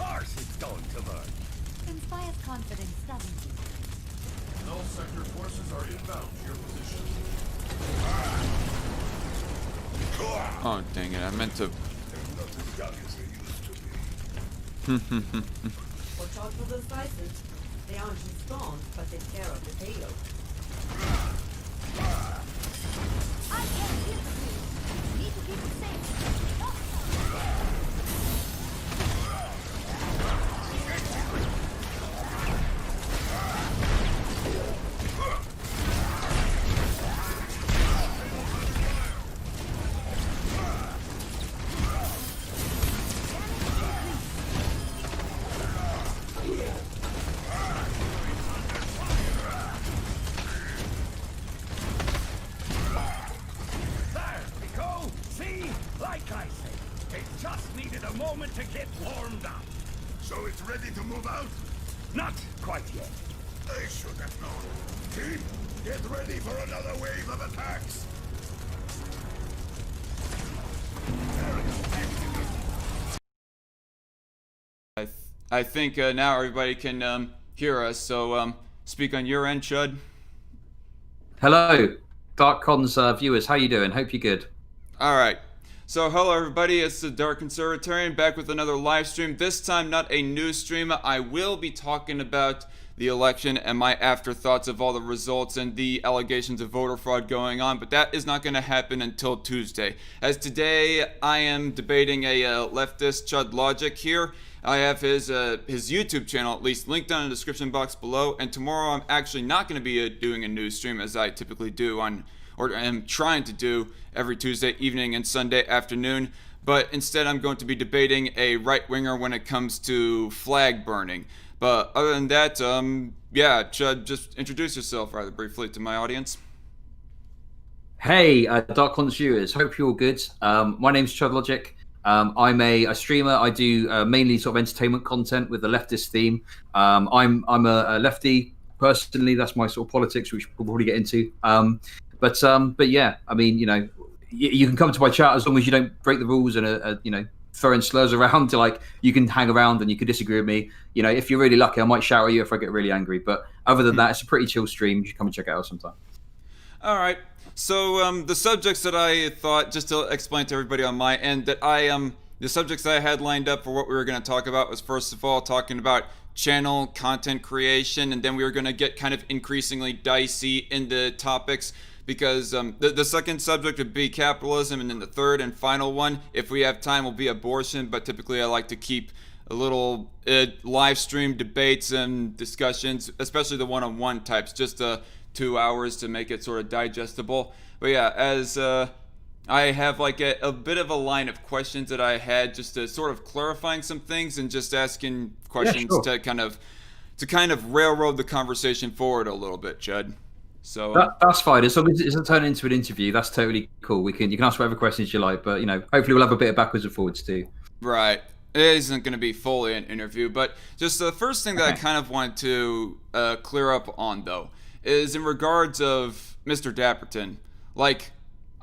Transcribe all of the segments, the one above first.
course it's going to work. Inspires confidence, doesn't it? Null sector forces are inbound to your position. Oh, dang it, I meant to... They're not as young as they used to be. Watch out for those slices. They aren't as strong, but they tear up the payload. I can't hear you. Need to keep it safe. To get warmed up. So it's ready to move out? Not quite yet. I should have known. Team, get ready for another wave of attacks. I think now everybody can hear us, so speak on your end, Chud. Hello, DarkCon's viewers. How you doing? Hope you're good. All right. So hello everybody, it's the Dark Conservatarian back with another live stream. This time not a news stream. I will be talking about the election and my afterthoughts of all the results and the allegations of voter fraud going on, but that is not going to happen until Tuesday. As today I am debating a leftist Chud Logic here. I have his YouTube channel at least linked down in the description box below, and tomorrow I'm actually not going to be doing a news stream as I typically do on, or am trying to do every Tuesday evening and Sunday afternoon, but instead I'm going to be debating a right-winger when it comes to flag burning. But other than that, yeah, Chud, just introduce yourself rather briefly to my audience. Hey, DarkCon's viewers. Hope you're all good. My name's Chud Logic. I'm a streamer. I do mainly sort of entertainment content with a leftist theme. I'm a lefty personally. That's my sort of politics, which we'll probably get into. But yeah, I mean, you know, you can come to my chat as long as you don't break the rules and you know, throwing slurs around. To like, you can hang around and you can disagree with me. You know, if you're really lucky, I might shout at you if I get really angry. But other than that, it's a pretty chill stream. You should come and check it out sometime. All right. So the subjects that I thought, just to explain to everybody on my end, that the subjects that I had lined up for what we were going to talk about was, first of all, talking about channel content creation, and then we were going to get kind of increasingly dicey into topics, because the second subject would be capitalism, and then the third and final one, if we have time, will be abortion. But typically I like to keep a little live stream debates and discussions, especially the one-on-one types, just 2 hours to make it sort of digestible. But yeah, as I have like a bit of a line of questions that I had, just to sort of clarifying some things and just asking questions, yeah, sure, to kind of railroad the conversation forward a little bit, Chud. So that's fine. As long as it doesn't turn into an interview, that's totally cool. You can ask whatever questions you like, but you know, hopefully we'll have a bit of backwards and forwards too. Right. It isn't going to be fully an interview, but just the first thing that I kind of wanted to clear up on, though, is in regards of Mr. Dapperton. Like,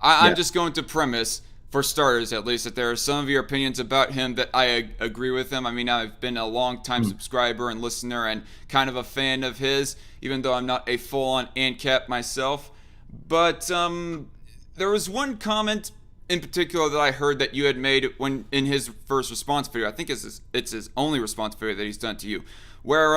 I'm just going to premise, for starters at least, that there are some of your opinions about him that I agree with him. I mean, I've been a long-time subscriber and listener and kind of a fan of his, even though I'm not a full-on ANCAP myself. But there was one comment in particular that I heard that you had made when in his first response video. I think it's his only response video that he's done to you, where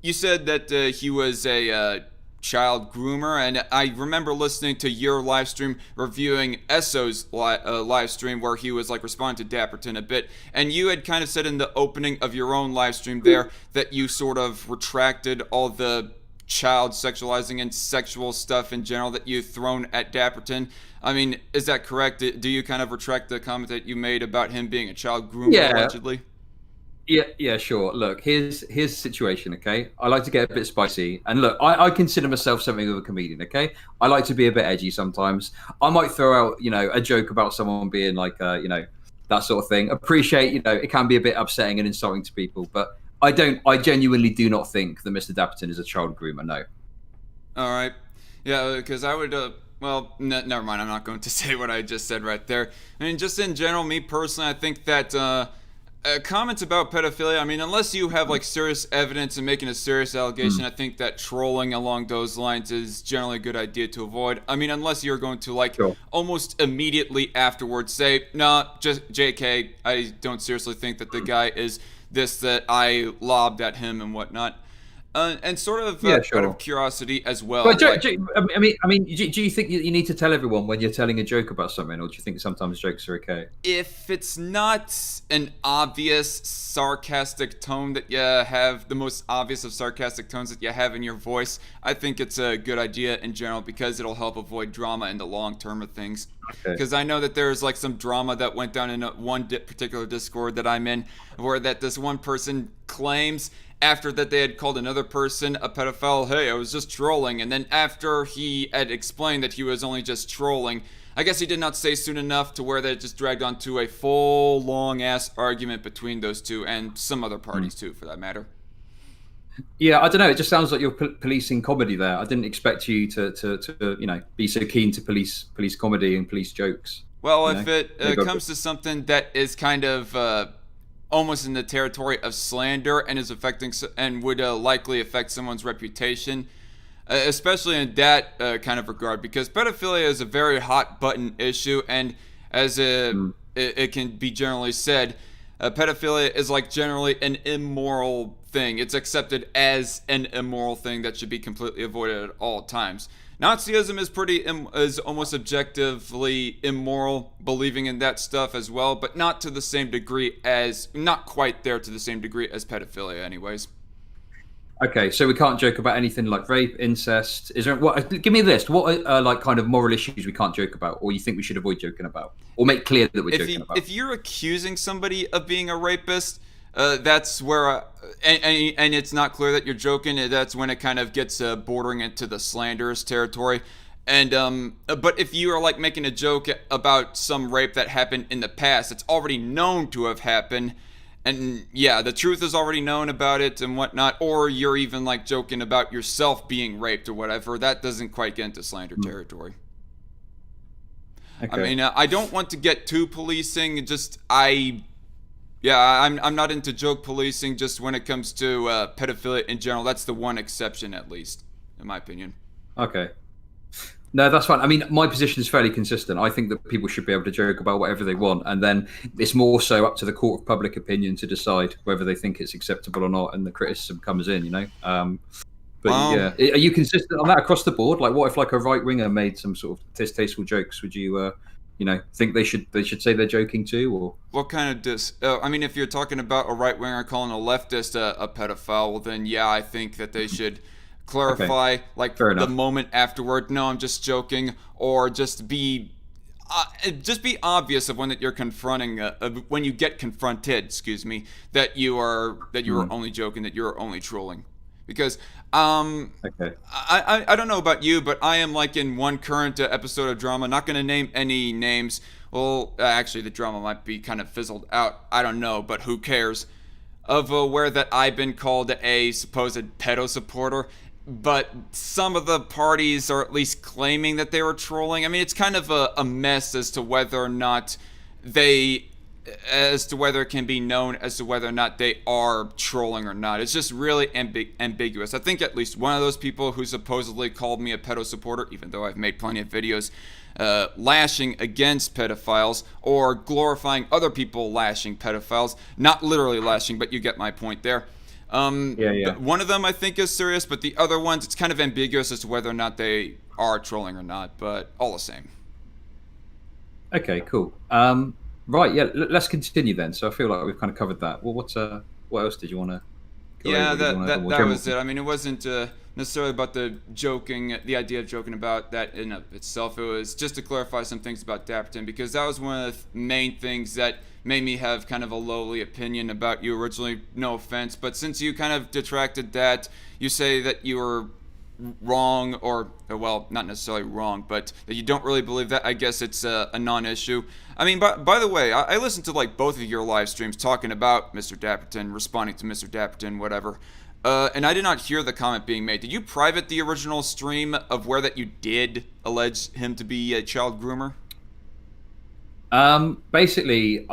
you said that he was a child groomer, and I remember listening to your live stream reviewing Esso's live stream where he was like responding to Dapperton a bit, and you had kind of said in the opening of your own live stream there that you sort of retracted all the child sexualizing and sexual stuff in general that you thrown at Dapperton. I mean, is that correct? Do you kind of retract the comment that you made about him being a child groomer, allegedly? Yeah, sure. Look, here's the situation, okay? I like to get a bit spicy. And look, I consider myself something of a comedian, okay? I like to be a bit edgy sometimes. I might throw out, you know, a joke about someone being like, you know, that sort of thing. Appreciate, you know, it can be a bit upsetting and insulting to people, but I genuinely do not think that Mr. Dapperton is a child groomer, no. All right. Yeah, because I would, well, never mind. I'm not going to say what I just said right there. I mean, just in general, me personally, I think that, Comments about pedophilia, I mean, unless you have like serious evidence and making a serious allegation, I think that trolling along those lines is generally a good idea to avoid. I mean, unless you're going to like almost immediately afterwards say, nah, just JK, I don't seriously think that the guy is this, that I lobbed at him and whatnot. And sort of out of curiosity as well. But I mean, do you think you need to tell everyone when you're telling a joke about something, or do you think sometimes jokes are okay? If it's not an obvious sarcastic tone that you have, the most obvious of sarcastic tones that you have in your voice, I think it's a good idea in general because it'll help avoid drama in the long term of things. Because I know that there's like some drama that went down in one particular Discord that I'm in, where that this one person claims after that they had called another person a pedophile, hey, I was just trolling, and then after he had explained that he was only just trolling, I guess he did not say soon enough to where that just dragged on to a full long-ass argument between those two, and some other parties too, for that matter. Yeah, I don't know. It just sounds like you're policing comedy there. I didn't expect you to you know, be so keen to police comedy and police jokes. Well, if it comes to something that is kind of almost in the territory of slander and is affecting and would likely affect someone's reputation, especially in that kind of regard, because pedophilia is a very hot button issue, and as it can be generally said, pedophilia is like generally an immoral thing. It's accepted as an immoral thing that should be completely avoided at all times. Nazism is almost objectively immoral, believing in that stuff as well, but not to the same degree as, not quite there to the same degree as pedophilia anyways. Okay, so we can't joke about anything like rape, incest. Is there give me a list. What are like kind of moral issues we can't joke about, or you think we should avoid joking about, or make clear that we're joking about? If you're accusing somebody of being a rapist, that's where, and it's not clear that you're joking, that's when it kind of gets bordering into the slanderous territory. And but if you are like making a joke about some rape that happened in the past, it's already known to have happened, and yeah, the truth is already known about it and whatnot, or you're even like joking about yourself being raped or whatever, that doesn't quite get into slander territory. I mean, I don't want to get too policing, I'm not into joke policing, just when it comes to pedophilia in general. That's the one exception, at least, in my opinion. Okay. No, that's fine. I mean, my position is fairly consistent. I think that people should be able to joke about whatever they want, and then it's more so up to the court of public opinion to decide whether they think it's acceptable or not, and the criticism comes in, you know? Yeah, are you consistent on that across the board? Like, what if like a right winger made some sort of distasteful jokes? Would you, you know, think they should say they're joking too, or what kind of I mean, if you're talking about a right winger calling a leftist a pedophile, well then yeah, I think that they should clarify like the moment afterward. No, I'm just joking, or just be obvious of when that you're confronting when you get confronted. Excuse me, that you are only joking, that you're only trolling, because I don't know about you, but I am like in one current episode of drama, not going to name any names. Well, actually, the drama might be kind of fizzled out. I don't know, but who cares? Of where that I've been called a supposed pedo supporter, but some of the parties are at least claiming that they were trolling. I mean, it's kind of a mess as to whether or not it can be known as to whether or not they are trolling or not. It's just really ambiguous. I think at least one of those people who supposedly called me a pedo supporter, even though I've made plenty of videos lashing against pedophiles or glorifying other people lashing pedophiles, not literally lashing, but you get my point there. One of them I think is serious, but the other ones, it's kind of ambiguous as to whether or not they are trolling or not, but all the same. Okay, cool. Right, yeah, let's continue then. So I feel like we've kind of covered that. Well, what else did you want to go over? That was it. I mean, it wasn't necessarily about the idea of joking about that in of itself. It was just to clarify some things about Dapperton, because that was one of the main things that made me have kind of a lowly opinion about you originally. No offense, but since you kind of detracted that, you say that you were wrong, or well, not necessarily wrong, but that you don't really believe that. I guess it's a non-issue. I mean, by the way, I listened to like both of your live streams talking about Mr. Dapperton, responding to Mr. Dapperton, whatever, and I did not hear the comment being made. Did you private the original stream of where that you did allege him to be a child groomer? Basically,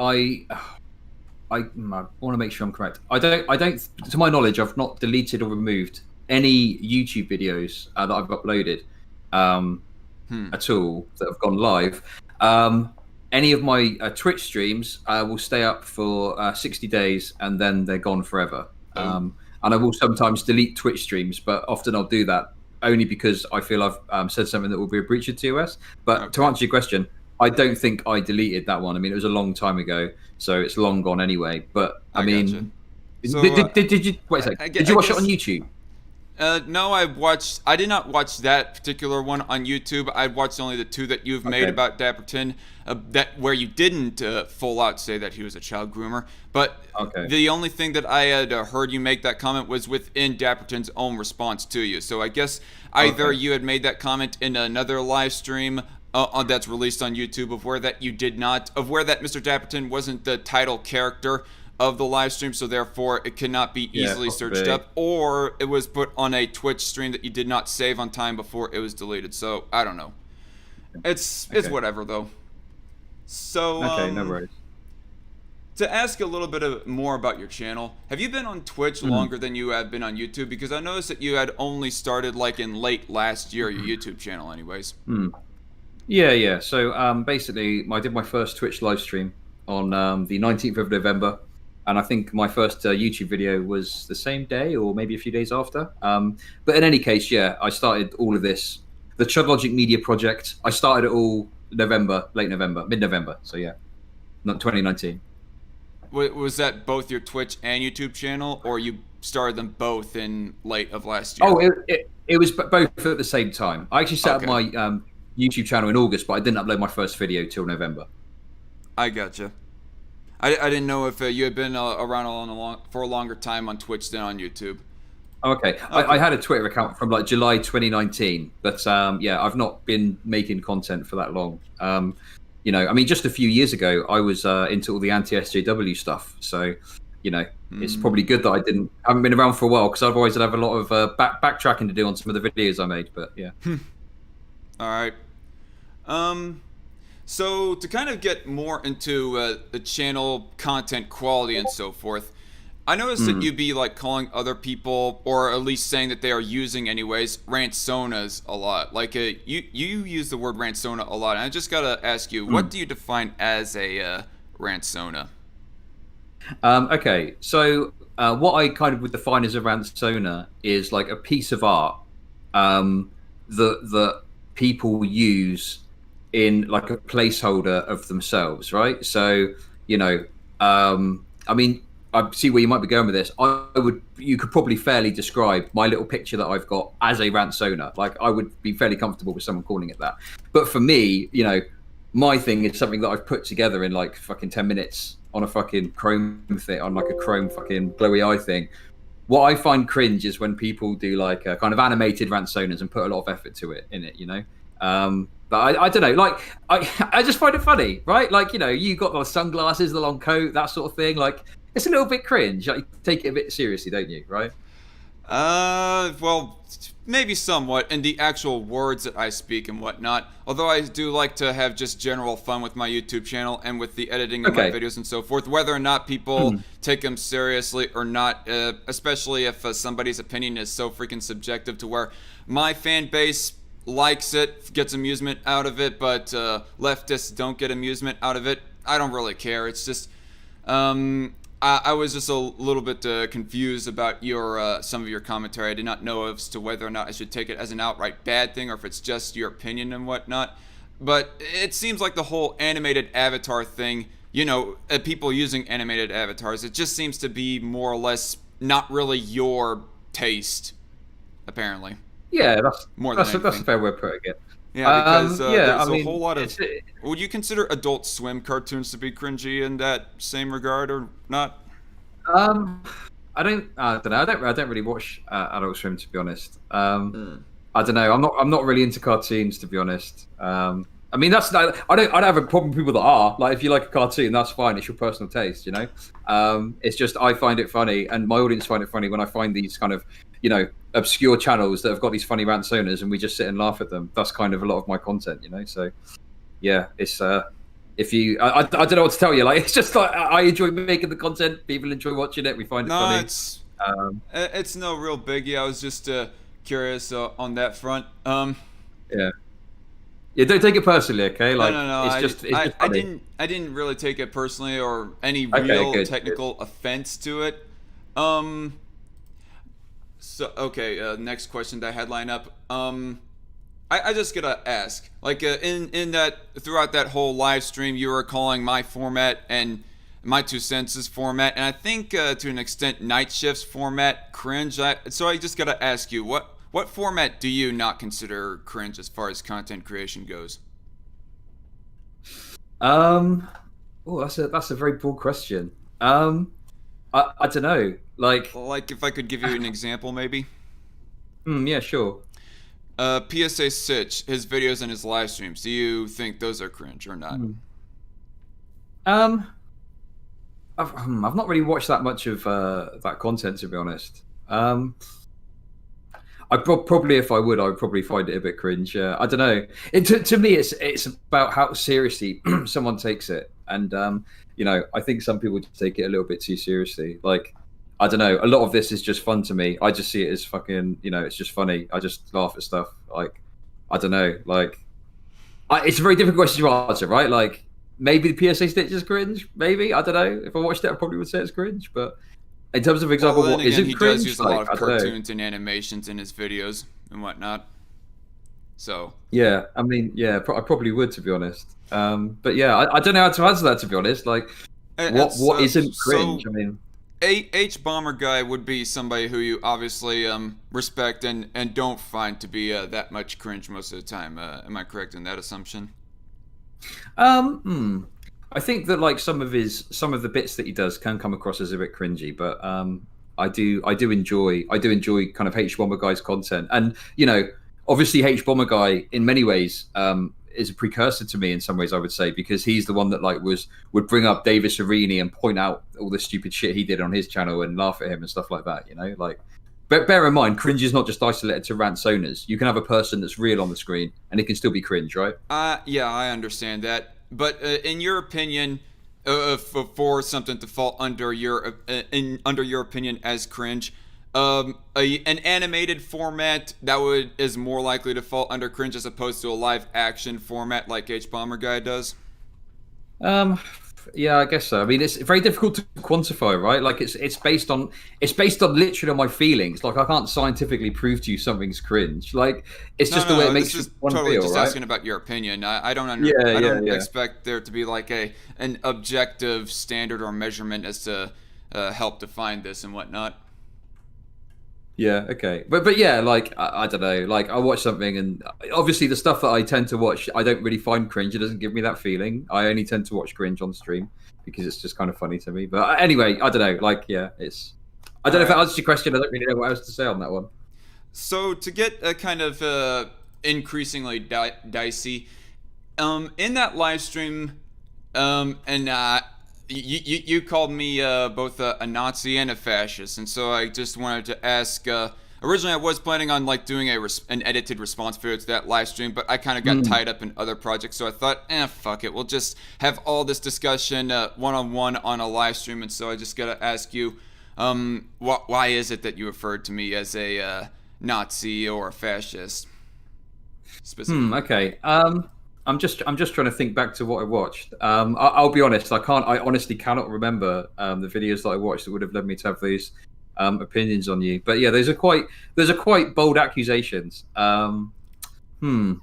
I want to make sure I'm correct. I don't. To my knowledge, I've not deleted or removed any YouTube videos that I've uploaded at all that have gone live. Any of my Twitch streams will stay up for 60 days and then they're gone forever. And I will sometimes delete Twitch streams, but often I'll do that only because I feel I've said something that will be a breach of TOS. But to answer your question, I don't think I deleted that one. I mean, it was a long time ago, so it's long gone anyway. But I mean, so, did you wait a second? Did you watch it on YouTube? No, I did not watch that particular one on YouTube. I watched only the two that you've made about Dapperton, where you didn't full out say that he was a child groomer. But the only thing that I had heard you make that comment was within Dapperton's own response to you. So I guess either you had made that comment in another live stream that's released on YouTube of where that Mr. Dapperton wasn't the title character of the live stream, so therefore it cannot be easily searched up, or it was put on a Twitch stream that you did not save on time before it was deleted. So I don't know. It's whatever though. So no worries. To ask a little bit more about your channel, have you been on Twitch longer than you have been on YouTube? Because I noticed that you had only started like in late last year, your YouTube channel anyways. Yeah. So basically, I did my first Twitch live stream on the 19th of November. And I think my first YouTube video was the same day or maybe a few days after. But in any case, I started all of this. The Chud Logic Media Project, I started it all mid-November. So not 2019. Was that both your Twitch and YouTube channel, or you started them both in late of last year? Oh, it was both at the same time. I actually set up my YouTube channel in August, but I didn't upload my first video till November. I gotcha. I didn't know if you had been around for a longer time on Twitch than on YouTube. Okay. I had a Twitter account from like July 2019, but I've not been making content for that long. I mean, just a few years ago, I was into all the anti-SJW stuff. So, it's probably good that I haven't been around for a while, because otherwise I'd have a lot of backtracking to do on some of the videos I made. But yeah. All right. So to kind of get more into the channel content quality and so forth, I noticed that you'd be like calling other people, or at least saying that they are using anyways, ransonas a lot. Like you use the word ransona a lot, and I just gotta ask you, what do you define as a ransona? Okay, so what I kind of would define as a ransona is like a piece of art that people use in like a placeholder of themselves, right? So, I mean, I see where you might be going with this. You could probably fairly describe my little picture that I've got as a ransona. Like, I would be fairly comfortable with someone calling it that. But for me, my thing is something that I've put together in like fucking 10 minutes on a fucking Chrome thing, on like a Chrome fucking glowy eye thing. What I find cringe is when people do like a kind of animated ransonas and put a lot of effort to it in it, But I don't know, like, I just find it funny, right? Like, you got the sunglasses, the long coat, that sort of thing. Like, it's a little bit cringe. Like, you take it a bit seriously, don't you, right? Well, maybe somewhat in the actual words that I speak and whatnot. Although I do like to have just general fun with my YouTube channel and with the editing of my videos and so forth. Whether or not people take them seriously or not, especially if somebody's opinion is so freaking subjective to where my fan base likes it, gets amusement out of it, but leftists don't get amusement out of it. I don't really care. It's just I was just a little bit confused about your some of your commentary. I did not know as to whether or not I should take it as an outright bad thing or if it's just your opinion and whatnot. But it seems like the whole animated avatar thing, people using animated avatars, it just seems to be more or less not really your taste, apparently. Yeah, that's a fair way of putting it. Yeah, because there's a whole lot of. Would you consider Adult Swim cartoons to be cringy in that same regard, or not? I don't know. I don't really watch Adult Swim, to be honest. I don't know. I'm not really into cartoons, to be honest. I mean, I don't have a problem with people that are. Like, if you like a cartoon, that's fine. It's your personal taste, It's just I find it funny, and my audience find it funny when I find these kind of, obscure channels that have got these funny ransonas, and we just sit and laugh at them. That's kind of a lot of my content, So, yeah, it's If you, I don't know what to tell you. Like, it's just like I enjoy making the content. People enjoy watching it. We find it funny. It's no real biggie. I was just curious on that front. Yeah. Yeah, don't take it personally, okay? Like, no. It's just funny. I didn't really take it personally or any Okay, real technical offense to it. So okay, next question that I had lined up. I just gotta ask, like in that throughout that whole live stream, you were calling my format and my 2 cents format, and I think to an extent Night Shift's format cringe. So I just gotta ask you, what format do you not consider cringe as far as content creation goes? Oh, that's a very broad question. I don't know. Like if I could give you an example, maybe. Yeah, sure. PSA Sitch, his videos and his live streams. Do you think those are cringe or not? I've not really watched that much of that content, to be honest. I probably, if I would probably find it a bit cringe. I don't know. To me, it's about how seriously someone takes it, and I think some people just take it a little bit too seriously. Like, I don't know. A lot of this is just fun to me. I just see it as fucking, it's just funny. I just laugh at stuff. Like, I don't know. Like, it's a very difficult question to answer, right? Like, maybe the PSA Stitch is cringe. Maybe, I don't know. If I watched it, I probably would say it's cringe. But in terms of example, well, what isn't he cringe? does use a lot of I don't know. cartoons and animations in his videos and whatnot. So yeah, I mean, yeah, I probably would, to be honest. But yeah, I don't know how to answer that, to be honest. Like, what isn't cringe? I mean, H Bomber Guy would be somebody who you obviously respect and don't find to be that much cringe most of the time. Am I correct in that assumption? I think that like some of the bits that he does can come across as a bit cringy, but I do enjoy kind of H Bomber Guy's content, and obviously H Bomber Guy in many ways is a precursor to me in some ways, I would say, because he's the one that like would bring up Davis Arini and point out all the stupid shit he did on his channel and laugh at him and stuff like that, like. But bear in mind, cringe is not just isolated to rant owners. You can have a person that's real on the screen and it can still be cringe, right? Yeah, I understand that. But in your opinion, for something to fall under your opinion as cringe, an animated format that is more likely to fall under cringe as opposed to a live action format like H Bomber Guy does? Yeah, I guess so. I mean, it's very difficult to quantify, right? Like, it's based on literally on my feelings. Like, I can't scientifically prove to you something's cringe. Like, it's just the way it makes one totally feel, just right? asking about your opinion. I don't expect there to be like an objective standard or measurement as to help define this and whatnot. Yeah, okay. But yeah, like, I don't know. Like, I watch something, and obviously the stuff that I tend to watch, I don't really find cringe. It doesn't give me that feeling. I only tend to watch cringe on stream because it's just kind of funny to me. But anyway, I don't know. Like, yeah, I don't know if that answers your question. I don't really know what else to say on that one. So to get kind of increasingly dicey, in that live stream, and you called me both a Nazi and a fascist, and so I just wanted to ask. Originally, I was planning on like doing an edited response video to that live stream, but I kind of got tied up in other projects, so I thought, fuck it, we'll just have all this discussion one-on-one on a live stream. And so I just gotta ask you, why is it that you referred to me as a Nazi or a fascist? Specifically? Okay. I'm just trying to think back to what I watched. I'll be honest. I honestly cannot remember the videos that I watched that would have led me to have these opinions on you. But yeah, those are quite bold accusations. You've got me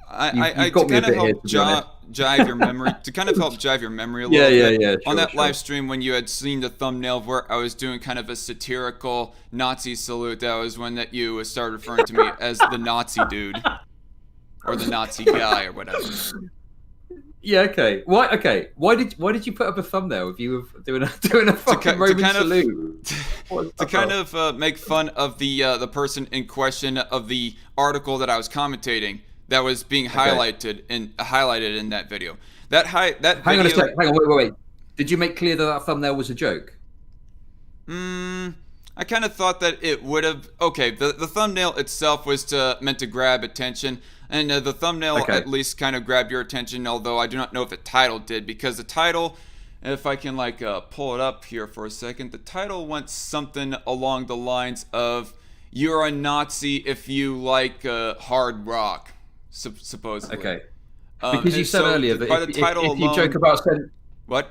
a bit here, to be honest. Jive your memory to kind of help jive your memory a little bit. Yeah. On that live stream, when you had seen the thumbnail where I was doing kind of a satirical Nazi salute, that was when that you started referring to me as the Nazi dude. Or the Nazi guy, or whatever. Yeah. Okay. Why? Okay. Why did you put up a thumbnail if you were doing a fucking Roman salute? To kind of make fun of the person in question of the article that I was commentating that was being highlighted in that video. Hang on a sec. Hang on. Wait. Did you make clear that thumbnail was a joke? I kind of thought that it would have. Okay, the thumbnail itself was meant to grab attention. And the thumbnail Okay. at least kind of grabbed your attention, although I do not know if the title did, because the title, if I can like pull it up here for a second, the title went something along the lines of "You're a Nazi if you like hard rock," supposedly. Okay. Because you and said so earlier by that the title if you alone, joke about what?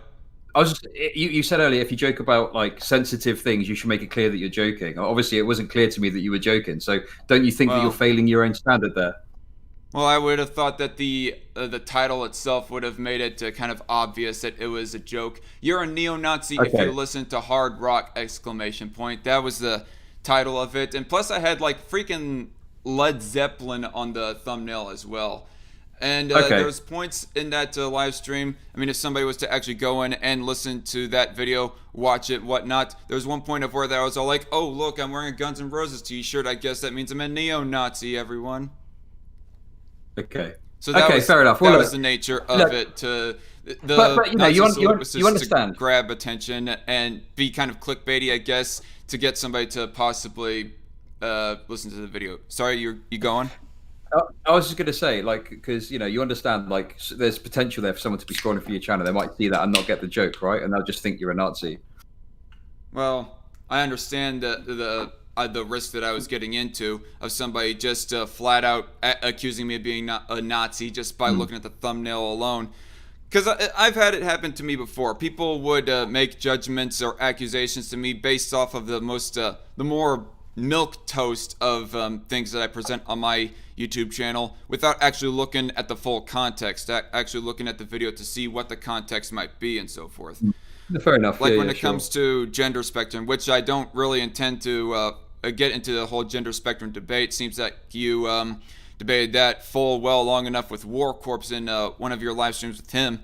I was just, you said earlier if you joke about like sensitive things, you should make it clear that you're joking. Obviously, it wasn't clear to me that you were joking. So don't you think that Well- you're failing your own standard there? Well, I would have thought that the title itself would have made it kind of obvious that it was a joke. You're a neo-Nazi if Okay. you listen to hard rock! Exclamation point. That was the title of it. And plus I had like freaking Led Zeppelin on the thumbnail as well. And Okay. there's points in that live stream. I mean, if somebody was to actually go in and listen to that video, watch it, whatnot, there's one point of where that I was all like, oh, look, I'm wearing a Guns N' Roses t-shirt. I guess that means I'm a neo-Nazi, everyone. Okay. So that Okay, was, fair enough. That Well, was the nature of look, it. To the but, you know, you Nazi un- was you just understand. to grab attention and be kind of clickbaity, I guess, to get somebody to possibly listen to the video. Sorry, you going? I was just going to say, like, because, you know, you understand, like, there's potential there for someone to be scrolling for your channel. They might see that and not get the joke, right? And they'll just think you're a Nazi. Well, I understand the risk that I was getting into of somebody just flat out accusing me of being a Nazi just by looking at the thumbnail alone. Because I've had it happen to me before. People would make judgments or accusations to me based off of the more milk toast of things that I present on my YouTube channel without actually looking at the full context, actually looking at the video to see what the context might be and so forth. Fair enough. Like yeah, when yeah, it sure. comes to gender spectrum, which I don't really intend to get into the whole gender spectrum debate. Seems like you debated that full well long enough with War Corpse in one of your live streams with him.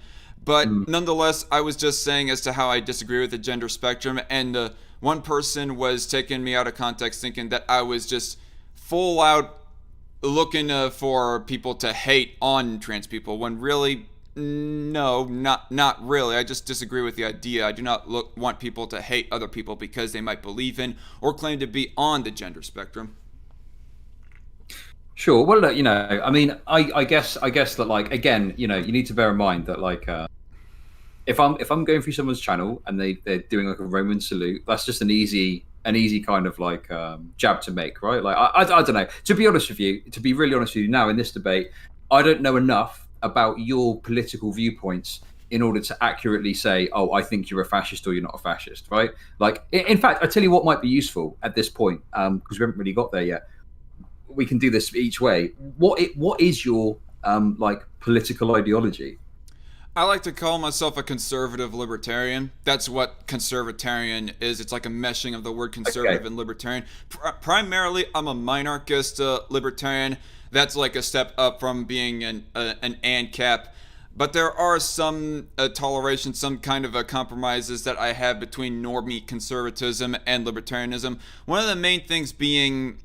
But nonetheless, I was just saying as to how I disagree with the gender spectrum, and one person was taking me out of context, thinking that I was just full out looking for people to hate on trans people, when really, no, not really. I just disagree with the idea. I do not want people to hate other people because they might believe in or claim to be on the gender spectrum. Sure. Well, look, you know, I mean, I guess that, like, again, you know, you need to bear in mind that, like, if I'm going through someone's channel and they're doing like a Roman salute, that's just an easy kind of like jab to make, right? Like, I don't know. To be honest with you, to be really honest with you, now in this debate, I don't know enough about your political viewpoints in order to accurately say, oh, I think you're a fascist or you're not a fascist, right? Like, in fact, I tell you what might be useful at this point, because we haven't really got there yet. We can do this each way. What is your like political ideology? I like to call myself a conservative libertarian. That's what conservatarian is. It's like a meshing of the word conservative and libertarian. Primarily, I'm a minarchist libertarian. That's like a step up from being an ANCAP. But there are some toleration, some kind of compromises that I have between normie conservatism and libertarianism. One of the main things being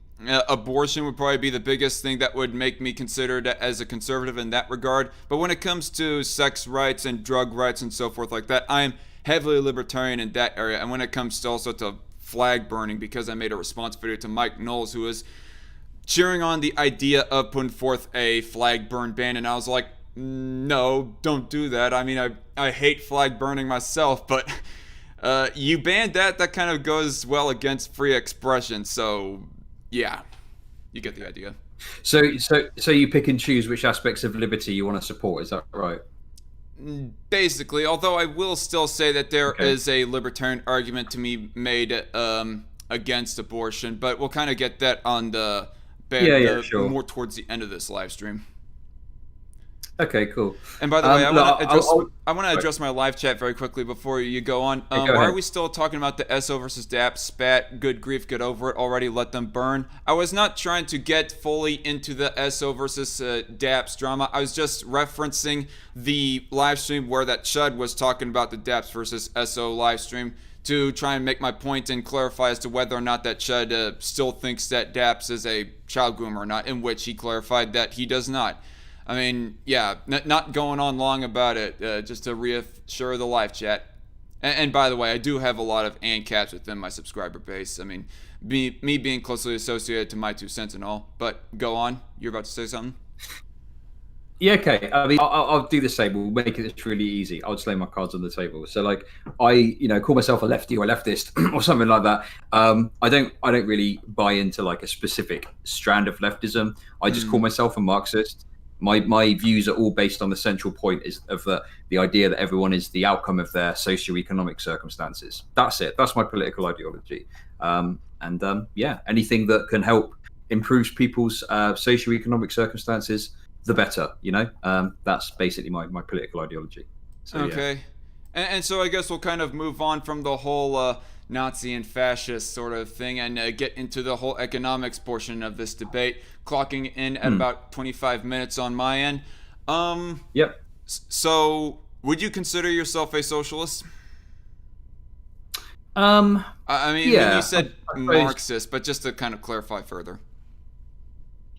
abortion would probably be the biggest thing that would make me considered as a conservative in that regard. But when it comes to sex rights and drug rights and so forth like that, I'm heavily libertarian in that area. And when it comes to also to flag burning, because I made a response video to Mike Knowles, who was cheering on the idea of putting forth a flag burn ban, and I was like, no, don't do that. I mean, I hate flag burning myself, but you banned that kind of goes well against free expression. So yeah, you get the idea. So you pick and choose which aspects of liberty you want to support. Is that right? Basically, although I will still say that there Okay. is a libertarian argument to be made against abortion, but we'll kind of get that on the sure. more towards the end of this live stream. Okay, cool. And by the way, I look, want to address my live chat very quickly before you go on. Go Why ahead. are we still talking about the SO versus DAP spat? Good grief, get over it already. Let them burn. I was not trying to get fully into the SO versus DAPS drama. I was just referencing the live stream where that Chud was talking about the DAPS versus SO live stream to try and make my point and clarify as to whether or not that Chud still thinks that DAPS is a child groomer or not, in which he clarified that he does not. I mean, yeah, not going on long about it, just to reassure the live chat. And by the way, I do have a lot of ANCAPs within my subscriber base. I mean, me being closely associated to my 2 cents and all. But go on, you're about to say something? Yeah, okay. I mean, I'll do the same. We'll make it really easy. I'll just lay my cards on the table. So, like, call myself a lefty or a leftist or something like that. I don't really buy into like a specific strand of leftism. I just call myself a Marxist. My views are all based on the central point of the idea that everyone is the outcome of their socioeconomic circumstances. That's it. That's my political ideology. Yeah, anything that can help improve people's socioeconomic circumstances, the better, that's basically my political ideology. So, okay. Yeah. And so I guess we'll kind of move on from the whole Nazi and fascist sort of thing and get into the whole economics portion of this debate, clocking in at about 25 minutes on my end. Yep. So would you consider yourself a socialist? I mean, yeah, when you said I Marxist, but just to kind of clarify further.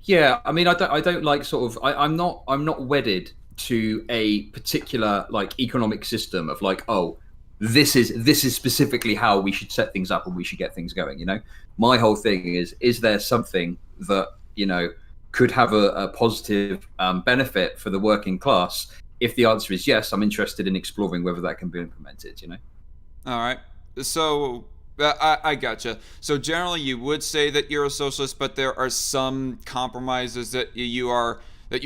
Yeah, I mean, I don't like sort of. I'm not wedded to a particular like economic system of like, oh, this is specifically how we should set things up and we should get things going. My whole thing is there something that could have a positive benefit for the working class? If the answer is yes, I'm interested in exploring whether that can be implemented. All right. So I gotcha. So generally, you would say that you're a socialist, but there are some compromises that you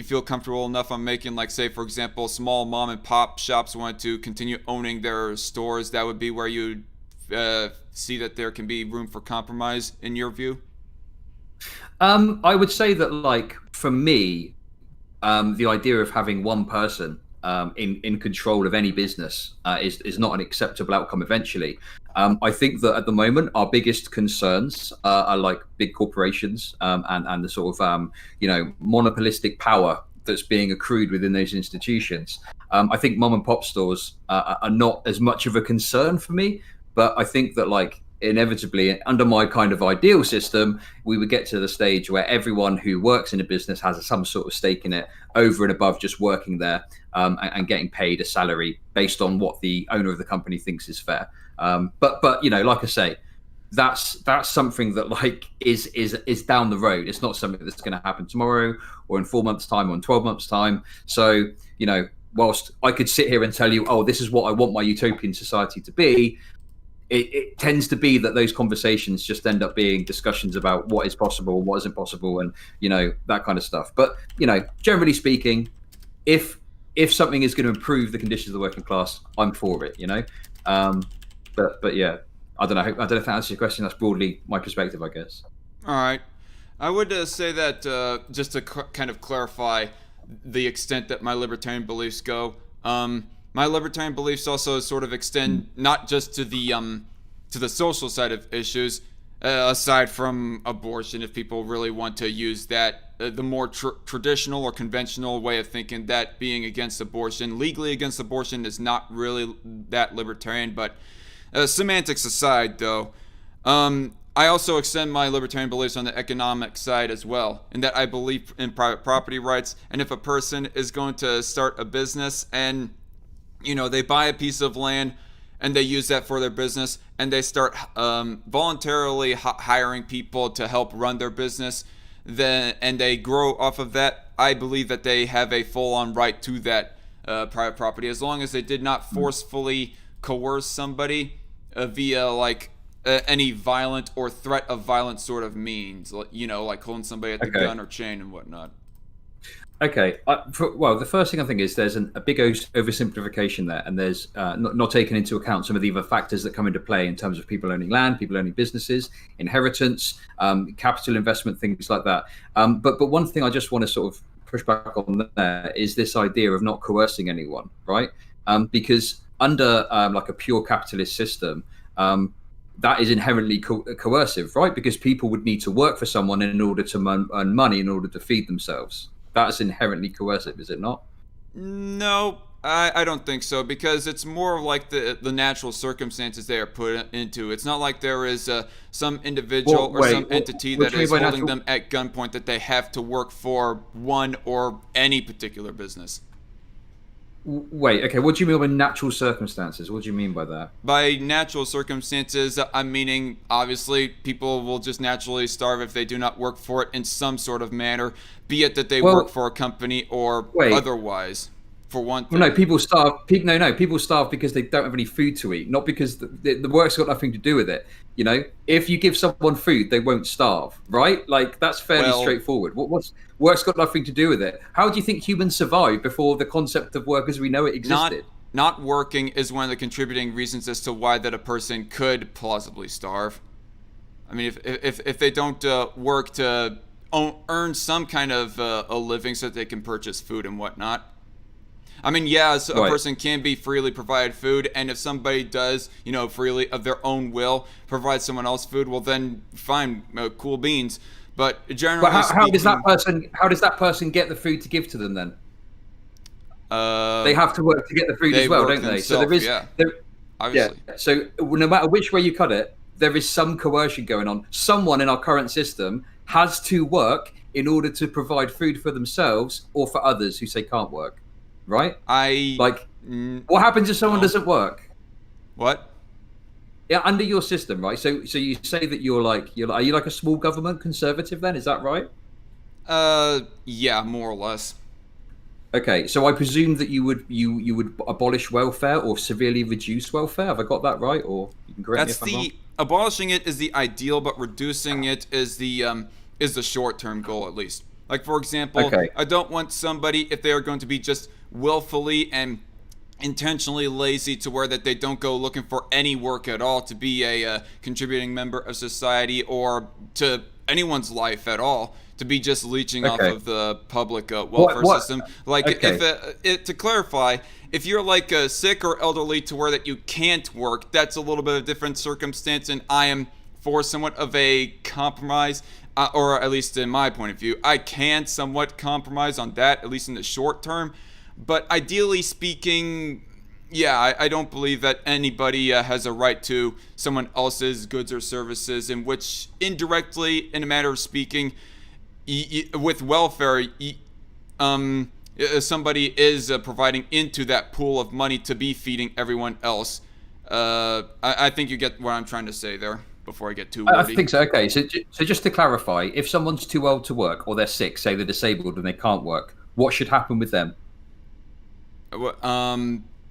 feel comfortable enough on making. Like, say, for example, small mom and pop shops want to continue owning their stores. That would be where you see that there can be room for compromise, in your view. I would say that, like, for me, the idea of having one person in control of any business is not an acceptable outcome eventually. I think that at the moment our biggest concerns are like big corporations and the sort of monopolistic power that's being accrued within those institutions. I think mom and pop stores are not as much of a concern for me, but I think that like inevitably under my kind of ideal system, we would get to the stage where everyone who works in a business has some sort of stake in it over and above just working there and getting paid a salary based on what the owner of the company thinks is fair. But like I say, that's something that like is down the road. It's not something that's going to happen tomorrow or in 4 months' time or in 12 months' time. So, whilst I could sit here and tell you, oh, this is what I want my utopian society to be, it tends to be that those conversations just end up being discussions about what is possible, what isn't possible, and that kind of stuff. But generally speaking, if something is going to improve the conditions of the working class, I'm for it. But yeah, I don't know if that answers your question. That's broadly my perspective, I guess. All right, I would say that just to kind of clarify the extent that my libertarian beliefs go. My libertarian beliefs also sort of extend not just to the social side of issues, aside from abortion, if people really want to use that, the more traditional or conventional way of thinking, that being against abortion, legally against abortion, is not really that libertarian. But semantics aside, though, I also extend my libertarian beliefs on the economic side as well, in that I believe in private property rights. And if a person is going to start a business and they buy a piece of land and they use that for their business and they start voluntarily hiring people to help run their business, and they grow off of that, I believe that they have a full-on right to that private property, as long as they did not forcefully coerce somebody via like any violent or threat of violent sort of means, like holding somebody at the gun or chain and whatnot. Okay. Well, the first thing I think is there's a big oversimplification there, and there's not taken into account some of the other factors that come into play in terms of people owning land, people owning businesses, inheritance, capital investment, things like that. But one thing I just want to sort of push back on there is this idea of not coercing anyone, right? Because under like a pure capitalist system, that is inherently coercive, right? Because people would need to work for someone in order to earn money in order to feed themselves. That's inherently coercive, is it not? No, I don't think so, because it's more like the natural circumstances they are put into. It's not like there is some individual or some entity that is holding them at gunpoint that they have to work for one or any particular business. Wait, okay. What do you mean by natural circumstances? What do you mean by that? By natural circumstances, I'm meaning obviously people will just naturally starve if they do not work for it in some sort of manner, be it that they Well, work for a company or wait. otherwise. For one thing. Well, no, people starve. People starve because they don't have any food to eat, not because the work's got nothing to do with it. You know, if you give someone food, they won't starve, right? Like that's fairly straightforward. What's work's got nothing to do with it? How do you think humans survived before the concept of work as we know it existed? Not working is one of the contributing reasons as to why that a person could plausibly starve. I mean, if they don't work to earn some kind of a living so that they can purchase food and whatnot. I mean, yeah, so a person can be freely provided food, and if somebody does, you know, freely of their own will provide someone else food, well, then fine, cool beans. But generally, how does that person get the food to give to them then? They have to work to get the food as well, don't they? So there is, obviously. Yeah. So no matter which way you cut it, there is some coercion going on. Someone in our current system has to work in order to provide food for themselves or for others who say can't work. Right? What happens if someone doesn't work? What? Yeah, under your system, right? So you say that are you like a small government conservative then? Is that right? Yeah, more or less. Okay, so I presume that you would abolish welfare or severely reduce welfare. Have I got that right? Or you can correct me if I'm wrong. Abolishing it is the ideal, but reducing it is the short-term goal at least. Like, for example, I don't want somebody, if they are going to be just willfully and intentionally lazy to where that they don't go looking for any work at all to be a contributing member of society or to anyone's life at all, to be just leeching off of the public welfare system. Like, if to clarify, if you're like sick or elderly to where that you can't work, that's a little bit of a different circumstance, and I am for somewhat of a compromise. Or at least in my point of view, I can somewhat compromise on that, at least in the short term. But ideally speaking, yeah, I don't believe that anybody has a right to someone else's goods or services, in which indirectly, in a matter of speaking, with welfare, somebody is providing into that pool of money to be feeding everyone else. I think you get what I'm trying to say there. Before I get too wordy. I think so. Okay, so just to clarify, if someone's too old to work or they're sick, say they're disabled and they can't work, what should happen with them?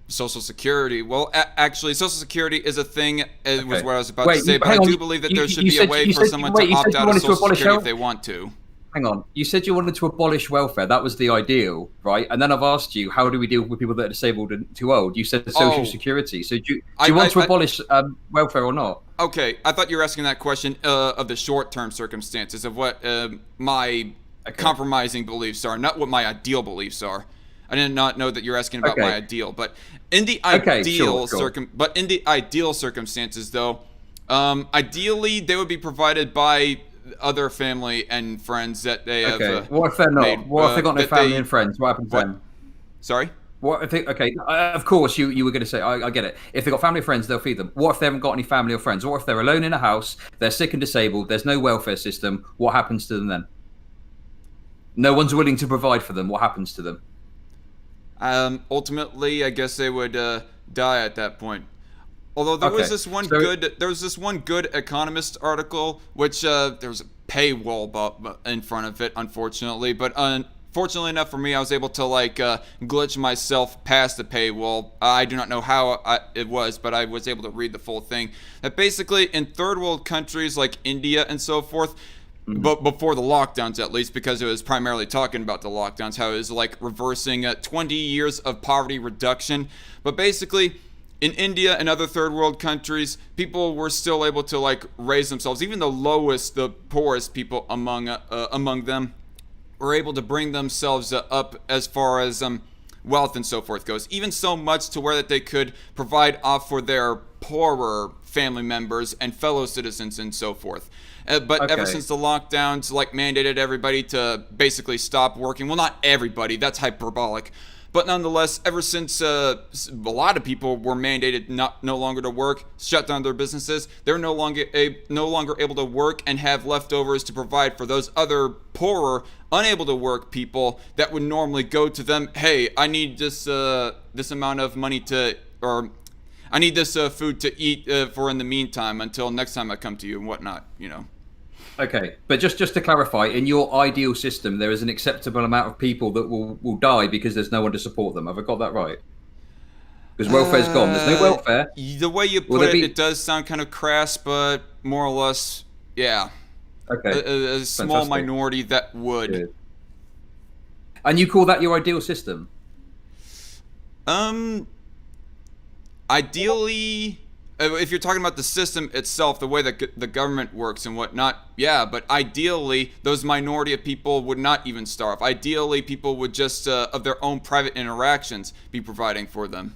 Social Security. Well, actually, Social Security is a thing. It was what I was about to say, but I do believe that there should be a way for someone to opt out of Social Security if they want to. Hang on. You said you wanted to abolish welfare. That was the ideal, right? And then I've asked you, how do we deal with people that are disabled and too old? You said Social Security. So do you want to abolish welfare or not? Okay, I thought you were asking that question of the short-term circumstances of what my compromising beliefs are, not what my ideal beliefs are. I did not know that you're asking about my ideal, but in the ideal circumstances, though, ideally they would be provided by other family and friends that they have. What if they're not? What if they got no family and friends? What happens then? Sorry. What if they, of course you were going to say, I get it. If they've got family and friends, they'll feed them. What if they haven't got any family or friends? What if they're alone in a house, they're sick and disabled, there's no welfare system? What happens to them then? No one's willing to provide for them. What happens to them? Ultimately, I guess they would die at that point. Although there was this one good Economist article, which there was a paywall in front of it, unfortunately, but fortunately enough for me, I was able to glitch myself past the paywall. I do not know how it was, but I was able to read the full thing. That basically in third world countries like India and so forth, but before the lockdowns at least, because it was primarily talking about the lockdowns, how it was reversing 20 years of poverty reduction. But basically in India and other third world countries, people were still able to raise themselves. Even the poorest people among them were able to bring themselves up as far as wealth and so forth goes. Even so much to where that they could provide off for their poorer family members and fellow citizens and so forth. But ever since the lockdowns mandated everybody to basically stop working, well, not everybody, that's hyperbolic, But nonetheless, ever since a lot of people were mandated no longer to work, shut down their businesses, they're no longer able to work and have leftovers to provide for those other poorer, unable to work people that would normally go to them. Hey, I need this amount of money or I need this food to eat for in the meantime until next time I come to you and whatnot. Okay, but just to clarify, in your ideal system, there is an acceptable amount of people that will die because there's no one to support them. Have I got that right? Because welfare's gone. There's no welfare. The way you put it does sound kind of crass, but more or less, yeah. Okay. A small minority that would. Good. And you call that your ideal system? Ideally, if you're talking about the system itself, the way that the government works and whatnot, yeah, but ideally, those minority of people would not even starve. Ideally, people would just, of their own private interactions, be providing for them.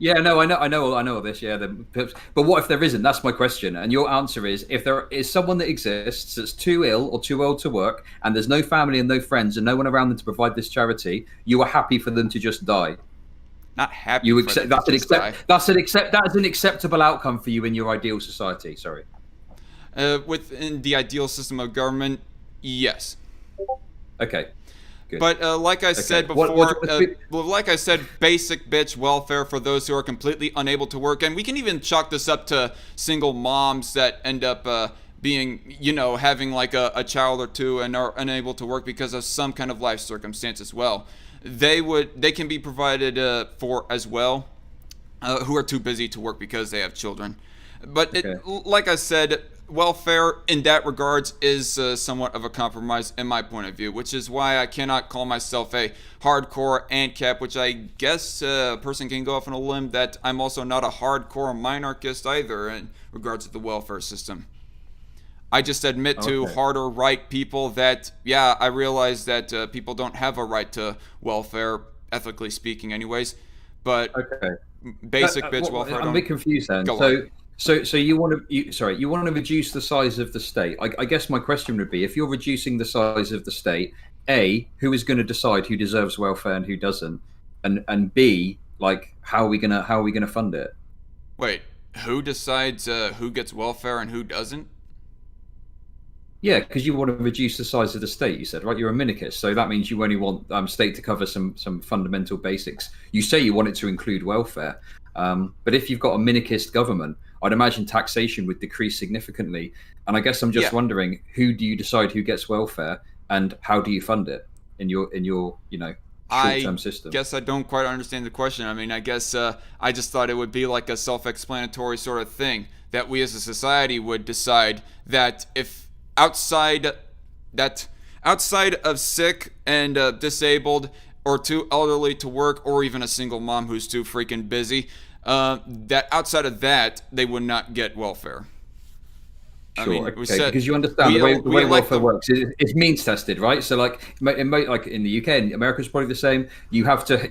Yeah, no, I know all this. Yeah, but what if there isn't? That's my question. And your answer is, if there is someone that exists that's too ill or too old to work, and there's no family and no friends and no one around them to provide this charity, you are happy for them to just die. Not happy. You accept that's an acceptable outcome for you in your ideal society. Sorry. Within the ideal system of government, yes. Okay. Good. But like I said before, like I said, basic bitch welfare for those who are completely unable to work, and we can even chalk this up to single moms that end up being, having like a child or two and are unable to work because of some kind of life circumstance as well. They can be provided for as well, who are too busy to work because they have children. But like I said, welfare in that regards is somewhat of a compromise in my point of view, which is why I cannot call myself a hardcore ANCAP, which I guess a person can go off on a limb that I'm also not a hardcore minarchist either in regards to the welfare system. I just admit to harder right people that, yeah, I realize that people don't have a right to welfare, ethically speaking anyways, but basic bitch welfare. I'm a bit confused then. So you want to reduce the size of the state. I guess my question would be, if you're reducing the size of the state, A, who is going to decide who deserves welfare and who doesn't? And B, like, how are we gonna fund it? Wait, who decides who gets welfare and who doesn't? Yeah, because you want to reduce the size of the state, you said, right? You're a minarchist, so that means you only want state to cover some fundamental basics. You say you want it to include welfare, but if you've got a minarchist government, I'd imagine taxation would decrease significantly. And I guess I'm just wondering, who do you decide who gets welfare, and how do you fund it in your short-term system? I guess I don't quite understand the question. I mean, I guess I just thought it would be like a self-explanatory sort of thing that we as a society would decide that if outside of sick and disabled or too elderly to work, or even a single mom who's too freaking busy, that outside of that they would not get welfare. Sure. I mean, because you understand the way welfare works. It's means tested, right? So like in the UK and America is probably the same. You have to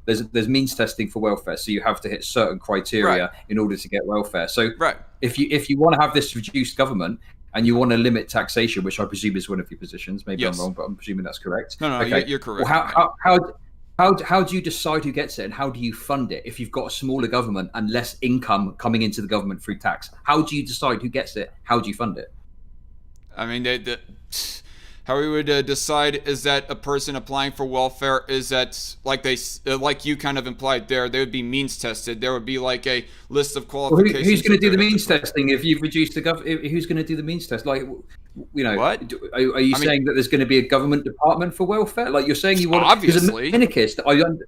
there's means testing for welfare, so you have to hit certain criteria in order to get welfare. So if you want to have this reduced government, and you want to limit taxation, which I presume is one of your positions. Maybe I'm wrong, but I'm presuming that's correct. No, you're correct. Well, how do you decide who gets it, and how do you fund it if you've got a smaller government and less income coming into the government through tax? How do you decide who gets it? How do you fund it? I mean, how we would decide is that a person applying for welfare is that, like you kind of implied there, they would be means tested. There would be like a list of qualifications. Well, who's going to do the means testing if you've reduced the government? Who's going to do the means test? Like, what? Are you saying that there's going to be a government department for welfare? Like you're saying you want obviously. Because a minarchist,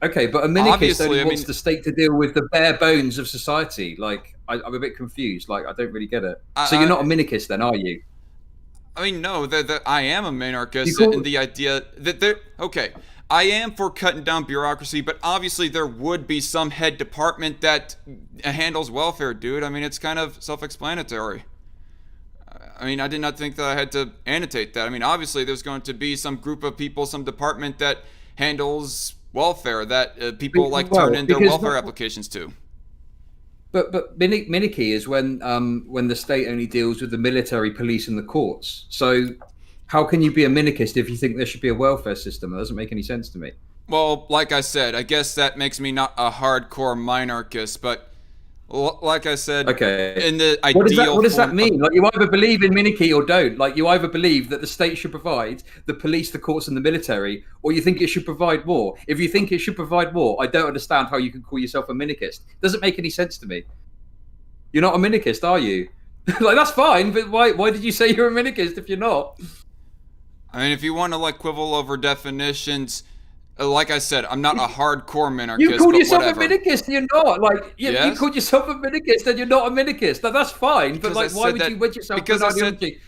okay, but a minarchist only wants the state to deal with the bare bones of society. Like I'm a bit confused. Like I don't really get it. So you're not a minarchist then, are you? I mean, no, that I am a minarchist in the idea that I am for cutting down bureaucracy, but obviously there would be some head department that handles welfare, dude. I mean, it's kind of self-explanatory. I mean, I did not think that I had to annotate that. I mean, obviously there's going to be some group of people, some department that handles welfare that people turn in their welfare applications to. But minarchy is when the state only deals with the military, police, and the courts. So how can you be a minarchist if you think there should be a welfare system? That doesn't make any sense to me. Well, like I said, I guess that makes me not a hardcore minarchist, but like I said, Okay. in the ideal What does that form mean? Like, you either believe in minarchy or don't. Like, you either believe that the state should provide the police, the courts, and the military, or you think it should provide more. If you think it should provide more, I don't understand how you can call yourself a minarchist. It doesn't make any sense to me. You're not a minarchist, are you? Like, that's fine, but why did you say you're a minarchist if you're not? I mean, if you want to like quibble over definitions, like I said, I'm not a hardcore minarchist. You called but yourself whatever. a minarchist, and you're not. Like, you Yes? called yourself a minarchist, and you're not a minarchist. Like, that's fine, but Because I like, why said would that- you wedge yourself because to I an said- ideology?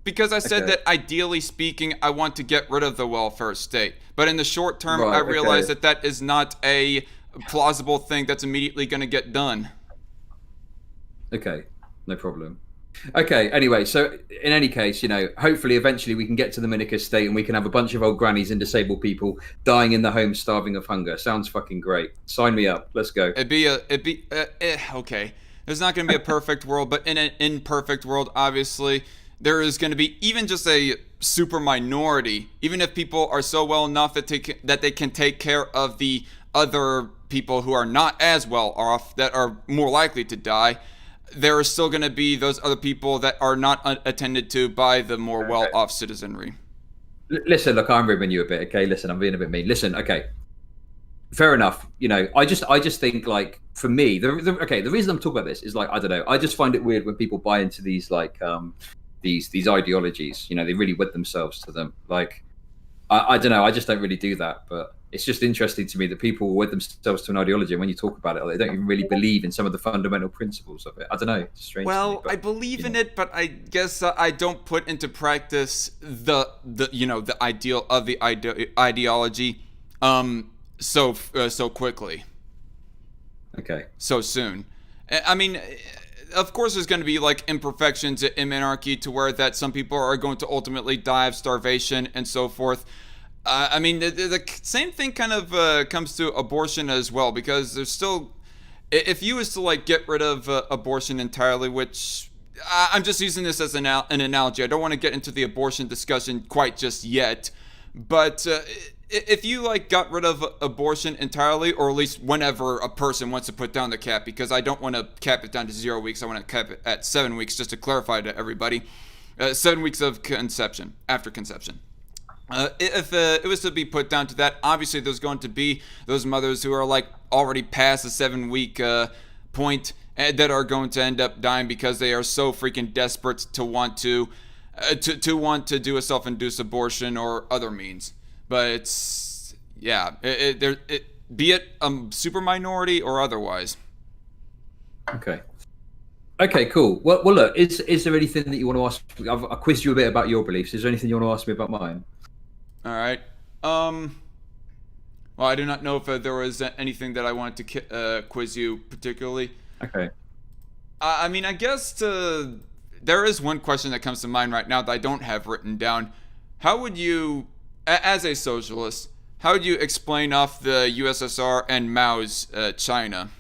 Because I said Okay. that ideally speaking, I want to get rid of the welfare state. But in the short term, Right, I realize okay. that is not a plausible thing that's immediately going to get done. Okay, no problem. Okay, anyway, so in any case, hopefully eventually we can get to the minarchist state and we can have a bunch of old grannies and disabled people dying in the home starving of hunger. Sounds fucking great. Sign me up. Let's go. Okay. There's not going to be a perfect world, but in an imperfect world, obviously, there is going to be even just a super minority, even if people are so well enough that they can take care of the other people who are not as well off, that are more likely to die. There are still going to be those other people that are not attended to by the more well-off citizenry. Listen, look, I'm ribbing you a bit. Okay, listen, I'm being a bit mean. Listen, okay, fair enough. I just think, like, for me, the reason I'm talking about this is, like, I don't know. I just find it weird when people buy into these, like, these ideologies. They really wed themselves to them. Like, I don't know. I just don't really do that. But it's just interesting to me that people wed themselves to an ideology, and when you talk about it, they don't even really believe in some of the fundamental principles of it. I don't know. It's strange. Well, to me, but, I believe in it, but I guess I don't put into practice the ideal of the ideology so quickly, Okay. so soon. I mean, of course, there's going to be like imperfections in monarchy to where that some people are going to ultimately die of starvation and so forth. I mean, the same thing kind of comes to abortion as well, because there's still, if you was to like get rid of abortion entirely, which I'm just using this as an analogy. I don't want to get into the abortion discussion quite just yet, but if you like got rid of abortion entirely, or at least whenever a person wants to put down the cap, because I don't want to cap it down to 0 weeks. I want to cap it at 7 weeks, just to clarify to everybody. 7 weeks of conception, after conception. If it was to be put down to that, obviously there's going to be those mothers who are like already past the 7 week point that are going to end up dying because they are so freaking desperate to want to do a self-induced abortion or other means. But it's, yeah, be it a super minority or otherwise. Okay, cool. Well, look, is there anything that you want to ask? I've quizzed you a bit about your beliefs. Is there anything you want to ask me about mine? All right. Well, I do not know if there was anything that I wanted to quiz you particularly. Okay. I mean, I guess there is one question that comes to mind right now that I don't have written down. How would you, as a socialist, how would you explain off the USSR and Mao's China?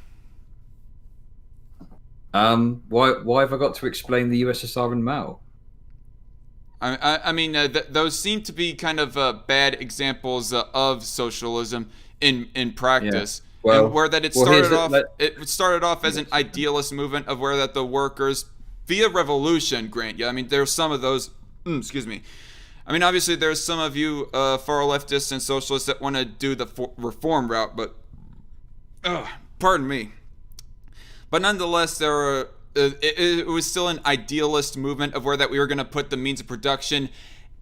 Why have I got to explain the USSR and Mao? I mean, those seem to be kind of bad examples of socialism in practice. Yeah. Well, and where that it started off as an idealist movement of where that the workers, via revolution, grant you. I mean, there's some of those. Excuse me. I mean, obviously, there's some of you far leftists and socialists that want to do the reform route, but pardon me. But nonetheless, it was still an idealist movement of where that we were going to put the means of production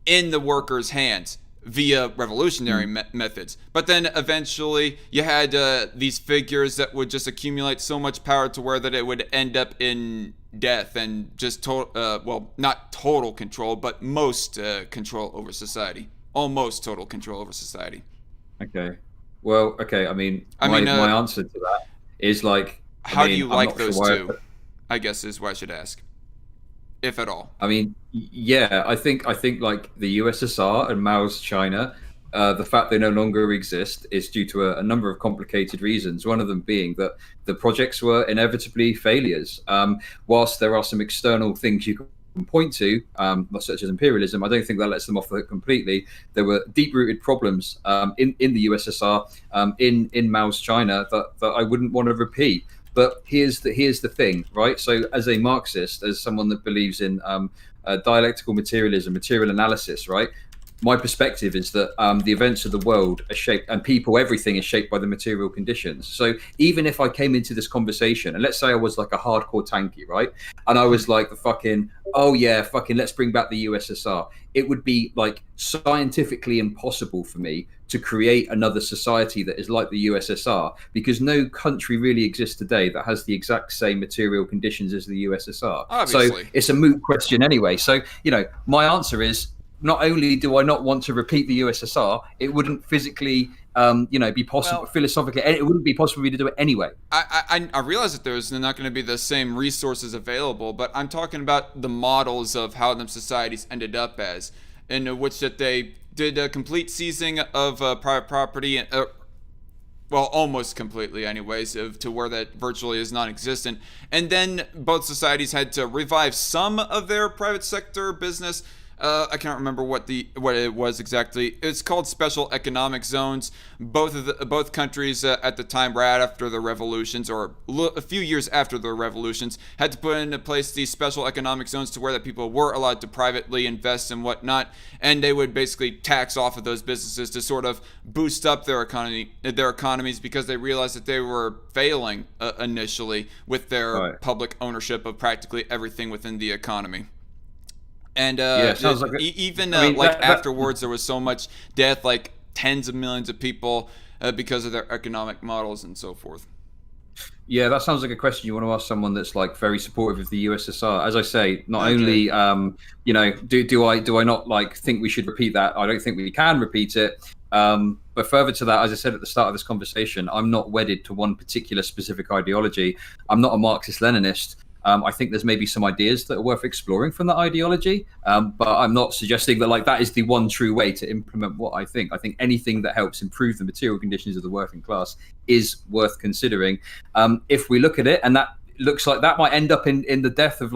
in the workers' hands via revolutionary methods. But then eventually you had these figures that would just accumulate so much power to where that it would end up in death and just not total control, but most control over society. Almost total control over society. Okay. Well, okay. I mean, my answer to that is like, how do you like those two? I guess is what I should ask, if at all. I mean, yeah, I think like the USSR and Mao's China, the fact they no longer exist is due to a number of complicated reasons. One of them being that the projects were inevitably failures. Whilst there are some external things you can point to, such as imperialism, I don't think that lets them off the hook completely. There were deep-rooted problems in the USSR, in Mao's China that I wouldn't want to repeat. But here's the thing, right? So as a Marxist, as someone that believes in dialectical materialism, material analysis, right? My perspective is that the events of the world are shaped, and people, everything is shaped by the material conditions. So even if I came into this conversation, and let's say I was like a hardcore tanky, right? And I was like the fucking, oh yeah, fucking let's bring back the USSR. It would be like scientifically impossible for me to create another society that is like the USSR, because no country really exists today that has the exact same material conditions as the USSR. Obviously. So it's a moot question anyway. So, you know, my answer is, not only do I not want to repeat the USSR, it wouldn't physically, be possible, philosophically, it wouldn't be possible for me to do it anyway. I realize that there's not going to be the same resources available, but I'm talking about the models of how them societies ended up as, in which that they did a complete seizing of private property, well, almost completely anyways, to where that virtually is non-existent. And then both societies had to revive some of their private sector business. I can't remember what it was exactly. It's called special economic zones. Both countries at the time, right after the revolutions, or a few years after the revolutions, had to put into place these special economic zones to where that people were allowed to privately invest and whatnot, and they would basically tax off of those businesses to sort of boost up their economies, because they realized that they were failing initially with their public ownership of practically everything within the economy. And afterwards, there was so much death, like tens of millions of people, because of their economic models and so forth. Yeah, that sounds like a question you want to ask someone that's like very supportive of the USSR. As I say, not only do I not like think we should repeat that? I don't think we can repeat it. But further to that, as I said at the start of this conversation, I'm not wedded to one particular specific ideology. I'm not a Marxist-Leninist. I think there's maybe some ideas that are worth exploring from that ideology, but I'm not suggesting that like that is the one true way to implement what I think. I think anything that helps improve the material conditions of the working class is worth considering. If we look at it, and that looks like that might end up in the death of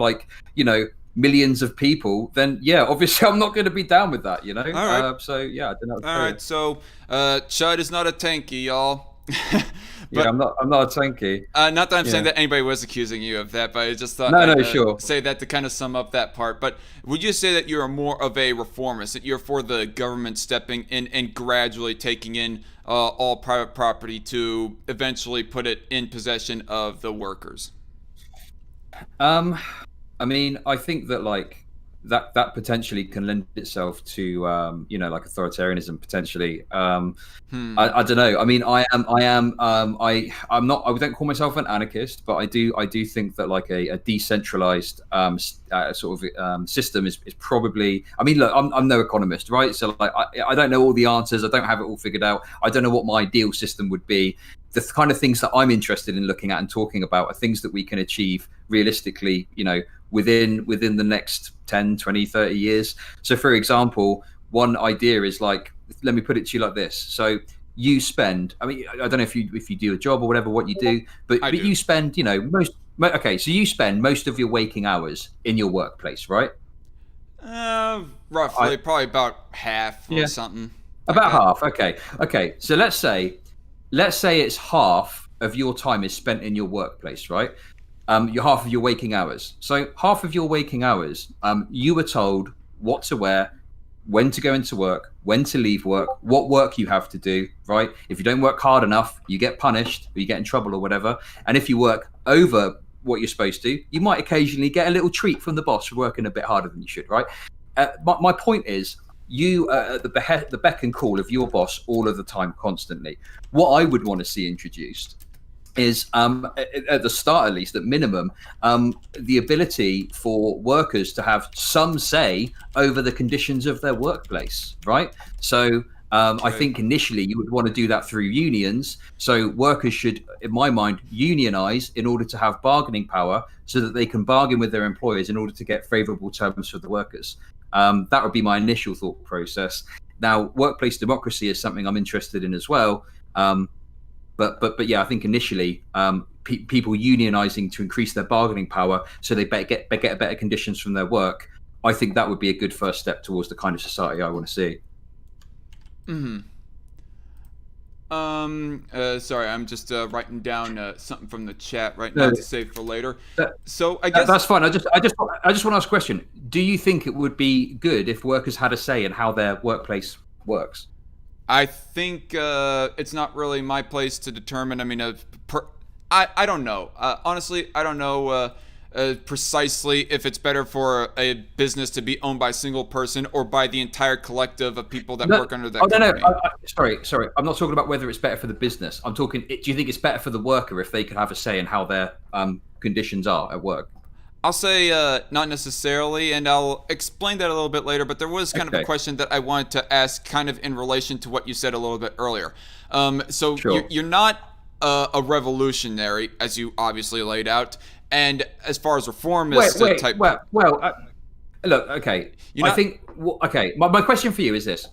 millions of people, then yeah, obviously I'm not going to be down with that, All right. So yeah, I don't know. All right. So Chud is not a tanky, y'all. But, I'm not a tanky. Not that I'm saying that anybody was accusing you of that, but I just thought sure. say that to kind of sum up that part. But would you say that you're more of a reformist, that you're for the government stepping in and gradually taking in all private property to eventually put it in possession of the workers? I mean, I think that that potentially can lend itself to authoritarianism potentially. I don't know. I mean, I don't call myself an anarchist, but I do think that like a decentralized system is probably. I mean, look, I'm no economist, right? So like I don't know all the answers. I don't have it all figured out. I don't know what my ideal system would be. The kind of things that I'm interested in looking at and talking about are things that we can achieve realistically, within the next 10, 20, 30 years. So for example, one idea is like, let me put it to you like this. So you spend, I mean, I don't know if you do a job or whatever, what you do, but you spend, so you spend most of your waking hours in your workplace, right? Roughly, probably about half or something. About half. Okay. So let's say it's half of your time is spent in your workplace, right? Your half of your waking hours. So half of your waking hours, you were told what to wear, when to go into work, when to leave work, what work you have to do, right? If you don't work hard enough, you get punished or you get in trouble or whatever. And if you work over what you're supposed to, you might occasionally get a little treat from the boss for working a bit harder than you should, right? My point is, you at the beck and call of your boss all of the time, constantly. What I would want to see introduced is at the start, at least at minimum, the ability for workers to have some say over the conditions of their workplace, right? So I think initially you would want to do that through unions. So workers should, in my mind, unionize in order to have bargaining power so that they can bargain with their employers in order to get favorable terms for the workers. That would be my initial thought process. Now, workplace democracy is something I'm interested in as well. But yeah, I think initially people unionizing to increase their bargaining power so they get better conditions from their work. I think that would be a good first step towards the kind of society I want to see. Sorry, I'm just writing down something from the chat right now to save for later. So I guess that's fine. I just want to ask a question. Do you think it would be good if workers had a say in how their workplace works? I think it's not really my place to determine. I mean, I don't know. Honestly, I don't know precisely if it's better for a business to be owned by a single person or by the entire collective of people that work under that company. Sorry. I'm not talking about whether it's better for the business. I'm talking, do you think it's better for the worker if they could have a say in how their conditions are at work? I'll say not necessarily, and I'll explain that a little bit later, but there was kind of a question that I wanted to ask kind of in relation to what you said a little bit earlier. So Sure. You're not a revolutionary, as you obviously laid out, and as far as reformist type... Look, okay. My question for you is this.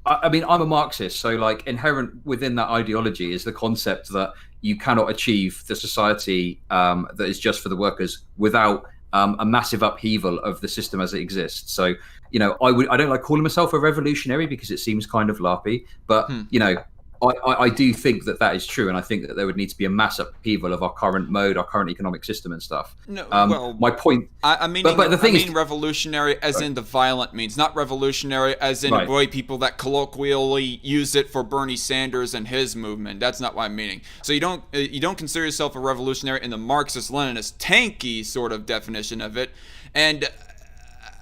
I mean, I'm a Marxist, so like inherent within that ideology is the concept that you cannot achieve the society that is just for the workers without a massive upheaval of the system as it exists. So, you know, I don't like calling myself a revolutionary because it seems kind of larpy, but you know, I do think that is true, and I think that there would need to be a mass upheaval of our current mode, our current economic system and stuff. No, well, my point. I mean revolutionary as in the violent means, not revolutionary as in boy people that colloquially use it for Bernie Sanders and his movement. That's not what I'm meaning. So you don't consider yourself a revolutionary in the Marxist-Leninist tanky sort of definition of it, and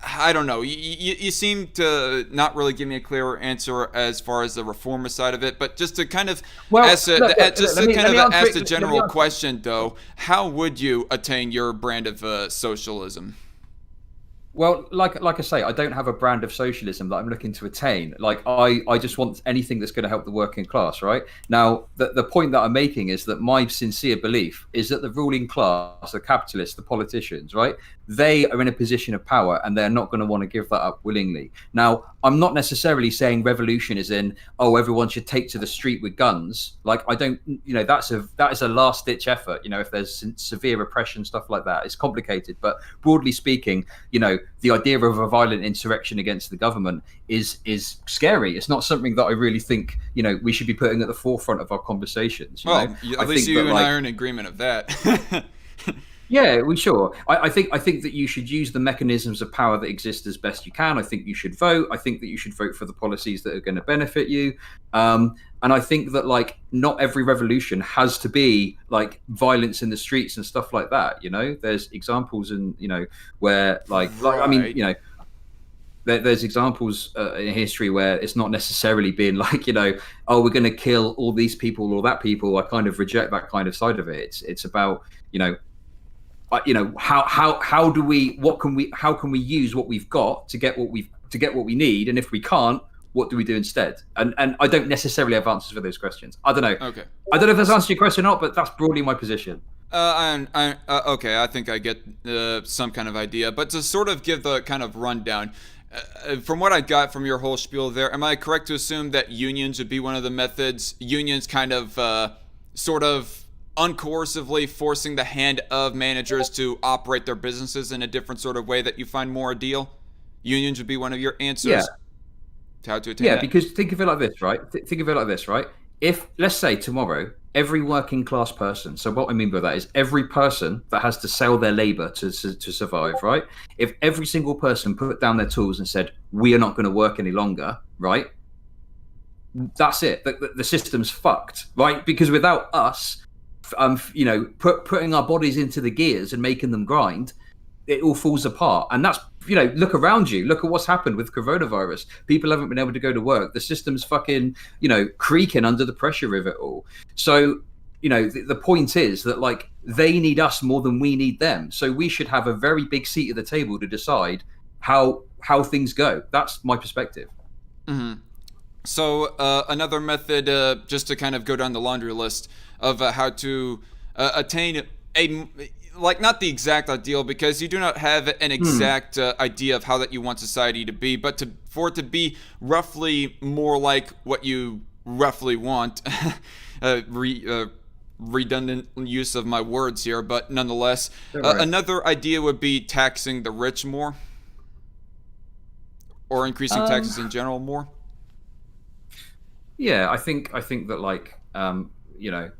I don't know. You seem to not really give me a clearer answer as far as the reformist side of it, but just to kind of ask the general question, though, how would you attain your brand of socialism? Well, like I say, I don't have a brand of socialism that I'm looking to attain. Like I just want anything that's going to help the working class, right? Now, the point that I'm making is that my sincere belief is that the ruling class, the capitalists, the politicians, right? They are in a position of power and they're not going to want to give that up willingly. Now, I'm not necessarily saying revolution is in, oh, everyone should take to the street with guns. Like, I don't, you know, that is a last ditch effort. You know, if there's severe repression, stuff like that, it's complicated. But broadly speaking, you know, the idea of a violent insurrection against the government is scary. It's not something that I really think, you know, we should be putting at the forefront of our conversations. At least you and I are in agreement of that. Yeah, sure. I think that you should use the mechanisms of power that exist as best you can. I think you should vote. I think that you should vote for the policies that are going to benefit you. And I think that like not every revolution has to be like violence in the streets and stuff like that. You know, there's examples in, you know, where I mean, you know, there's examples in history where it's not necessarily been like, you know, oh, we're going to kill all these people or that people. I kind of reject that kind of side of it. It's about, you know, how can we use what we've got to get what we need, and if we can't, what do we do instead? And I don't necessarily have answers for those questions. I don't know. Okay. I don't know if that's answered your question or not, but that's broadly my position. Okay, I think I get some kind of idea, but to sort of give the kind of rundown, from what I got from your whole spiel there, am I correct to assume that unions would be one of the methods? Unions kind of sort of uncoercively forcing the hand of managers to operate their businesses in a different sort of way that you find more ideal? Unions would be one of your answers to how to attain that? Because think of it like this, right? If, let's say tomorrow, every working class person, so what I mean by that is every person that has to sell their labor to survive, right? If every single person put down their tools and said, we are not going to work any longer, right? That's it. The system's fucked, right? Because without us, you know, putting our bodies into the gears and making them grind, it all falls apart. And that's, you know, look around you, look at what's happened with coronavirus. People haven't been able to go to work. The system's fucking, you know, creaking under the pressure of it all. So, you know, the point is that like they need us more than we need them. So we should have a very big seat at the table to decide how things go. That's my perspective. Mm-hmm. So another method, just to kind of go down the laundry list of how to attain a, like, not the exact ideal, because you do not have an exact idea of how that you want society to be, but for it to be roughly more like what you roughly want, redundant use of my words here, but nonetheless, Right. another idea would be taxing the rich more, or increasing taxes in general more. Yeah, I think that, like, you know,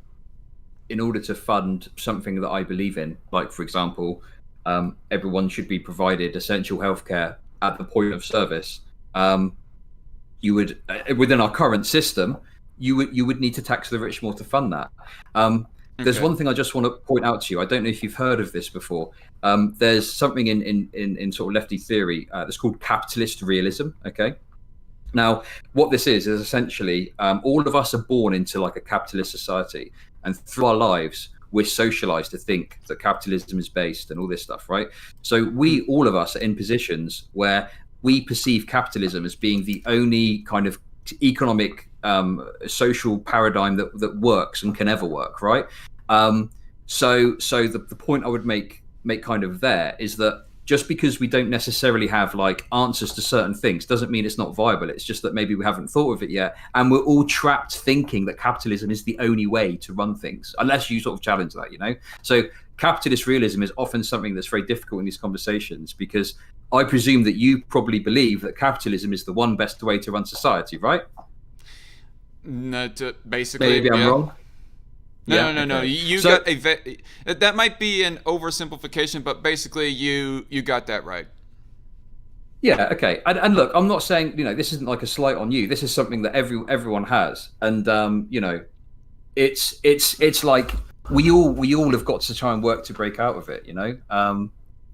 in order to fund something that I believe in, like, for example, everyone should be provided essential healthcare at the point of service. You would, within our current system, you would need to tax the rich more to fund that. There's Okay. one thing I just want to point out to you. I don't know if you've heard of this before. There's something in sort of lefty theory that's called capitalist realism. Okay. Now, what this is essentially all of us are born into like a capitalist society, and through our lives, we're socialized to think that capitalism is based and all this stuff, right? So all of us are in positions where we perceive capitalism as being the only kind of economic social paradigm that works and can ever work, right? So the point I would make kind of there is that just because we don't necessarily have like answers to certain things doesn't mean it's not viable. It's just that maybe we haven't thought of it yet, and we're all trapped thinking that capitalism is the only way to run things, unless you sort of challenge that, you know? So capitalist realism is often something that's very difficult in these conversations, because I presume that you probably believe that capitalism is the one best way to run society, right? No, basically, Maybe I'm yeah. wrong. No, Yeah, no. okay. You So- got that might be an oversimplification, but basically, you got that right. Yeah, okay. And look, I'm not saying, you know, this isn't like a slight on you. This is something that everyone has, and you know, it's like we all have got to try and work to break out of it, you know.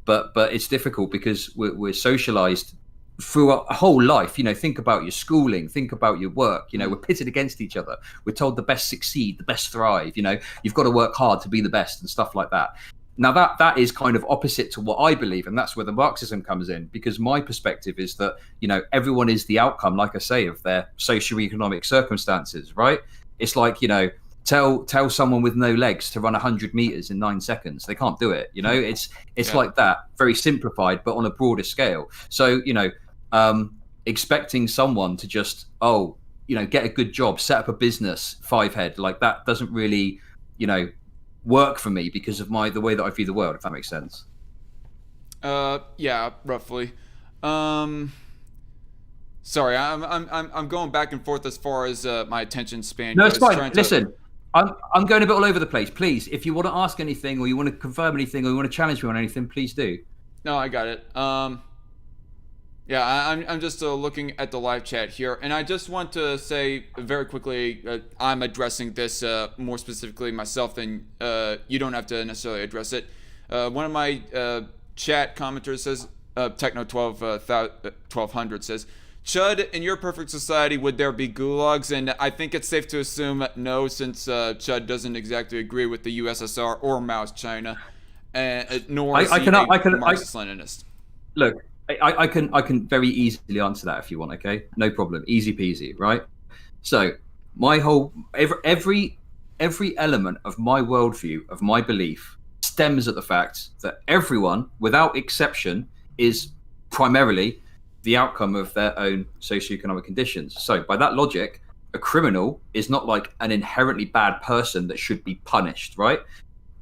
But it's difficult because we're socialized through a whole life. You know, think about your schooling, think about your work. You know, we're pitted against each other. We're told the best succeed, the best thrive. You know, you've got to work hard to be the best and stuff like that. Now that is kind of opposite to what I believe, and that's where the Marxism comes in, because my perspective is that, you know, everyone is the outcome, like I say, of their socioeconomic circumstances, right? It's like, you know, tell someone with no legs to run 100 meters in 9 seconds. They can't do it. You know, it's Yeah. like that, very simplified, but on a broader scale. So, you know, expecting someone to just, you know, get a good job, set up a business, five head, like that doesn't really, you know, work for me because of the way that I view the world, if that makes sense. Yeah, roughly. Sorry, I'm going back and forth as far as my attention span No, goes. it's fine. Trying to- Listen, I'm going a bit all over the place. Please, if you want to ask anything, or you want to confirm anything, or you want to challenge me on anything, please do. No, I got it. Yeah, I'm just looking at the live chat here, and I just want to say very quickly, I'm addressing this more specifically myself than you don't have to necessarily address it. One of my chat commenters says, Techno1200 says, Chud, in your perfect society, would there be gulags? And I think it's safe to assume no, since Chud doesn't exactly agree with the USSR or Mao's China, nor is he a Marxist-Leninist. Look, I can very easily answer that if you want. Okay, no problem, easy peasy, right? So my whole every element of my worldview, of my belief, stems at the fact that everyone, without exception, is primarily the outcome of their own socioeconomic conditions. So by that logic, a criminal is not like an inherently bad person that should be punished, right?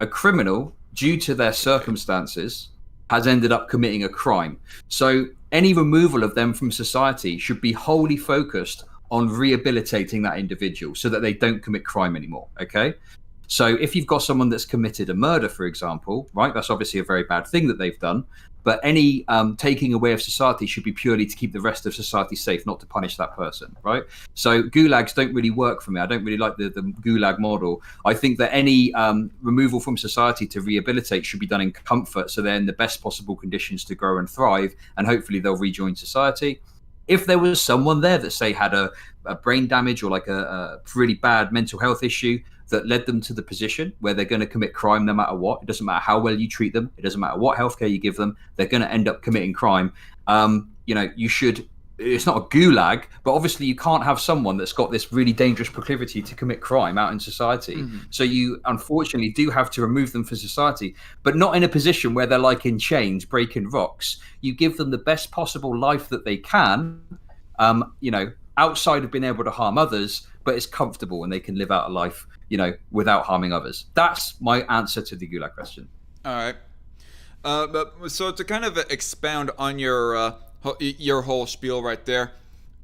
A criminal, due to their circumstances, has ended up committing a crime. So any removal of them from society should be wholly focused on rehabilitating that individual so that they don't commit crime anymore, okay? So if you've got someone that's committed a murder, for example, right, that's obviously a very bad thing that they've done, but any taking away of society should be purely to keep the rest of society safe, not to punish that person, right? So gulags don't really work for me. I don't really like the gulag model. I think that any removal from society to rehabilitate should be done in comfort, so they're in the best possible conditions to grow and thrive, and hopefully they'll rejoin society. If there was someone there that, say, had a brain damage or like a really bad mental health issue that led them to the position where they're going to commit crime no matter what, it doesn't matter how well you treat them, it doesn't matter what healthcare you give them, they're going to end up committing crime. You know, you should, it's not a gulag, but obviously you can't have someone that's got this really dangerous proclivity to commit crime out in society. Mm-hmm. So you unfortunately do have to remove them from society, but not in a position where they're like in chains, breaking rocks. You give them the best possible life that they can, you know, outside of being able to harm others, but it's comfortable and they can live out a life without harming others. That's my answer to the Gulag question. All right. But so to kind of expound on your whole spiel right there,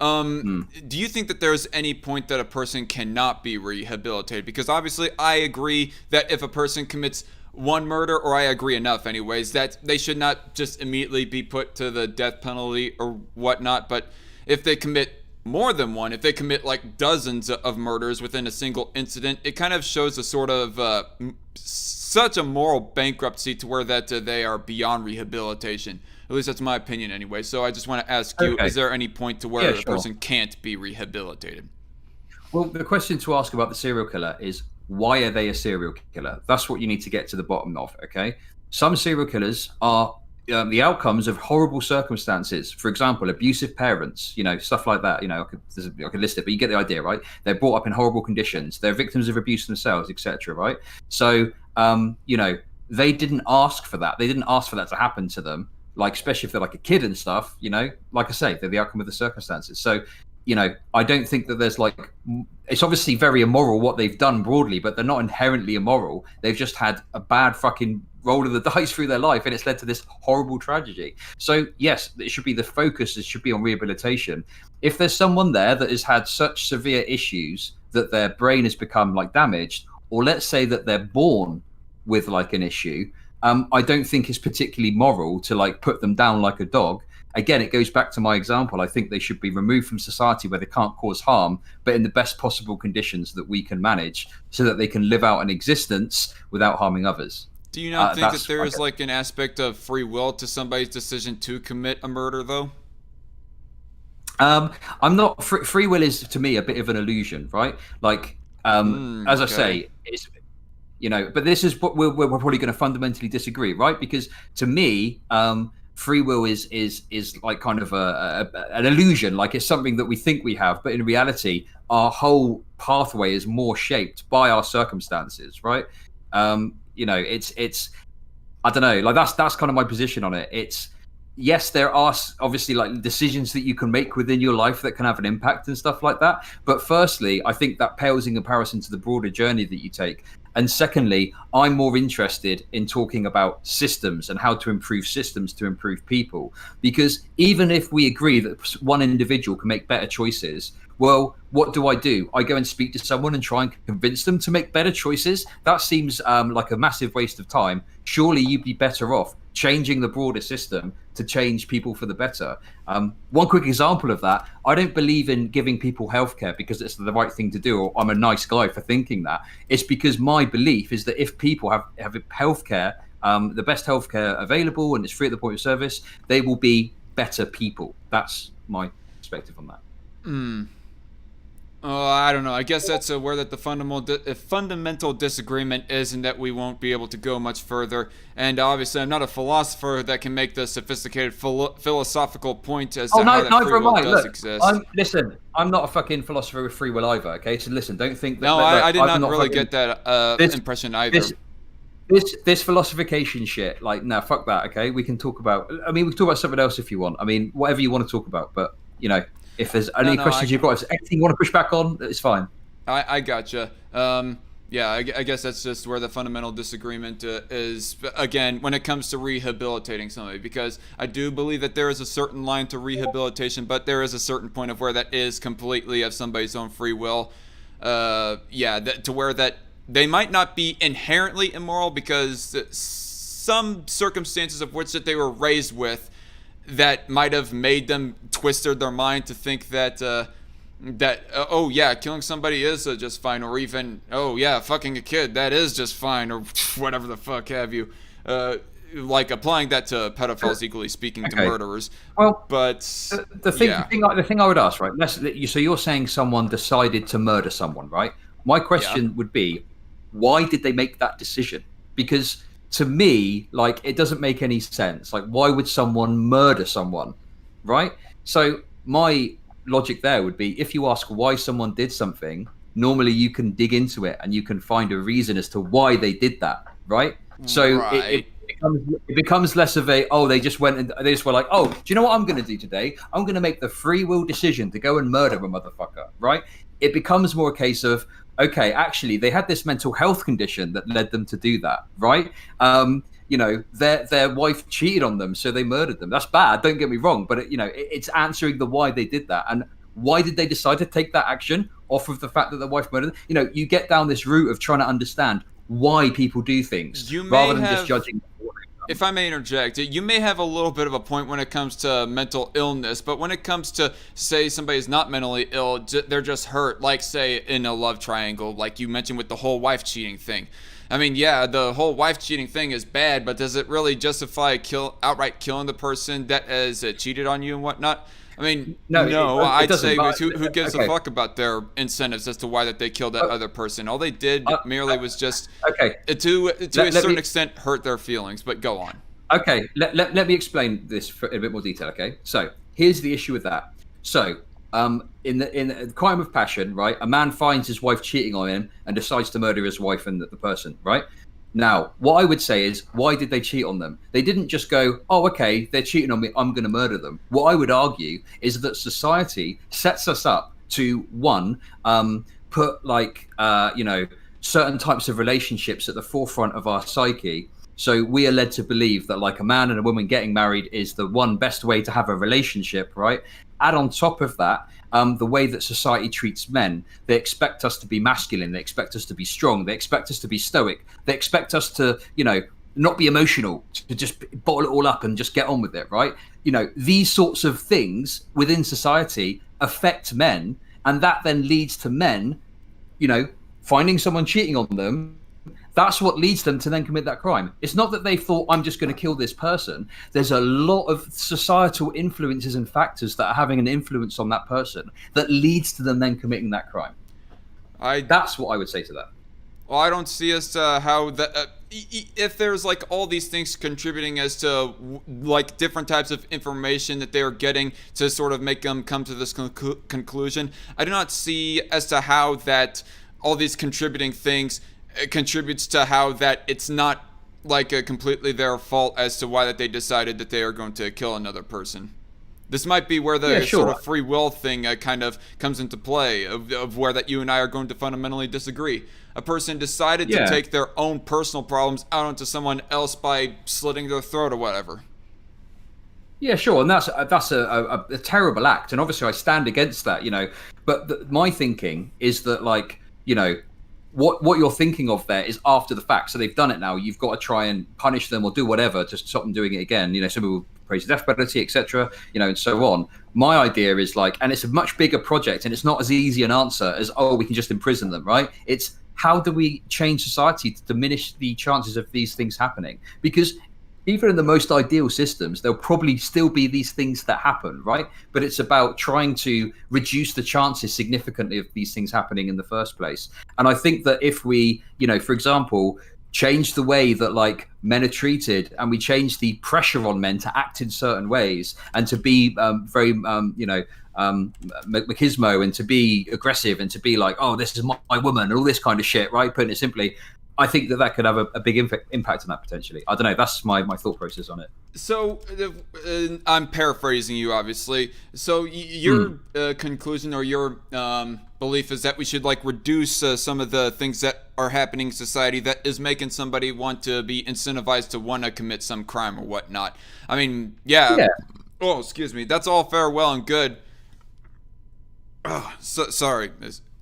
do you think that there's any point that a person cannot be rehabilitated? Because obviously I agree that if a person commits one murder, or I agree enough anyways, that they should not just immediately be put to the death penalty or whatnot. But if they commit more than one, if they commit like dozens of murders within a single incident, it kind of shows a sort of such a moral bankruptcy to where that they are beyond rehabilitation. At least that's my opinion anyway. So I just want to ask you, is there any point to where a person can't be rehabilitated? Well, the question to ask about the serial killer is, why are they a serial killer? That's what you need to get to the bottom of, okay? Some serial killers are the outcomes of horrible circumstances. For example, abusive parents, stuff like that. I could list it, but you get the idea, right? They're brought up in horrible conditions. They're victims of abuse themselves, etc., right? So, they didn't ask for that. They didn't ask for that to happen to them. Like, especially if they're like a kid and stuff, like I say, they're the outcome of the circumstances. So, I don't think that there's it's obviously very immoral what they've done broadly, but they're not inherently immoral. They've just had a bad fucking roll of the dice through their life, and it's led to this horrible tragedy. So yes, it should be the focus. It should be on rehabilitation. If there's someone there that has had such severe issues that their brain has become damaged, or let's say that they're born with an issue, I don't think it's particularly moral to put them down like a dog. Again, it goes back to my example. I think they should be removed from society where they can't cause harm, but in the best possible conditions that we can manage, so that they can live out an existence without harming others. Do you not think that there is an aspect of free will to somebody's decision to commit a murder, though? I'm not. Free will is, to me, a bit of an illusion, right? As I say, it's but this is what we're probably going to fundamentally disagree, right? Because to me, free will is kind of an illusion. It's something that we think we have, but in reality, our whole pathway is more shaped by our circumstances, right? It's I don't know. That's kind of my position on it. It's, yes, there are obviously decisions that you can make within your life that can have an impact and stuff like that. But firstly, I think that pales in comparison to the broader journey that you take. And secondly, I'm more interested in talking about systems and how to improve systems to improve people. Because even if we agree that one individual can make better choices, well, what do? I go and speak to someone and try and convince them to make better choices? That seems like a massive waste of time. Surely you'd be better off changing the broader system to change people for the better. One quick example of that, I don't believe in giving people healthcare because it's the right thing to do, or I'm a nice guy for thinking that. It's because my belief is that if people have healthcare, the best healthcare available, and it's free at the point of service, they will be better people. That's my perspective on that. Oh, I don't know. I guess that's where that the fundamental disagreement is, and that we won't be able to go much further. And obviously, I'm not a philosopher that can make the sophisticated philosophical point as to how that free will does exist. Listen, I'm not a fucking philosopher with free will either. Okay, so listen, don't think that. No, I did not really get that impression either. This philosophication shit, no, fuck that. Okay, we can talk about. We can talk about something else if you want. Whatever you want to talk about, but if there's any questions you've got, if there's anything you want to push back on, it's fine. I gotcha. Yeah, I guess that's just where the fundamental disagreement is, again, when it comes to rehabilitating somebody, because I do believe that there is a certain line to rehabilitation, but there is a certain point of where that is completely of somebody's own free will. To where that they might not be inherently immoral, because some circumstances of which that they were raised with that might have made them twisted their mind to think that oh yeah, killing somebody is just fine, or even oh yeah, fucking a kid, that is just fine, or whatever the fuck have you, applying that to pedophiles, equally speaking, to murderers. Well, but the thing I would ask, right? So you're saying someone decided to murder someone, right? My question would be, why did they make that decision? Because to me, it doesn't make any sense. Why would someone murder someone, right? So my logic there would be, if you ask why someone did something, normally you can dig into it and you can find a reason as to why they did that, right? So it becomes less of a, they just went and they just were like, do you know what I'm going to do today? I'm going to make the free will decision to go and murder a motherfucker, right? It becomes more a case of, okay, actually, they had this mental health condition that led them to do that, right? Their wife cheated on them, so they murdered them. That's bad, don't get me wrong, but it's answering the why they did that. And why did they decide to take that action off of the fact that their wife murdered them? You get down this route of trying to understand why people do things rather than just judging. If I may interject, you may have a little bit of a point when it comes to mental illness, but when it comes to, say, somebody is not mentally ill, they're just hurt, like, say, in a love triangle, like you mentioned with the whole wife cheating thing. I mean, yeah, the whole wife cheating thing is bad, but does it really justify outright killing the person that has cheated on you and whatnot? I mean, no, I'd say who gives a fuck about their incentives as to why that they killed that other person? All they did merely was just, to a certain extent, hurt their feelings, but go on. Okay, let me explain this in a bit more detail, okay? So, here's the issue with that. So, in the crime of passion, right, a man finds his wife cheating on him and decides to murder his wife and the person, right? Now, what I would say is, why did they cheat on them? They didn't just go, oh, okay, they're cheating on me, I'm going to murder them. What I would argue is that society sets us up to, one, put certain types of relationships at the forefront of our psyche. So we are led to believe that like a man and a woman getting married is the one best way to have a relationship, right? Add on top of that, the way that society treats men. They expect us to be masculine. They expect us to be strong. They expect us to be stoic. They expect us to, not be emotional, to just bottle it all up and just get on with it, right? These sorts of things within society affect men, and that then leads to men, finding someone cheating on them. That's what leads them to then commit that crime. It's not that they thought, I'm just going to kill this person. There's a lot of societal influences and factors that are having an influence on that person that leads to them then committing that crime. That's what I would say to that. Well, I don't see as to how that... if there's like all these things contributing as to like different types of information that they are getting to sort of make them come to this conclusion, I do not see as to how that all these contributing things contributes to how that it's not like completely their fault as to why that they decided that they are going to kill another person. This might be where the sort of free will thing kind of comes into play, of where that you and I are going to fundamentally disagree. A person decided to take their own personal problems out onto someone else by slitting their throat or whatever. Yeah, sure, and that's a terrible act, and obviously I stand against that, But my thinking is that, like, what you're thinking of there is after the fact. So they've done it now. You've got to try and punish them or do whatever to stop them doing it again. Some people praise the death penalty, etc. And so on. My idea is like, and it's a much bigger project, and it's not as easy an answer as, oh, we can just imprison them, right? It's how do we change society to diminish the chances of these things happening? Because even in the most ideal systems, there'll probably still be these things that happen, right? But it's about trying to reduce the chances significantly of these things happening in the first place. And I think that if we, for example, change the way that like men are treated, and we change the pressure on men to act in certain ways and to be very, machismo, and to be aggressive, and to be like, oh, this is my woman, and all this kind of shit, right? Putting it simply, I think that could have a big impact on that potentially. I don't know. That's my thought process on it. So I'm paraphrasing you, obviously. So your conclusion or your belief is that we should like reduce some of the things that are happening in society that is making somebody want to be incentivized to want to commit some crime or whatnot. I mean, yeah. Oh, excuse me. That's all fair, well, and good. Oh, sorry.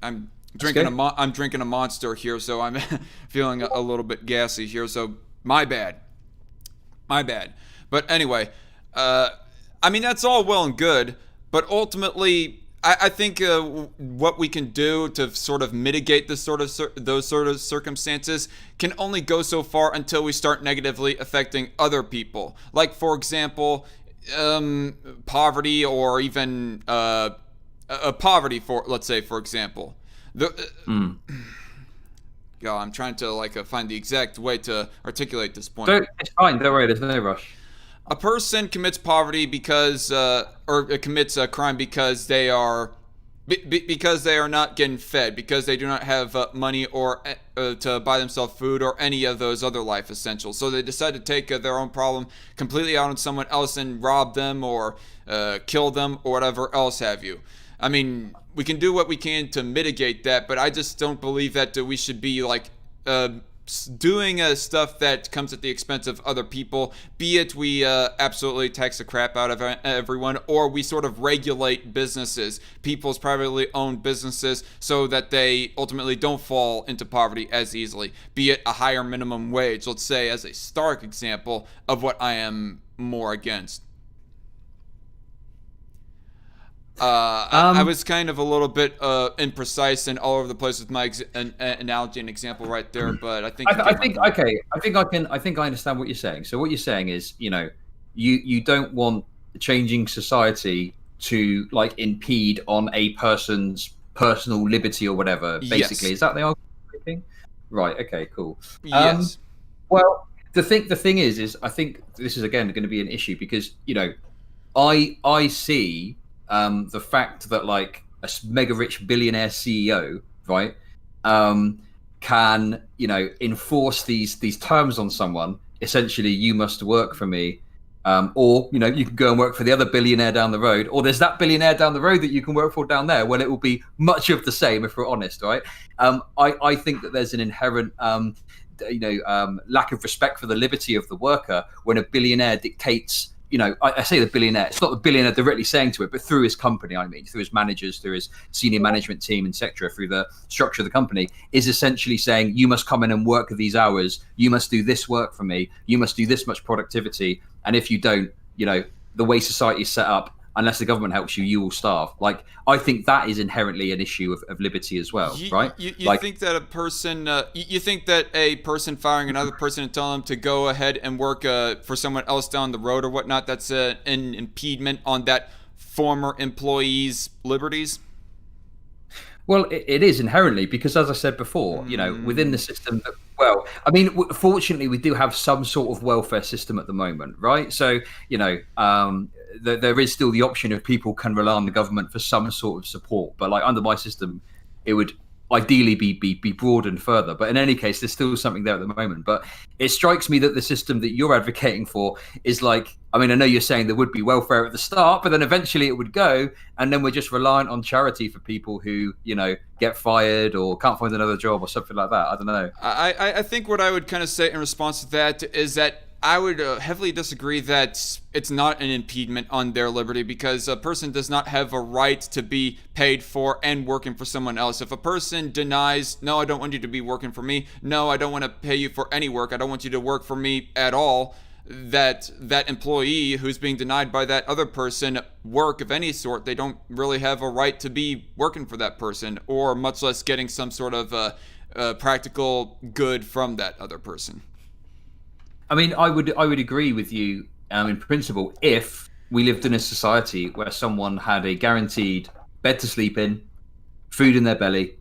I'm drinking a Monster here, so I'm feeling a little bit gassy here. So my bad. But anyway, I mean, that's all well and good, but ultimately, I think what we can do to sort of mitigate those sort of circumstances can only go so far until we start negatively affecting other people. Like, for example, poverty, or even poverty, let's say, for example. I'm trying to find the exact way to articulate this point. It's fine. Don't worry. There's no rush. A person commits poverty because, or commits a crime because they are not getting fed, because they do not have money or to buy themselves food or any of those other life essentials. So they decide to take their own problem completely out on someone else and rob them or kill them or whatever else have you. I mean, we can do what we can to mitigate that, but I just don't believe that we should be like doing stuff that comes at the expense of other people, be it we absolutely tax the crap out of everyone, or we sort of regulate businesses, people's privately owned businesses, so that they ultimately don't fall into poverty as easily, be it a higher minimum wage, let's say, as a stark example of what I am more against. I was kind of a little bit imprecise and all over the place with my analogy and example right there, but I think I think I understand what you're saying. So what you're saying is, you don't want changing society to like impede on a person's personal liberty or whatever. Basically, yes. Is that the argument? Right. Okay. Cool. Yes. Well, the thing is I think this is again going to be an issue because I see. The fact that like a mega rich billionaire CEO, right, can enforce these terms on someone. Essentially, you must work for me, or you can go and work for the other billionaire down the road, or there's that billionaire down the road that you can work for down there. Well, it will be much of the same if we're honest, right? I think that there's an inherent lack of respect for the liberty of the worker when a billionaire dictates. I say the billionaire, it's not the billionaire directly saying to it, but through his company, through his managers, through his senior management team, etc., through the structure of the company, is essentially saying, you must come in and work these hours, you must do this work for me, you must do this much productivity, and if you don't, the way society is set up, unless the government helps you, you will starve. Like, I think that is inherently an issue of liberty as well, right? You think that a person, you think that a person firing another person and telling them to go ahead and work for someone else down the road or whatnot, that's an impediment on that former employee's liberties? Well, it is inherently because, as I said before, within the system, fortunately, we do have some sort of welfare system at the moment, right? So, there is still the option of people can rely on the government for some sort of support, but like under my system, it would ideally be broadened further. But in any case, there's still something there at the moment. But it strikes me that the system that you're advocating for is like, I know you're saying there would be welfare at the start, but then eventually it would go, and then we're just reliant on charity for people who, get fired or can't find another job or something like that. I don't know. I think what I would kind of say in response to that is that I would heavily disagree that it's not an impediment on their liberty, because a person does not have a right to be paid for and working for someone else. If a person denies, no, I don't want you to be working for me, no, I don't want to pay you for any work, I don't want you to work for me at all, that employee who's being denied by that other person work of any sort, they don't really have a right to be working for that person, or much less getting some sort of practical good from that other person. I would agree with you in principle if we lived in a society where someone had a guaranteed bed to sleep in, food in their belly,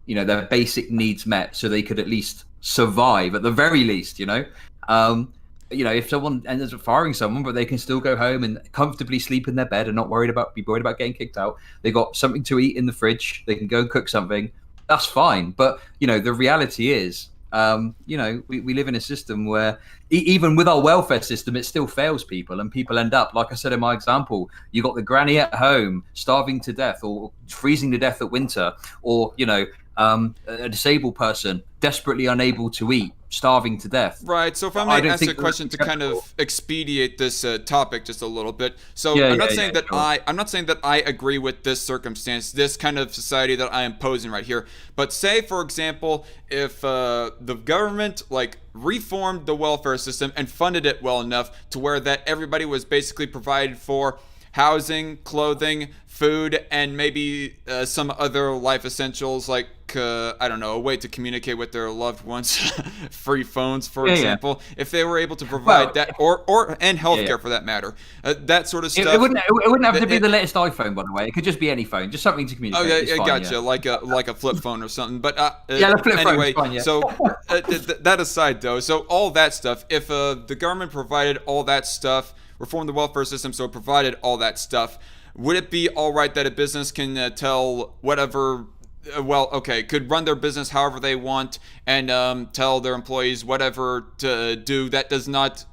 their basic needs met, so they could at least survive at the very least. If someone ends up firing someone, but they can still go home and comfortably sleep in their bed and not be worried about getting kicked out. They got something to eat in the fridge. They can go and cook something. That's fine. But the reality is, we live in a system where even with our welfare system, it still fails people, and people end up, like I said in my example, you got the granny at home starving to death or freezing to death at winter, or a disabled person desperately unable to eat, starving to death. Right. So if I may ask a question to kind of expedite this topic just a little bit. So I'm not saying that I agree with this circumstance, this kind of society that I am posing right here. But say, for example, if the government reformed the welfare system and funded it well enough to where that everybody was basically provided for housing, clothing, food, and maybe some other life essentials like a way to communicate with their loved ones, free phones, for example. If they were able to provide that, and healthcare for that matter, that sort of stuff. It wouldn't have to be the latest iPhone, by the way. It could just be any phone, just something to communicate. Oh yeah, gotcha. Like a flip phone or something. But the flip anyway, phone's fine, yeah. So that aside, though, so all that stuff, if the government provided all that stuff, reformed the welfare system so it provided all that stuff, would it be all right that a business can tell whatever, could run their business however they want and tell their employees whatever to do that does not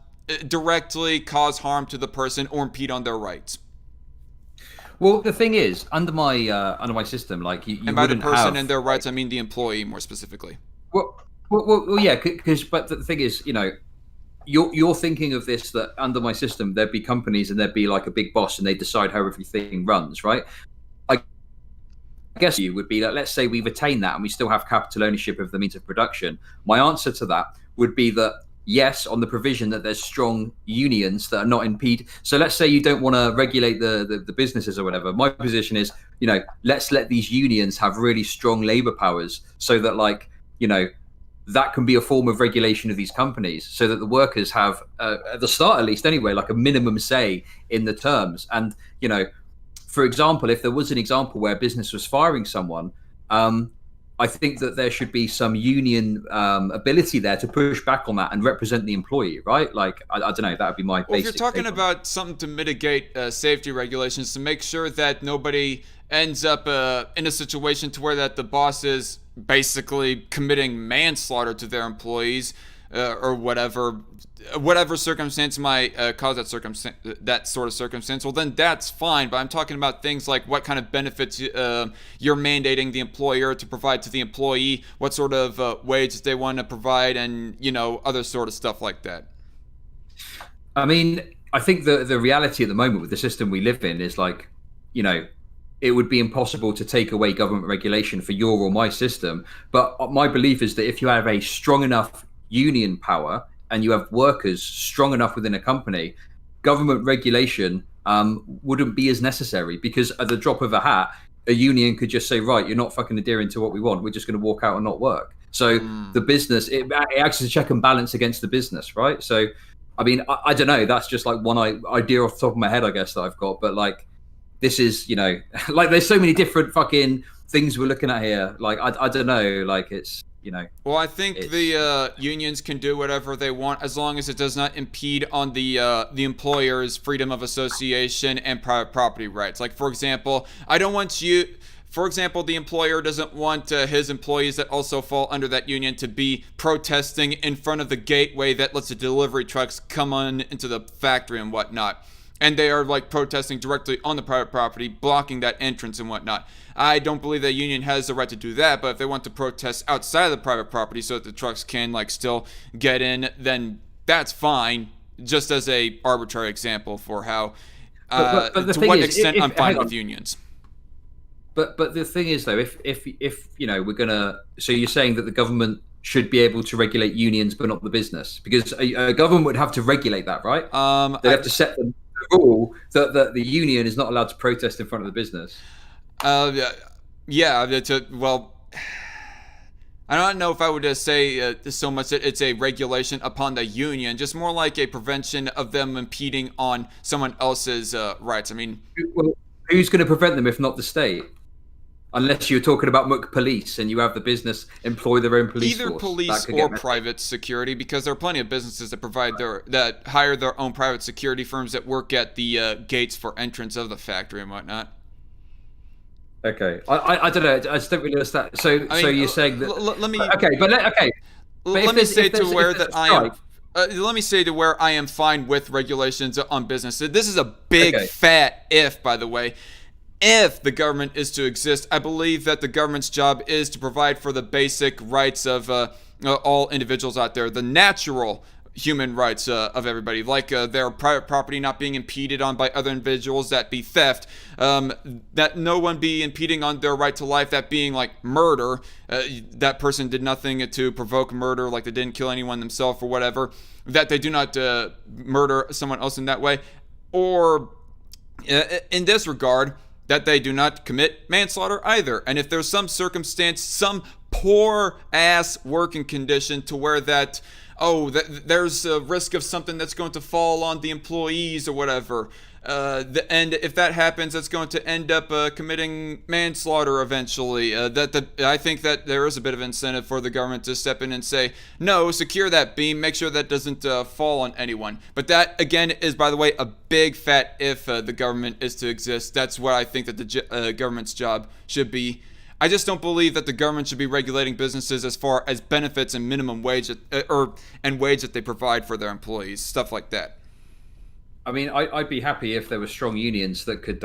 directly cause harm to the person or impede on their rights? Well, the thing is, under my system, like you And by the wouldn't person have and their rights, I mean the employee more specifically. well, yeah, because but the thing is, you're thinking of this that under my system there'd be companies and there'd be like a big boss and they decide how everything runs, right? I guess you would be that, let's say we retain that and we still have capital ownership of the means of production. My answer to that would be that yes, on the provision that there's strong unions that are not impede. So let's say you don't want to regulate the businesses or whatever. My position is, let's let these unions have really strong labor powers so that that can be a form of regulation of these companies so that the workers have, at the start at least anyway, like a minimum say in the terms. And, for example, if there was an example where business was firing someone, I think that there should be some union ability there to push back on that and represent the employee, right? Like, I don't know, that would be my basic. Well, if you're talking take on about something to mitigate safety regulations, to make sure that nobody ends up in a situation to where that the boss is basically committing manslaughter to their employees or whatever circumstance might cause that sort of circumstance, well, then that's fine. But I'm talking about things like what kind of benefits you're mandating the employer to provide to the employee, what sort of wages they want to provide, and other sort of stuff like that. I mean, I think the reality at the moment with the system we live in is like, it would be impossible to take away government regulation for your or my system. But my belief is that if you have a strong enough union power and you have workers strong enough within a company, government regulation wouldn't be as necessary, because at the drop of a hat, a union could just say, right, you're not fucking adhering to what we want. We're just going to walk out and not work. So the business, it acts as a check and balance against the business, right? So, I mean, I don't know. That's just like one idea off the top of my head, I guess, that I've got. But like, this is, like there's so many different fucking things we're looking at here. Like, I don't know, like it's, Well, I think the unions can do whatever they want as long as it does not impede on the employer's freedom of association and private property rights. Like, for example, the employer doesn't want his employees that also fall under that union to be protesting in front of the gateway that lets the delivery trucks come on into the factory and whatnot. And they are like protesting directly on the private property, blocking that entrance and whatnot. I don't believe the union has the right to do that, but if they want to protest outside of the private property so that the trucks can like still get in, then that's fine. Just as a arbitrary example for how, but to what extent I'm fine with unions. But the thing is though, if we're gonna, so you're saying that the government should be able to regulate unions but not the business, because a government would have to regulate that, right? They'd have to set the rule that the union is not allowed to protest in front of the business. Yeah. Well, I don't know if I would say so much that it's a regulation upon the union, just more like a prevention of them impeding on someone else's rights. I mean, well, who's going to prevent them if not the state? Unless you're talking about police and you have the business employ their own police either force. Police or private security, because there are plenty of businesses that hire their own private security firms that work at the gates for entrance of the factory and whatnot. Okay, I don't know. I just don't really understand. So you're saying that? Let me. Okay, but let me say to where that I am. Let me say to where I am fine with regulations on business. This is a big fat if, by the way. If the government is to exist, I believe that the government's job is to provide for the basic rights of all individuals out there, the natural human rights of everybody, like their private property not being impeded on by other individuals, that be theft, that no one be impeding on their right to life, that being like murder, that person did nothing to provoke murder, like they didn't kill anyone themselves or whatever, that they do not murder someone else in that way, or in this regard, that they do not commit manslaughter either. And if there's some circumstance, some poor ass working condition to where that, there's a risk of something that's going to fall on the employees or whatever, and if that happens, that's going to end up committing manslaughter eventually. I think that there is a bit of incentive for the government to step in and say, no, secure that beam, make sure that doesn't fall on anyone. But that, again, is, by the way, a big fat if the government is to exist. That's what I think that the government's job should be. I just don't believe that the government should be regulating businesses as far as benefits and minimum wage and wage that they provide for their employees, stuff like that. I mean, I'd be happy if there were strong unions that could,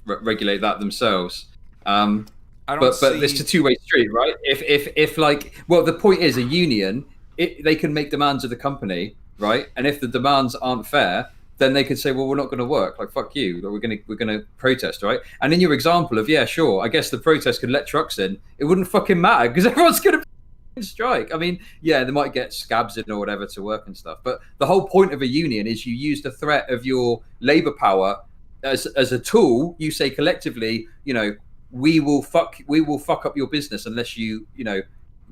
regulate that themselves. I don't But see. it's a two-way street, right? If like, well, the point is, a union, they can make demands of the company, right? And if the demands aren't fair, then they could say, well, we're not going to work. Like, fuck you. We're gonna protest, right? And in your example of, yeah, sure, I guess the protest could let trucks in. It wouldn't fucking matter because everyone's going to strike. I mean, yeah, they might get scabs in or whatever to work and stuff. But the whole point of a union is you use the threat of your labor power as a tool. You say collectively, you know, we will fuck up your business unless you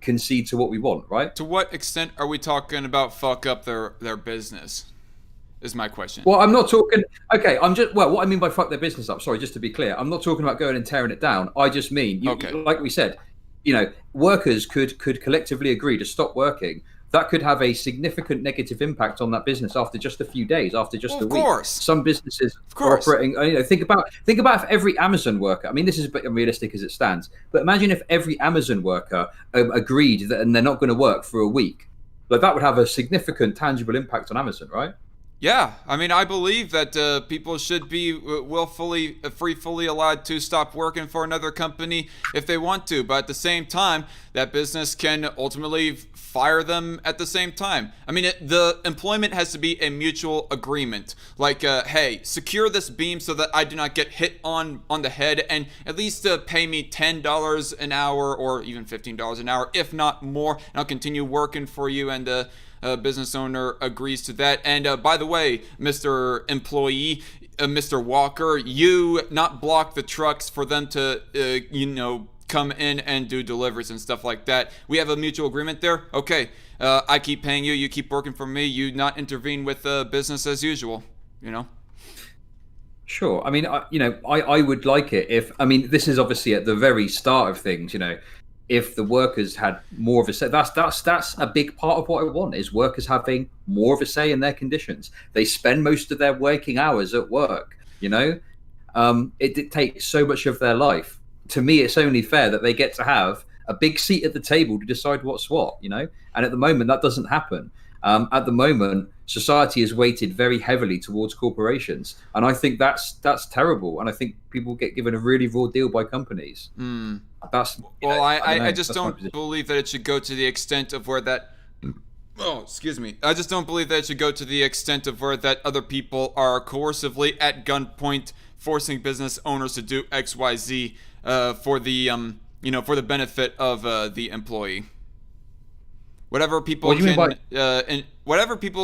concede to what we want, right? To what extent are we talking about fuck up their business? Is my question. Well, I'm not talking. Okay, what I mean by fuck their business up. Sorry, just to be clear, I'm not talking about going and tearing it down. I just mean, like we said, workers could collectively agree to stop working. That could have a significant negative impact on that business after just a few days, after just a week. Of course. Some businesses are operating. Think about if every Amazon worker. I mean, this is a bit unrealistic as it stands, but imagine if every Amazon worker agreed that, and they're not going to work for a week. Like that would have a significant, tangible impact on Amazon, right? Yeah, I mean, I believe that people should be fully allowed to stop working for another company if they want to. But at the same time, that business can ultimately fire them at the same time. I mean, the employment has to be a mutual agreement. Like, hey, secure this beam so that I do not get hit on the head, and at least pay me $10 an hour or even $15 an hour, if not more, and I'll continue working for you. And business owner agrees to that. And by the way, Mr. Employee, Mr. Walker, you not block the trucks for them to, come in and do deliveries and stuff like that. We have a mutual agreement there. Okay, I keep paying you, you keep working for me, you not intervene with business as usual, Sure. I mean, I would like it if, this is obviously at the very start of things, if the workers had more of a say. That's a big part of what I want, is workers having more of a say in their conditions. They spend most of their working hours at work, it dictates so much of their life. To me, it's only fair that they get to have a big seat at the table to decide what's what, and at the moment that doesn't happen. At the moment, society is weighted very heavily towards corporations, and I think that's terrible. And I think people get given a really raw deal by companies. I just don't believe that it should go to the extent of where that. Oh, excuse me. I just don't believe that it should go to the extent of where that other people are coercively at gunpoint forcing business owners to do X, Y, Z for the for the benefit of the employee. Whatever people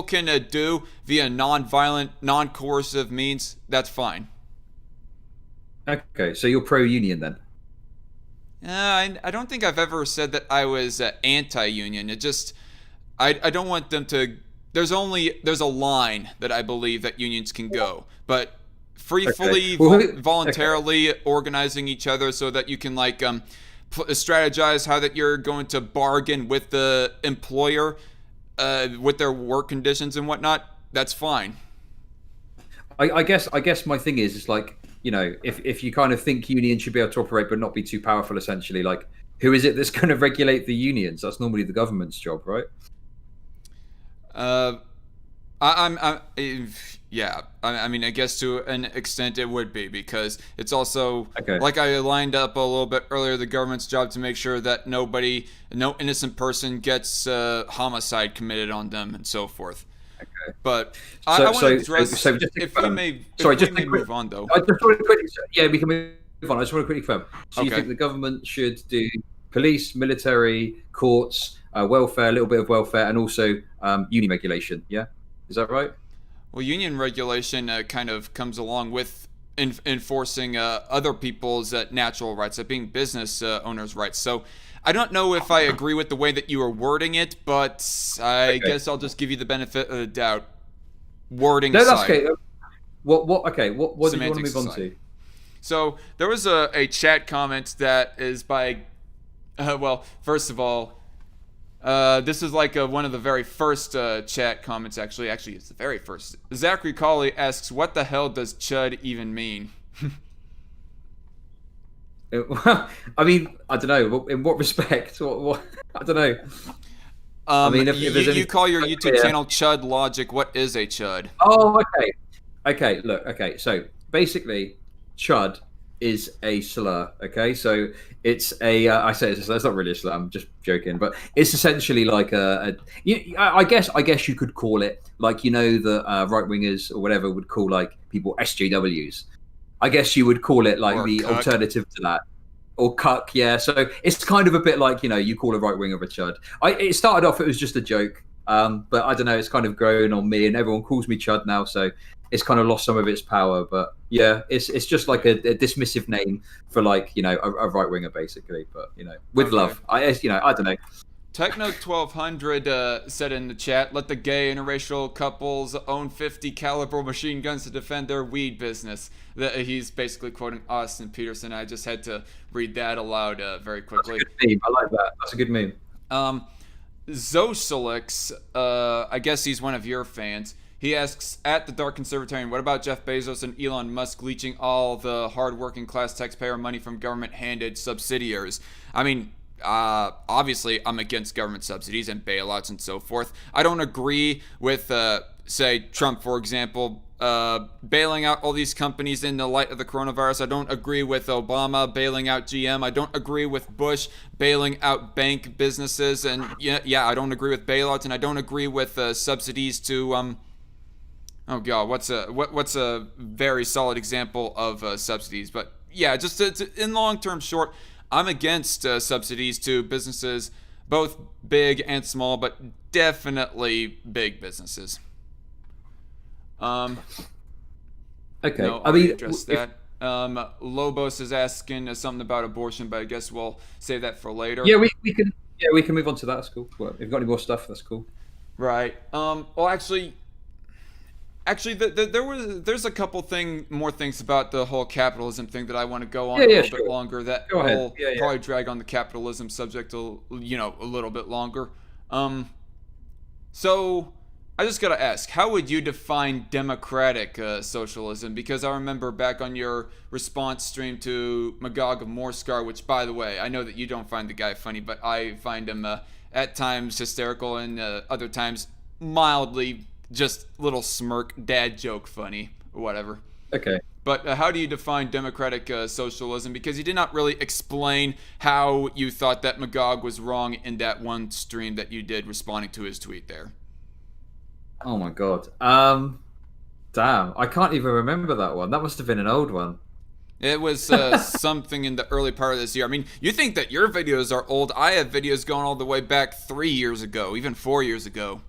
can do via non-violent, non-coercive means, that's fine. Okay, so you're pro-union then? I don't think I've ever said that I was anti-union. It just, I don't want them to. There's a line that I believe that unions can go, but fully voluntarily organizing each other so that you can strategize how that you're going to bargain with the employer with their work conditions and whatnot, that's fine. I guess my thing is if you kind of think unions should be able to operate but not be too powerful, essentially, like, who is it that's going to regulate the unions? That's normally the government's job, right? I guess to an extent it would be, because it's also, like I lined up a little bit earlier, the government's job to make sure that no innocent person gets homicide committed on them and so forth. Okay. But I want to address, if we may move on, though. I just want to quickly, we can move on. I just want to quickly confirm. So you think the government should do police, military, courts, welfare, a little bit of welfare, and also union regulation, yeah? Is that right? Well, union regulation kind of comes along with enforcing other people's natural rights, being business owners' rights. So I don't know if I agree with the way that you are wording it, but I guess I'll just give you the benefit of the doubt. Wording No, that's okay. What do you want to move on to? So there was a chat comment that is by, first of all, this is one of the very first chat comments, actually. Actually, it's the very first. Zachary Colley asks, what the hell does Chud even mean? I mean, I don't know. In what respect? What? I don't know. If you call your YouTube channel Chud Logic, what is a Chud? Oh, okay. Okay, look, okay. So basically, chud is a slur. Okay, so it's a I say it's not really a slur. I'm just joking, but it's essentially like I guess you could call it like the right wingers or whatever would call like people SJWs. I guess you would call it like Or the cuck. alternative to that. Or cuck, yeah. So it's kind of a bit like you call a right winger a chud. It started off it was just a joke, but I don't know. It's kind of grown on me, and everyone calls me chud now. So it's kind of lost some of its power. But yeah, it's just like a dismissive name for like a right winger basically. But with Okay. love, I don't know. Techno 1200 said in the chat, let the gay interracial couples own 50 caliber machine guns to defend their weed business. He's basically quoting Austin Peterson. I just had to read that aloud very quickly. That's a good meme. I like that. That's a good meme. Zosolix, I guess he's one of your fans. He asks, at the Dark Conservatarian, what about Jeff Bezos and Elon Musk leeching all the hard-working class taxpayer money from government-handed subsidiaries? I mean, obviously, I'm against government subsidies and bailouts and so forth. I don't agree with, say, Trump, for example, bailing out all these companies in the light of the coronavirus. I don't agree with Obama bailing out GM. I don't agree with Bush bailing out bank businesses. And yeah, I don't agree with bailouts, and I don't agree with subsidies to oh god, what's a very solid example of subsidies? But yeah, just in long term short, I'm against subsidies to businesses, both big and small, but definitely big businesses. Okay, No, I mean, address that. Lobos is asking something about abortion, but I guess we'll save that for later. yeah, we can move on to that. That's cool. Well, if you've got any more stuff, that's cool. Right. Well, actually, there's a couple more things about the whole capitalism thing that I want to go on a little bit longer. That Go ahead. will Yeah. probably drag on the capitalism subject a little bit longer. So I just gotta ask, how would you define democratic socialism? Because I remember back on your response stream to Magog of Morskar, which, by the way, I know that you don't find the guy funny, but I find him at times hysterical and other times mildly just little smirk dad joke funny or whatever. Okay. But how do you define democratic socialism? Because you did not really explain how you thought that Magog was wrong in that one stream that you did responding to his tweet there. Oh my god. Damn, I can't even remember that one. That must have been an old one. It was something in the early part of this year. I mean, you think that your videos are old. I have videos going all the way back 3 years ago, even 4 years ago.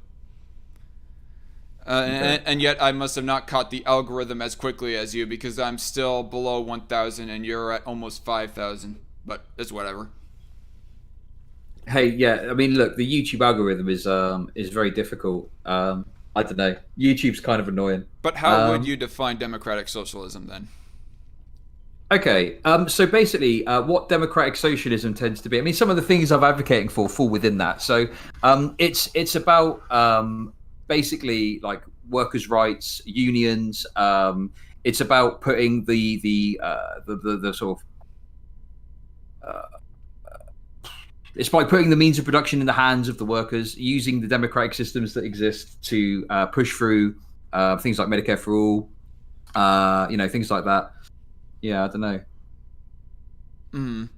And yet I must have not caught the algorithm as quickly as you, because I'm still below 1,000 and you're at almost 5,000. But it's whatever. Hey, yeah, I mean, look, the YouTube algorithm is very difficult. I don't know. YouTube's kind of annoying. But how would you define democratic socialism then? Okay, so basically, what democratic socialism tends to be, I mean, some of the things I'm advocating for fall within that. So it's about basically like workers' rights, unions. It's about putting the sort of it's by putting the means of production in the hands of the workers, using the democratic systems that exist to push through things like Medicare for all, things like that. Yeah, I don't know.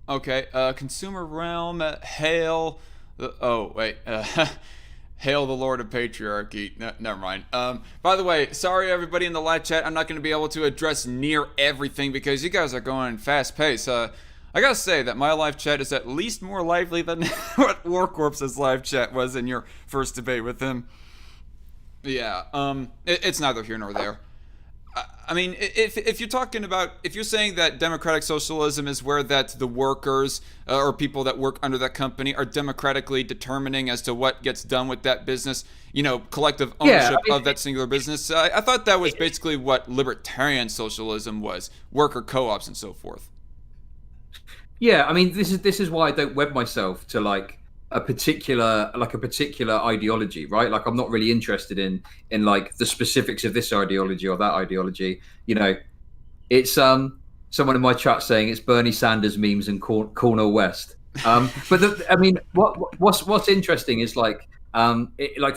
Okay, consumer realm, hail. Hail the Lord of Patriarchy. Never mind. By the way, sorry everybody in the live chat. I'm not going to be able to address near everything because you guys are going fast pace. I gotta say that my live chat is at least more lively than what Warcorpse's live chat was in your first debate with him. Yeah, it's neither here nor there. I mean, if you're talking about, if you're saying that democratic socialism is where that the workers or people that work under that company are democratically determining as to what gets done with that business, collective ownership of that singular business, I thought that was basically what libertarian socialism was, worker co-ops and so forth. Yeah, I mean, this is why I don't web myself to like a particular ideology, right? Like, I'm not really interested in like the specifics of this ideology or that ideology. It's someone in my chat saying it's Bernie Sanders memes and Cornel West. But I mean, what's interesting is like for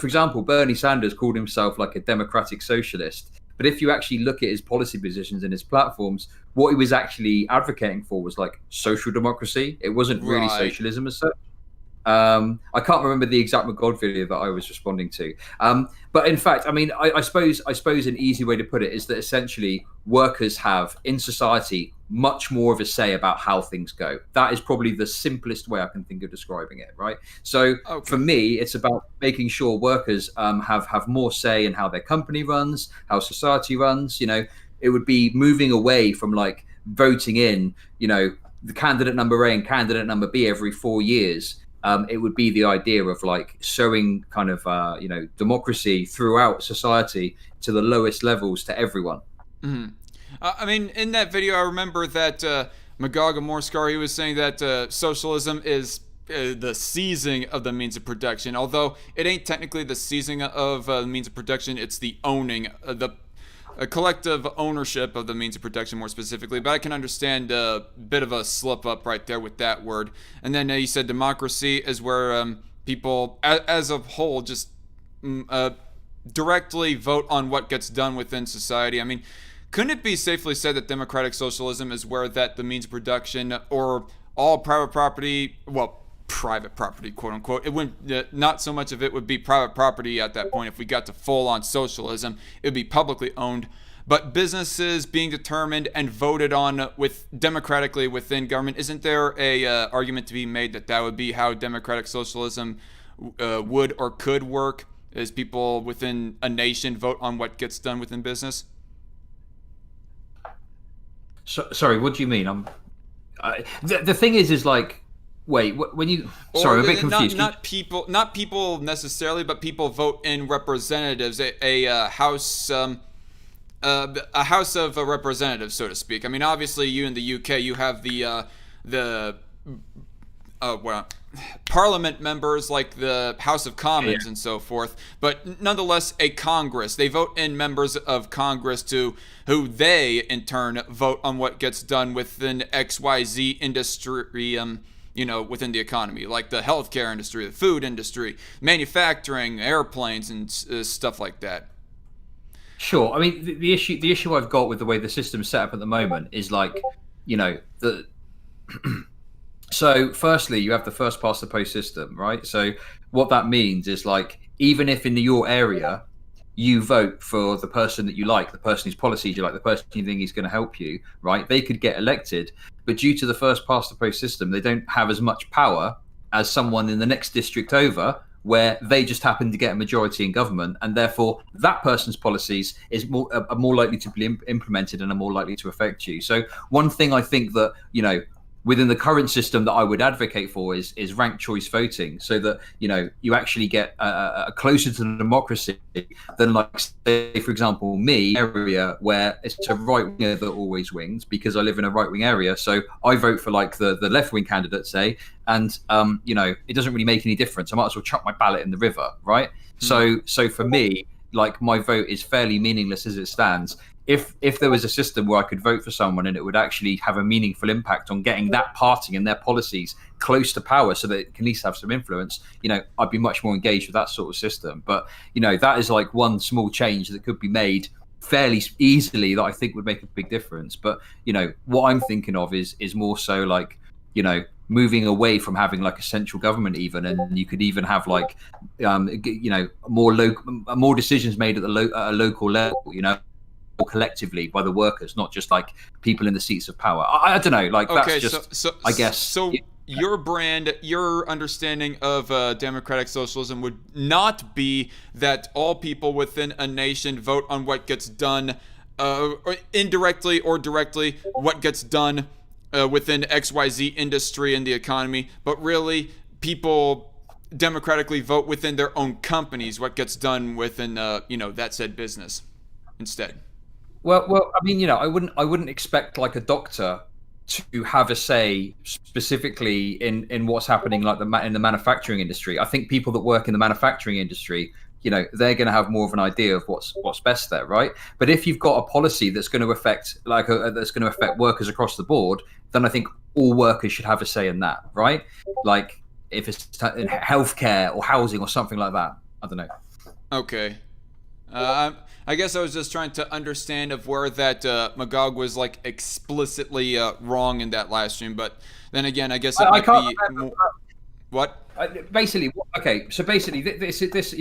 example, Bernie Sanders called himself like a democratic socialist, But if you actually look at his policy positions and his platforms, what he was actually advocating for was like social democracy. It wasn't really Right. socialism as such. I can't remember the exact McGod video that I was responding to. But in fact, I mean, I suppose an easy way to put it is that essentially workers have in society much more of a say about how things go. That is probably the simplest way I can think of describing it, right? So for me, it's about making sure workers have more say in how their company runs, how society runs. You know, it would be moving away from like voting in, you know, the candidate number A and candidate number B every 4 years. It would be the idea of like showing kind of you know, democracy throughout society to the lowest levels to everyone. Mm-hmm. I mean, in that video, I remember that Magaga Morskar, he was saying that socialism is the seizing of the means of production. Although it ain't technically the seizing of the means of production, it's the owning, a collective ownership of the means of production more specifically. But I can understand a bit of a slip up right there with that word. And then you said democracy is where people as a whole just directly vote on what gets done within society. I mean, couldn't it be safely said that democratic socialism is where that the means of production or all private property, well, private property, quote unquote, it wouldn't, not so much of it would be private property at that point. If we got to full on socialism, it would be publicly owned, but businesses being determined and voted on with democratically within government. Isn't there a argument to be made that that would be how democratic socialism would or could work, is people within a nation vote on what gets done within business? Sorry, what do you mean? The thing is like, wait, when you, sorry, I'm a bit confused. Not people necessarily, but people vote in representatives, a house of representatives, so to speak. I mean, obviously, you in the UK, you have the Parliament members like the House of Commons and so forth, but nonetheless a Congress. They vote in members of Congress to who they in turn vote on what gets done within XYZ industry, you know, within the economy, like the healthcare industry, the food industry, manufacturing, airplanes, and stuff like that. Sure. I mean, the issue I've got with the way the system's set up at the moment is like, you know, the so firstly, you have the first past the post system, right? So what that means is like, even if in your area you vote for the person that you like, the person whose policies you like, the person you think is going to help you, right? They could get elected, but due to the first past the post system, they don't have as much power as someone in the next district over, where they just happen to get a majority in government, and therefore that person's policies are more likely to be implemented and are more likely to affect you. So one thing I think that, you know, within the current system that I would advocate for is ranked choice voting, so that, you know, you actually get a closer to the democracy than, like, say, for example, me area where it's a right winger that always wins because I live in a right wing area. So I vote for like the left wing candidate, say, and you know, it doesn't really make any difference. I might as well chuck my ballot in the river, right? So for me, like, my vote is fairly meaningless as it stands. If there was a system where I could vote for someone and it would actually have a meaningful impact on getting that party and their policies close to power so that it can at least have some influence, you know, I'd be much more engaged with that sort of system. But, you know, that is like one small change that could be made fairly easily that I think would make a big difference. But, you know, what I'm thinking of is more so like, you know, moving away from having like a central government even, and you could even have like, you know, more decisions made at a local level, you know, collectively by the workers, not just like people in the seats of power. I don't know, like, that's just, I guess. So your brand, your understanding of democratic socialism would not be that all people within a nation vote on what gets done, or indirectly or directly, what gets done within XYZ industry and the economy, but really people democratically vote within their own companies what gets done within you know, that said business instead. Well, I mean, you know, I wouldn't expect like a doctor to have a say specifically in what's happening like in the manufacturing industry. I think people that work in the manufacturing industry, you know, they're going to have more of an idea of what's best there, right? But if you've got a policy that's going to affect workers across the board, then I think all workers should have a say in that, right? Like if it's in healthcare or housing or something like that. I don't know. Okay. I guess I was just trying to understand of where that Magog was like explicitly wrong in that live stream. But then again, I guess it might be what? Basically, okay. So basically, this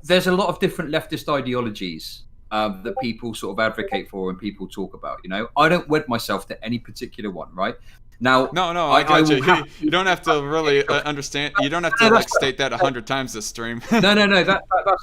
there's a lot of different leftist ideologies that people sort of advocate for and people talk about. I don't wed myself to any particular one, right? Now, no, I got you. You don't have to really understand. You don't have to like state that 100 times this stream. No,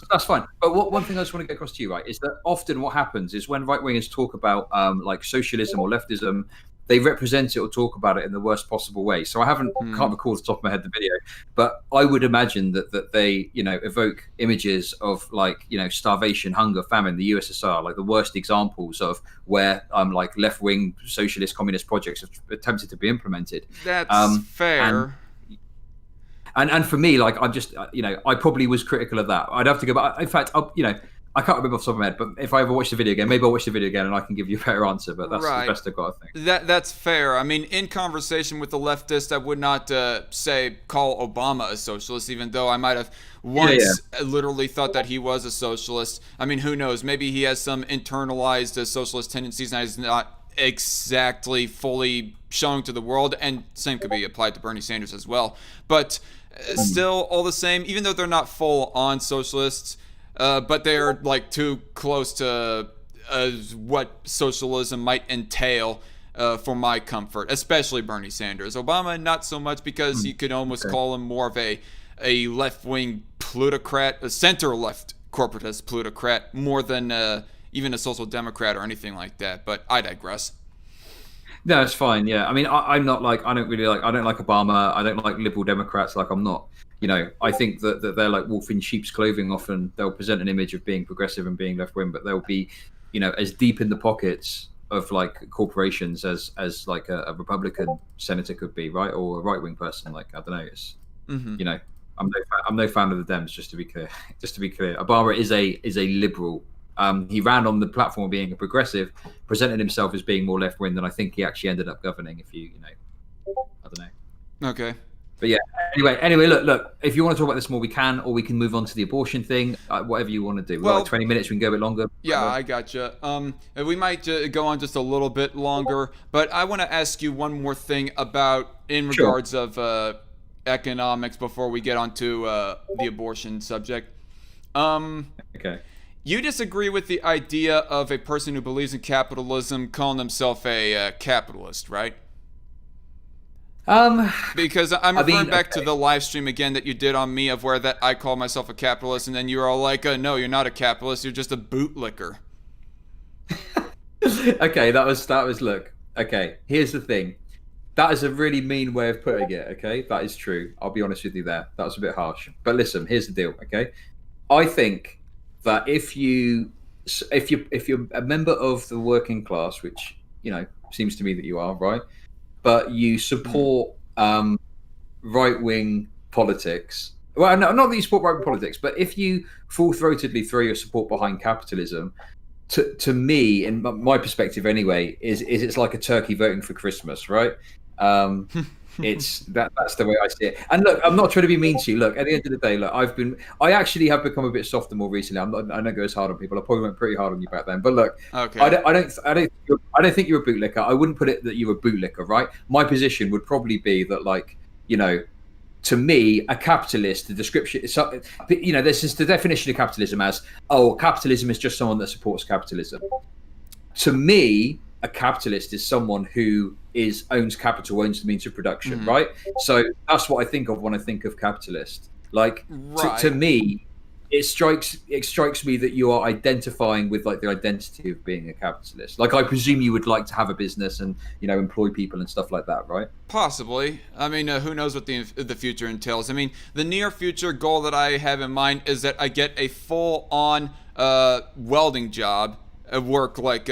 that's fine. But one thing I just want to get across to you, right, is that often what happens is when right wingers talk about like socialism or leftism, they represent it or talk about it in the worst possible way. So I can't recall off the top of my head the video, but I would imagine that they, evoke images of like, starvation, hunger, famine, the USSR, like the worst examples of where like left-wing socialist communist projects have attempted to be implemented. That's fair. And for me, like, I'm just, I probably was critical of that. I'd have to go back. In fact, I can't remember off the top of my head, but if I ever watch the video again, maybe I'll watch the video again and I can give you a better answer. But that's the best I've got, I think. That's fair. I mean, in conversation with the leftist, I would not call Obama a socialist, even though I might have once literally thought that he was a socialist. I mean, who knows? Maybe he has some internalized socialist tendencies and he's not exactly fully showing to the world. And same could be applied to Bernie Sanders as well. But still, all the same, even though they're not full-on socialists, but they're like too close to what socialism might entail for my comfort, especially Bernie Sanders. Obama, not so much, because you could almost call him more of a left-wing plutocrat, a center-left corporatist plutocrat, more than even a social democrat or anything like that. But I digress. No, it's fine. Yeah, I mean, I'm not like I don't like Obama. I don't like liberal Democrats. Like I'm not. I think that they're like wolf in sheep's clothing. Often they'll present an image of being progressive and being left wing, but they'll be, as deep in the pockets of like corporations as like a Republican senator could be, right, or a right wing person. Like I don't know. It's I'm no fan of the Dems. Just to be clear, Obama is a liberal. He ran on the platform of being a progressive, presented himself as being more left wing than I think he actually ended up governing. If I don't know. Okay. But yeah, anyway, look. If you want to talk about this more, we can, or we can move on to the abortion thing. Whatever you want to do. Well, like 20 minutes, we can go a bit longer. Yeah, I gotcha. We might go on just a little bit longer, but I want to ask you one more thing about in regards of economics before we get onto the abortion subject. Okay. You disagree with the idea of a person who believes in capitalism calling himself a capitalist, right? Because I'm referring back to the live stream again that you did on me of where that I call myself a capitalist, and then you're all like, no, you're not a capitalist, you're just a bootlicker. Okay, that was look. Okay, here's the thing. That is a really mean way of putting it, okay? That is true. I'll be honest with you there. That was a bit harsh. But listen, here's the deal, okay? I think that if you're a member of the working class, which, seems to me that you are, right? But you support right-wing politics. Well, no, not that you support right-wing politics, but if you full-throatedly throw your support behind capitalism, to me, in my perspective anyway, is it's like a turkey voting for Christmas, right? It's that's the way I see it. And look, I'm not trying to be mean to you. Look, at the end of the day, look, I actually have become a bit softer more recently. I don't go as hard on people. I probably went pretty hard on you back then. But look, okay. I don't think you're a bootlicker. I wouldn't put it that you're a bootlicker, right? My position would probably be that, like, to me, a capitalist, the description, this is the definition of capitalism as, capitalism is just someone that supports capitalism. To me, a capitalist is someone who owns capital, owns the means of production, right? So that's what I think of when I think of capitalist. Like, to me, it strikes me that you are identifying with like the identity of being a capitalist. Like, I presume you would like to have a business and employ people and stuff like that, right? Possibly. I mean, who knows what the future entails? I mean, the near future goal that I have in mind is that I get a full-on welding job, work like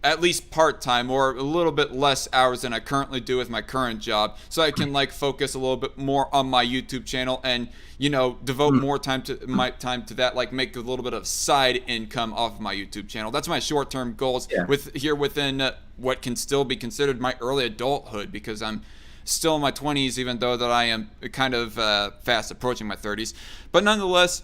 at least part-time or a little bit less hours than I currently do with my current job, so I can like focus a little bit more on my YouTube channel and devote more time to that, like make a little bit of side income off of my YouTube channel. That's my short-term goals within what can still be considered my early adulthood, because I'm still in my 20s, even though that I am kind of fast approaching my 30s. But nonetheless,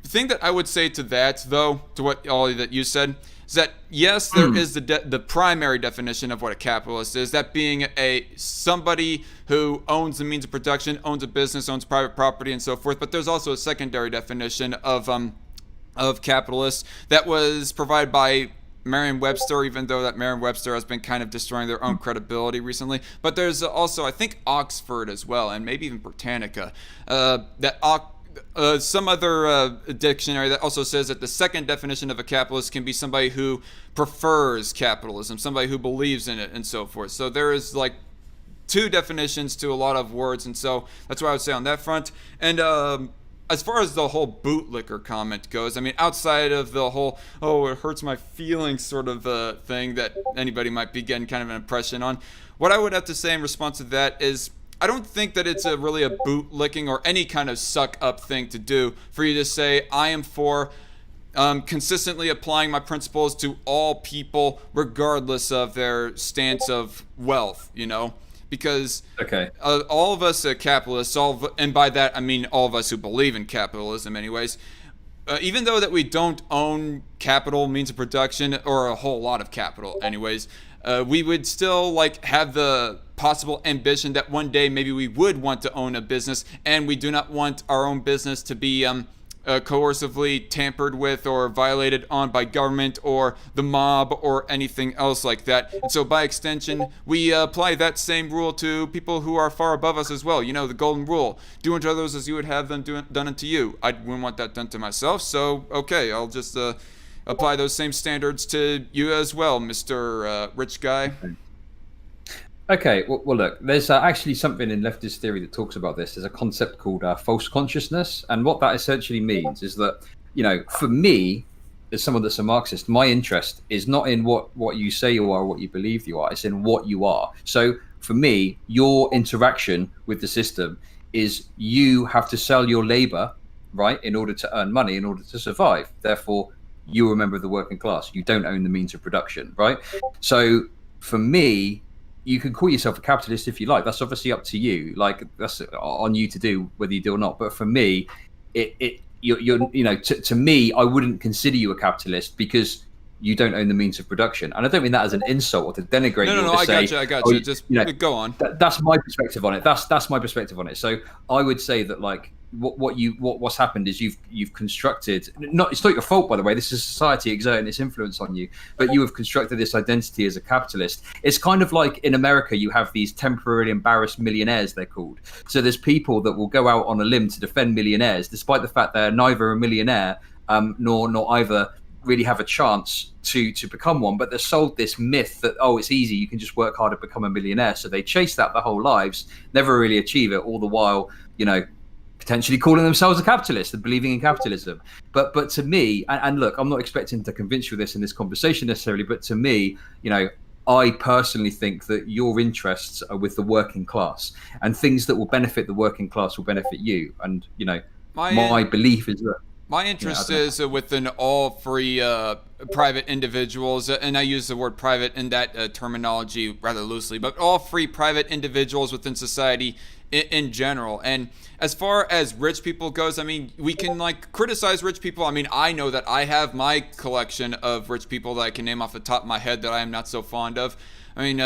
thing that I would say to that, though, to what all that you said, is that yes, there is the primary definition of what a capitalist is, that being somebody who owns the means of production, owns a business, owns private property, and so forth. But there's also a secondary definition of capitalist that was provided by Merriam-Webster, even though that Merriam-Webster has been kind of destroying their own credibility recently. But there's also, I think, Oxford as well, and maybe even Britannica, some other dictionary that also says that the second definition of a capitalist can be somebody who prefers capitalism, somebody who believes in it, and so forth. So there is like two definitions to a lot of words, and so that's what I would say on that front. And as far as the whole bootlicker comment goes, I mean, outside of the whole, oh, it hurts my feelings sort of thing that anybody might be getting kind of an impression on, what I would have to say in response to that is, I don't think that it's really a bootlicking or any kind of suck up thing to do for you to say, I am for consistently applying my principles to all people regardless of their stance of wealth, you know? Because all of us capitalists, and by that I mean all of us who believe in capitalism anyways, even though that we don't own capital, means of production, or a whole lot of capital anyways, we would still like have the possible ambition that one day maybe we would want to own a business, and we do not want our own business to be coercively tampered with or violated on by government or the mob or anything else like that. And so by extension, we apply that same rule to people who are far above us as well. You know, the golden rule: do unto others as you would have them done unto you. I wouldn't want that done to myself, so okay, I'll just apply those same standards to you as well, Mr. Rich Guy. Okay, well look, there's actually something in leftist theory that talks about this. There's a concept called false consciousness, and what that essentially means is that, you know, for me, as someone that's a Marxist, my interest is not in what you say you are or what you believe you are, it's in what you are. So for me, your interaction with the system is you have to sell your labor, right, in order to earn money, in order to survive. Therefore, you're a member of the working class. You don't own the means of production, right? So for me, you can call yourself a capitalist if you like. That's obviously up to you. Like, that's on you to do whether you do or not. But for me, to me, I wouldn't consider you a capitalist because you don't own the means of production. And I don't mean that as an insult or to denigrate you. No, I got you. Just go on. That's my perspective on it. That's my perspective on it. So I would say that, like, what's happened is you've constructed, it's not your fault, by the way, this is society exerting its influence on you, but you have constructed this identity as a capitalist. It's kind of like in America, you have these temporarily embarrassed millionaires, they're called. So there's people that will go out on a limb to defend millionaires, despite the fact they're neither a millionaire nor either really have a chance to become one, but they're sold this myth that, oh, it's easy, you can just work hard to become a millionaire. So they chase that their whole lives, never really achieve it, all the while, you know, potentially calling themselves a capitalist and believing in capitalism. But to me, and look, I'm not expecting to convince you of this in this conversation necessarily, but to me, you know, I personally think that your interests are with the working class, and things that will benefit the working class will benefit you. And, you know, my belief is that my interest is within all free private individuals, and I use the word private in that terminology rather loosely, but all free private individuals within society in general. And as far as rich people goes, I mean, we can like criticize rich people. I mean, I know that I have my collection of rich people that I can name off the top of my head that I am not so fond of. I mean,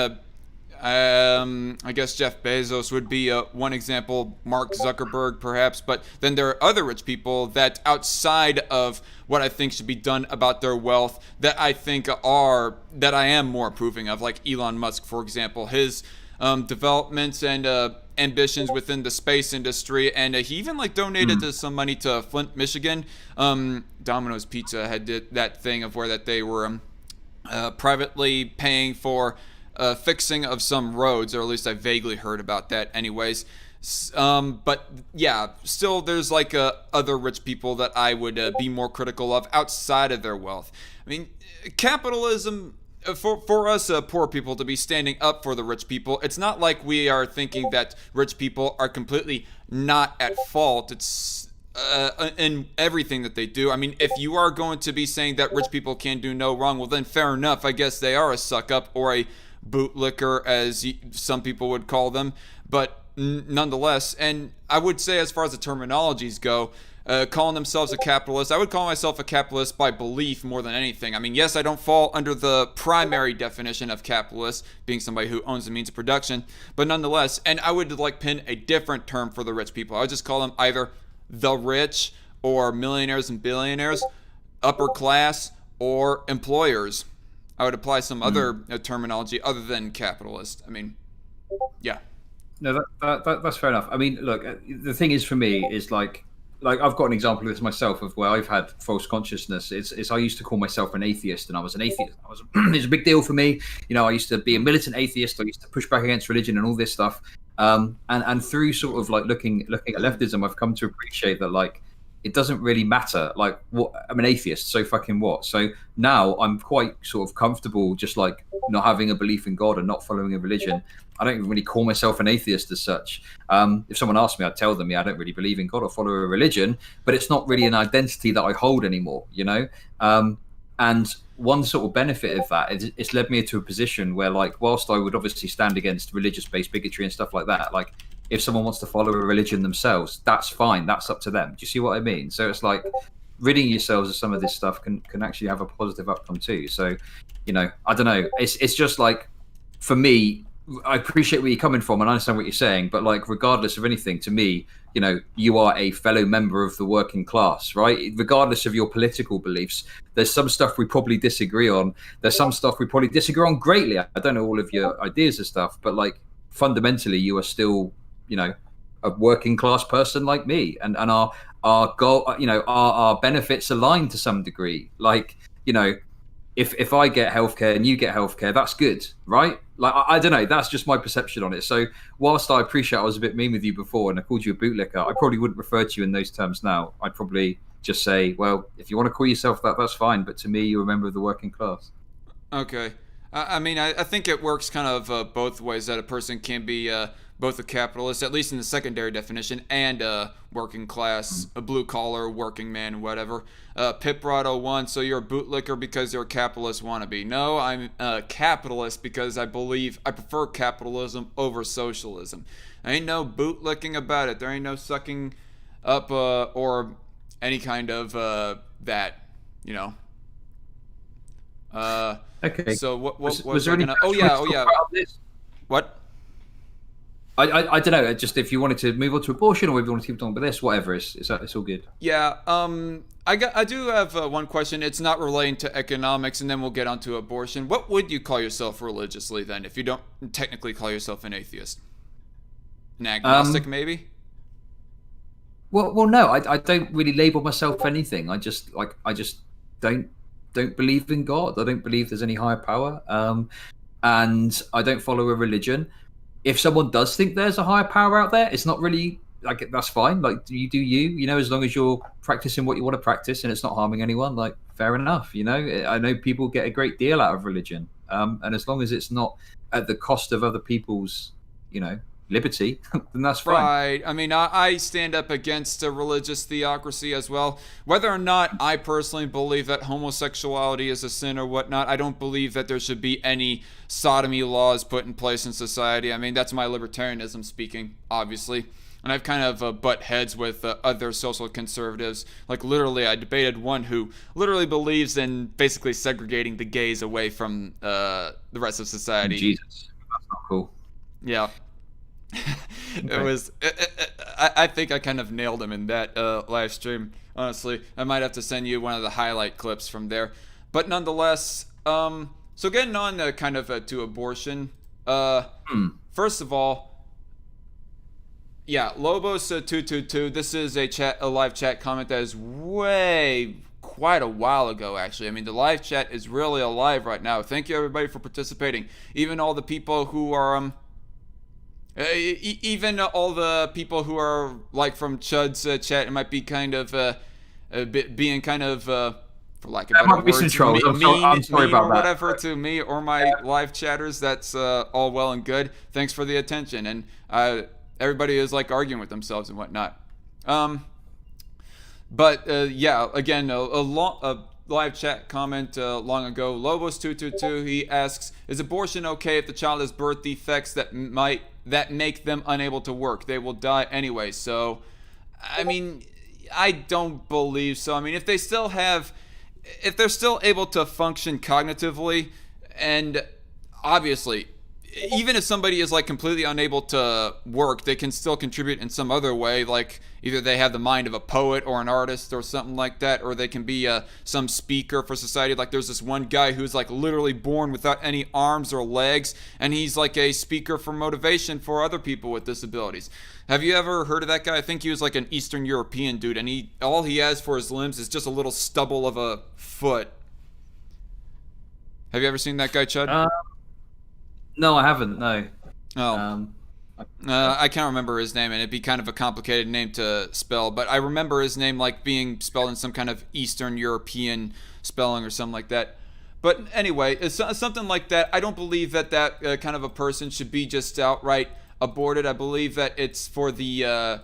I guess Jeff Bezos would be one example, Mark Zuckerberg perhaps, but then there are other rich people that outside of what I think should be done about their wealth that I think that I am more approving of, like Elon Musk, for example, his developments and ambitions within the space industry, and he even like donated some money to Flint, Michigan. Domino's Pizza had did that thing of where that they were privately paying for fixing of some roads, or at least I vaguely heard about that anyways. But yeah, still there's like other rich people that I would be more critical of outside of their wealth. I mean, capitalism, for us poor people to be standing up for the rich people, it's not like we are thinking that rich people are completely not at fault. It's in everything that they do. I mean, if you are going to be saying that rich people can do no wrong, well then fair enough. I guess they are a suck up or a bootlicker, as some people would call them, but nonetheless. And I would say, as far as the terminologies go, calling themselves a capitalist. I would call myself a capitalist by belief more than anything. I mean, yes, I don't fall under the primary definition of capitalist, being somebody who owns the means of production, but nonetheless, and I would like pin a different term for the rich people. I would just call them either the rich or millionaires and billionaires, upper class, or employers. I would apply some other terminology other than capitalist. I mean, yeah. No, that's fair enough. I mean, look, the thing is for me is like I've got an example of this myself of where I've had false consciousness. It's I used to call myself an atheist, and I was an atheist. It was a big deal for me. You know, I used to be a militant atheist. I used to push back against religion and all this stuff. And through sort of like looking at leftism, I've come to appreciate that like it doesn't really matter. Like, what, I'm an atheist, so fucking what? So now I'm quite sort of comfortable just like not having a belief in God and not following a religion. I don't even really call myself an atheist as such. If someone asked me, I'd tell them, yeah, I don't really believe in God or follow a religion, but it's not really an identity that I hold anymore, you know? And one sort of benefit of that is it's led me to a position where, like, whilst I would obviously stand against religious-based bigotry and stuff like that, like, if someone wants to follow a religion themselves, that's fine. That's up to them. Do you see what I mean? So it's like ridding yourselves of some of this stuff can actually have a positive outcome too. So, you know, I don't know. It's just like, for me, I appreciate where you're coming from and I understand what you're saying, but like, regardless of anything, to me, you know, you are a fellow member of the working class, right? Regardless of your political beliefs, there's some stuff we probably disagree on. There's some stuff we probably disagree on greatly. I don't know all of your ideas and stuff, but like fundamentally, you are still, you know, a working class person like me, and our goal, you know, our benefits align to some degree. Like, you know, if I get healthcare and you get healthcare, that's good, right? Like, I don't know, that's just my perception on it. So whilst I appreciate I was a bit mean with you before and I called you a bootlicker, I probably wouldn't refer to you in those terms now. I'd probably just say, well, if you want to call yourself that, that's fine. But to me, you're a member of the working class. Okay. I mean, I think it works kind of both ways, that a person can be both a capitalist, at least in the secondary definition, and a working class, a blue-collar working man, whatever. Piprod01, so you're a bootlicker because you're a capitalist wannabe. No, I'm a capitalist because I prefer capitalism over socialism. There ain't no bootlicking about it. There ain't no sucking up or any kind of that, you know. Okay. So what was there any? Oh yeah. What? I don't know. Just if you wanted to move on to abortion, or if you want to keep talking about this, whatever, it's all good. Yeah. I do have one question. It's not relating to economics, and then we'll get onto abortion. What would you call yourself religiously then, if you don't technically call yourself an atheist? An agnostic, maybe? Well, no. I don't really label myself anything. I just don't believe in God. I don't believe there's any higher power. And I don't follow a religion. If someone does think there's a higher power out there, it's not really like, that's fine. Like, you do you know, as long as you're practicing what you want to practice and it's not harming anyone, like, fair enough. You know, I know people get a great deal out of religion, and as long as it's not at the cost of other people's, you know, liberty, then that's fine. Right. I mean, I stand up against a religious theocracy as well. Whether or not I personally believe that homosexuality is a sin or whatnot, I don't believe that there should be any sodomy laws put in place in society. I mean, that's my libertarianism speaking, obviously. And I've kind of butt heads with other social conservatives. Like, literally, I debated one who literally believes in basically segregating the gays away from the rest of society. Jesus, that's not cool. Yeah. It was I think I kind of nailed him in that live stream, honestly. I might have to send you one of the highlight clips from there, but nonetheless, so getting on kind of to abortion, first of all, yeah, Lobos 222, this is a live chat comment that is quite a while ago, actually. I mean, the live chat is really alive right now. Thank you, everybody, for participating, even all the people who are even all the people who are like from Chud's chat, it might be kind of being kind of, for lack of better words, I'm sorry about or that. Whatever to me or my live chatters. That's all well and good. Thanks for the attention, and everybody is like arguing with themselves and whatnot. But yeah, again, a live chat comment long ago. Lobos222, he asks, is abortion okay if the child has birth defects that make them unable to work? They will die anyway. So, I mean, I don't believe so. I mean, if they're still able to function cognitively, and obviously, even if somebody is like completely unable to work, they can still contribute in some other way. Like either they have the mind of a poet or an artist or something like that, or they can be some speaker for society. Like there's this one guy who's like literally born without any arms or legs, and he's like a speaker for motivation for other people with disabilities. Have you ever heard of that guy? I think he was like an Eastern European dude, and all he has for his limbs is just a little stubble of a foot. Have you ever seen that guy, Chud? No, I haven't. No. Oh. I can't remember his name, and it'd be kind of a complicated name to spell, but I remember his name like being spelled in some kind of Eastern European spelling or something like that. But anyway, it's something like that. I don't believe that kind of a person should be just outright aborted. I believe that it's for the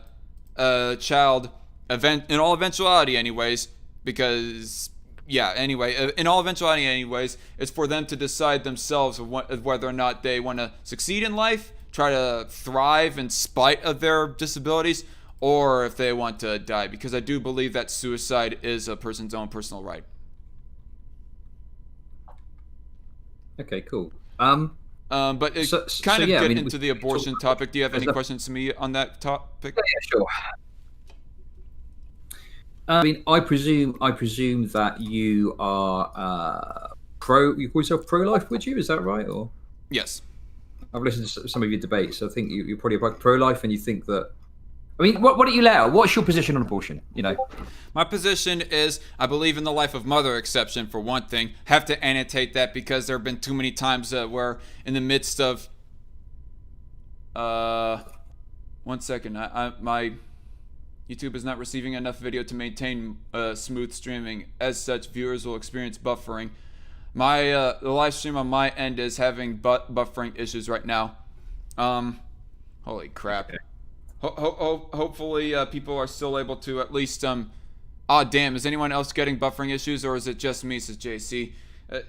child in all eventuality anyways, because in all eventuality anyways, it's for them to decide themselves whether or not they want to succeed in life, try to thrive in spite of their disabilities, or if they want to die, because I do believe that suicide is a person's own personal right. Okay, cool. But get into the abortion topic. Do you have any questions to me on that topic? Yeah, sure. I mean, I presume that you are you call yourself pro-life, would you? Is that right? Or yes. I've listened to some of your debates, so I think you're probably about pro-life, and you think that. I mean, what do you let out? What's your position on abortion? You know, my position is I believe in the life of mother exception for one thing. Have to annotate that because there have been too many times where in the midst of 1 second, my YouTube is not receiving enough video to maintain smooth streaming. As such, viewers will experience buffering. The live stream on my end is having buffering issues right now. Holy crap. Okay. Hopefully people are still able to at least damn, is anyone else getting buffering issues, or is it just me, says JC?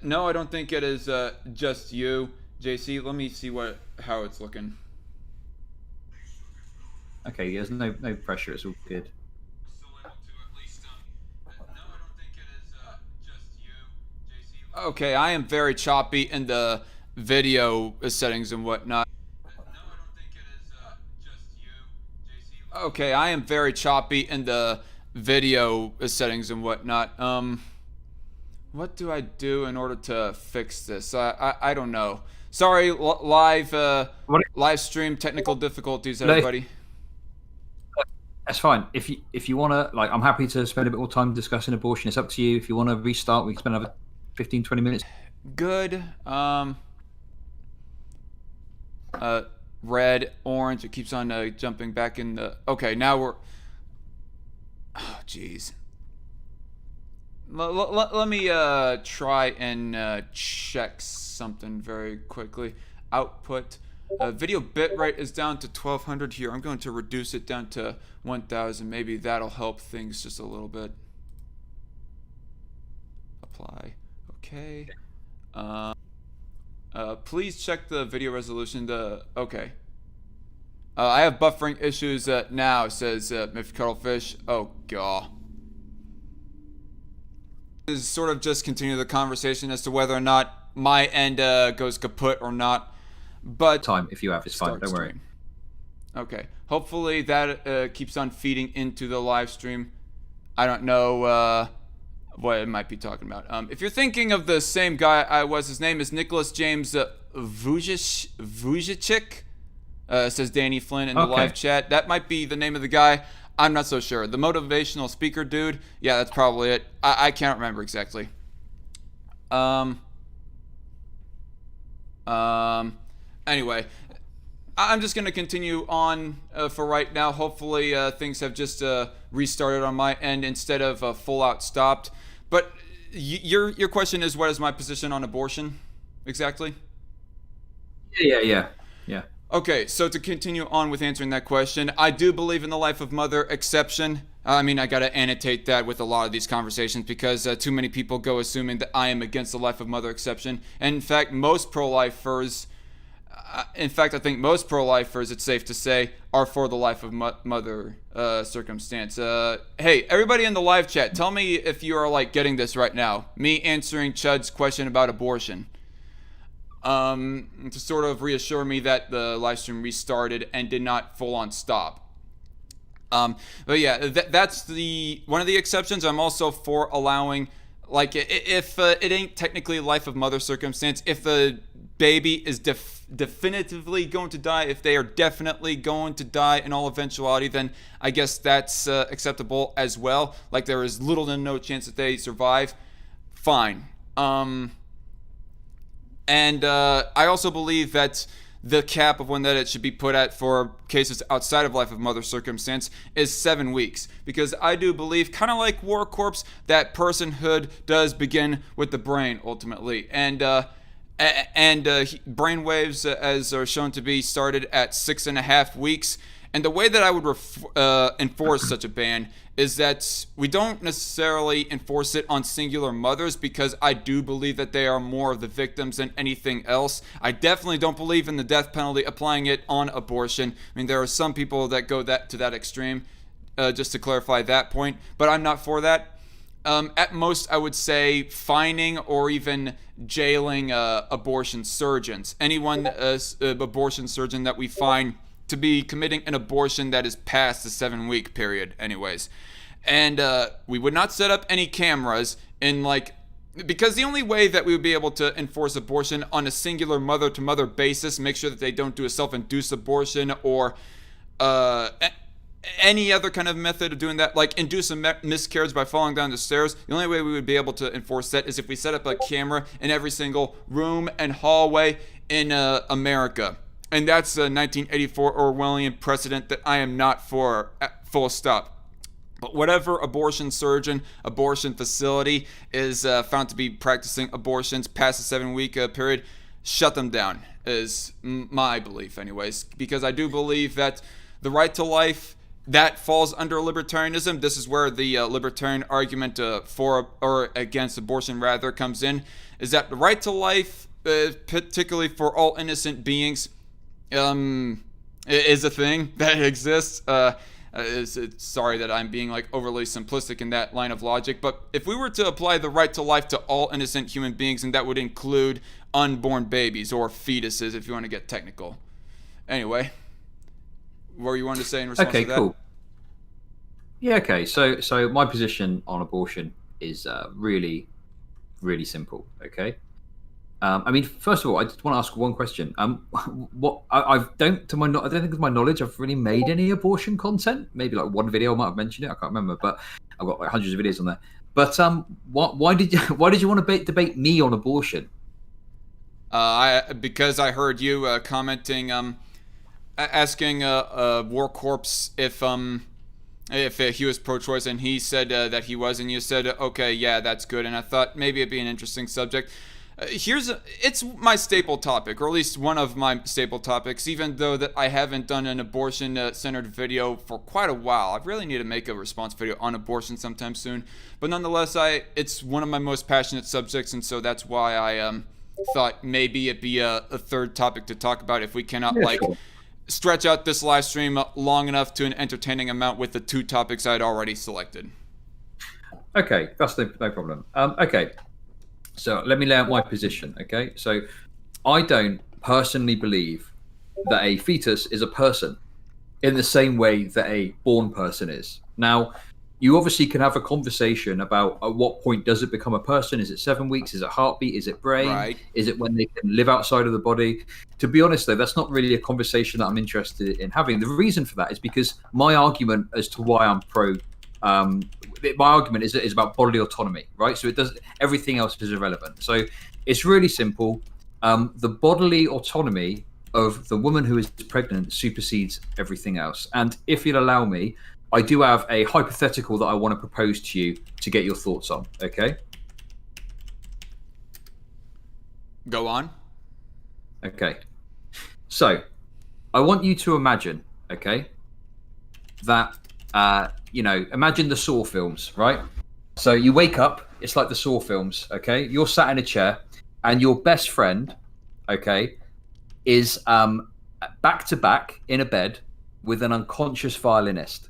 No, I don't think it is just you, JC. Let me see how it's looking. Okay, there's no pressure. It's all good. Okay, I am very choppy in the video settings and whatnot. Okay, I am very choppy in the video settings and whatnot. What do I do in order to fix this? I don't know. Sorry, live stream technical difficulties, everybody. That's fine. If you want to, like, I'm happy to spend a bit more time discussing abortion. It's up to you. If you want to restart, we can spend another 15-20 minutes. Good. Red, orange. It keeps on jumping back in the. Okay, now we're. Oh, jeez. Let me try and check something very quickly. Output. Video bitrate is down to 1200 here. I'm going to reduce it down to 1000. Maybe that'll help things just a little bit. Apply. Okay. Please check the video resolution. Okay. I have buffering issues now, says Mr. Cuttlefish. Oh, God. This is sort of just continue the conversation as to whether or not my end goes kaput or not. But time, if you have, it's fine. Don't worry. Okay. Hopefully that keeps on feeding into the live stream. I don't know what it might be talking about. If you're thinking of the same guy I was, his name is Nicholas James Vujicic. Says Danny Flynn in the live chat. That might be the name of the guy. I'm not so sure. The motivational speaker dude. Yeah, that's probably it. I can't remember exactly. Anyway, I'm just going to continue on for right now. Hopefully things have just restarted on my end instead of full out stopped. But your question is, what is my position on abortion exactly? Yeah. Okay, so to continue on with answering that question, I do believe in the life of mother exception. I mean, I got to annotate that with a lot of these conversations because too many people go assuming that I am against the life of mother exception. And in fact, most pro-lifers, in fact, I think most pro-lifers, it's safe to say, are for the life of mother circumstance. Hey, everybody in the live chat, tell me if you are like getting this right now. Me answering Chud's question about abortion. To sort of reassure me that the live stream restarted and did not full on stop. But yeah, that's the one of the exceptions. I'm also for allowing, like, if it ain't technically life of mother circumstance, if the baby is definitively going to die, if they are definitely going to die in all eventuality, then I guess that's acceptable as well. Like, there is little to no chance that they survive. Fine. And I also believe that the cap of when that it should be put at for cases outside of life of mother circumstance is 7 weeks, because I do believe, kind of like War Corpse, that personhood does begin with the brain ultimately, and brainwaves, as are shown to be, started at 6.5 weeks. And the way that I would enforce such a ban is that we don't necessarily enforce it on singular mothers, because I do believe that they are more of the victims than anything else. I definitely don't believe in the death penalty, applying it on abortion. I mean, there are some people that go to that extreme, just to clarify that point, but I'm not for that. At most, I would say fining or even jailing abortion surgeons. Anyone, abortion surgeon that we find to be committing an abortion that is past the 7-week period anyways. And we would not set up any cameras in, like, because the only way that we would be able to enforce abortion on a singular mother-to-mother basis, make sure that they don't do a self-induced abortion or any other kind of method of doing that, like induce a miscarriage by falling down the stairs, the only way we would be able to enforce that is if we set up a camera in every single room and hallway in America. And that's a 1984 Orwellian precedent that I am not for, full stop. But whatever abortion surgeon, abortion facility is found to be practicing abortions past the 7-week period, shut them down, is my belief anyways. Because I do believe that the right to life, that falls under libertarianism. This is where the libertarian argument for or against abortion rather comes in, is that the right to life, particularly for all innocent beings, is a thing that exists. Sorry that I'm being like overly simplistic in that line of logic, but if we were to apply the right to life to all innocent human beings, and that would include unborn babies or fetuses, if you want to get technical. Anyway, what were you wanting to say in response to that? Okay, cool. Yeah, okay. So my position on abortion is really, really simple. Okay. I mean, first of all, I just want to ask one question. I don't think to my knowledge, I've really made any abortion content. Maybe like one video I might have mentioned it. I can't remember, but I've got like hundreds of videos on there. But why did you want to debate me on abortion? Because I heard you commenting, asking War Corpse if he was pro-choice, and he said that he was, and you said, okay, yeah, that's good. And I thought maybe it'd be an interesting subject. It's my staple topic, or at least one of my staple topics, even though that I haven't done an abortion-centered video for quite a while. I really need to make a response video on abortion sometime soon. But nonetheless, it's one of my most passionate subjects, and so that's why I thought maybe it'd be a third topic to talk about if we cannot, stretch out this live stream long enough to an entertaining amount with the 2 topics I'd already selected. Okay, that's no problem. Okay. So let me lay out my position, okay? So I don't personally believe that a fetus is a person in the same way that a born person is. Now, you obviously can have a conversation about at what point does it become a person? Is it 7 weeks? Is it heartbeat? Is it brain? Right. Is it when they can live outside of the body? To be honest, though, that's not really a conversation that I'm interested in having. The reason for that is because my argument as to why I'm pro my argument is about bodily autonomy, right? So it does, everything else is irrelevant. So it's really simple. The bodily autonomy of the woman who is pregnant supersedes everything else. And if you'll allow me, I do have a hypothetical that I want to propose to you to get your thoughts on, okay? Go on. Okay. So I want you to imagine, okay, that imagine the Saw films, right? So you wake up, it's like the Saw films, okay? You're sat in a chair, and your best friend, okay, is back to back in a bed with an unconscious violinist,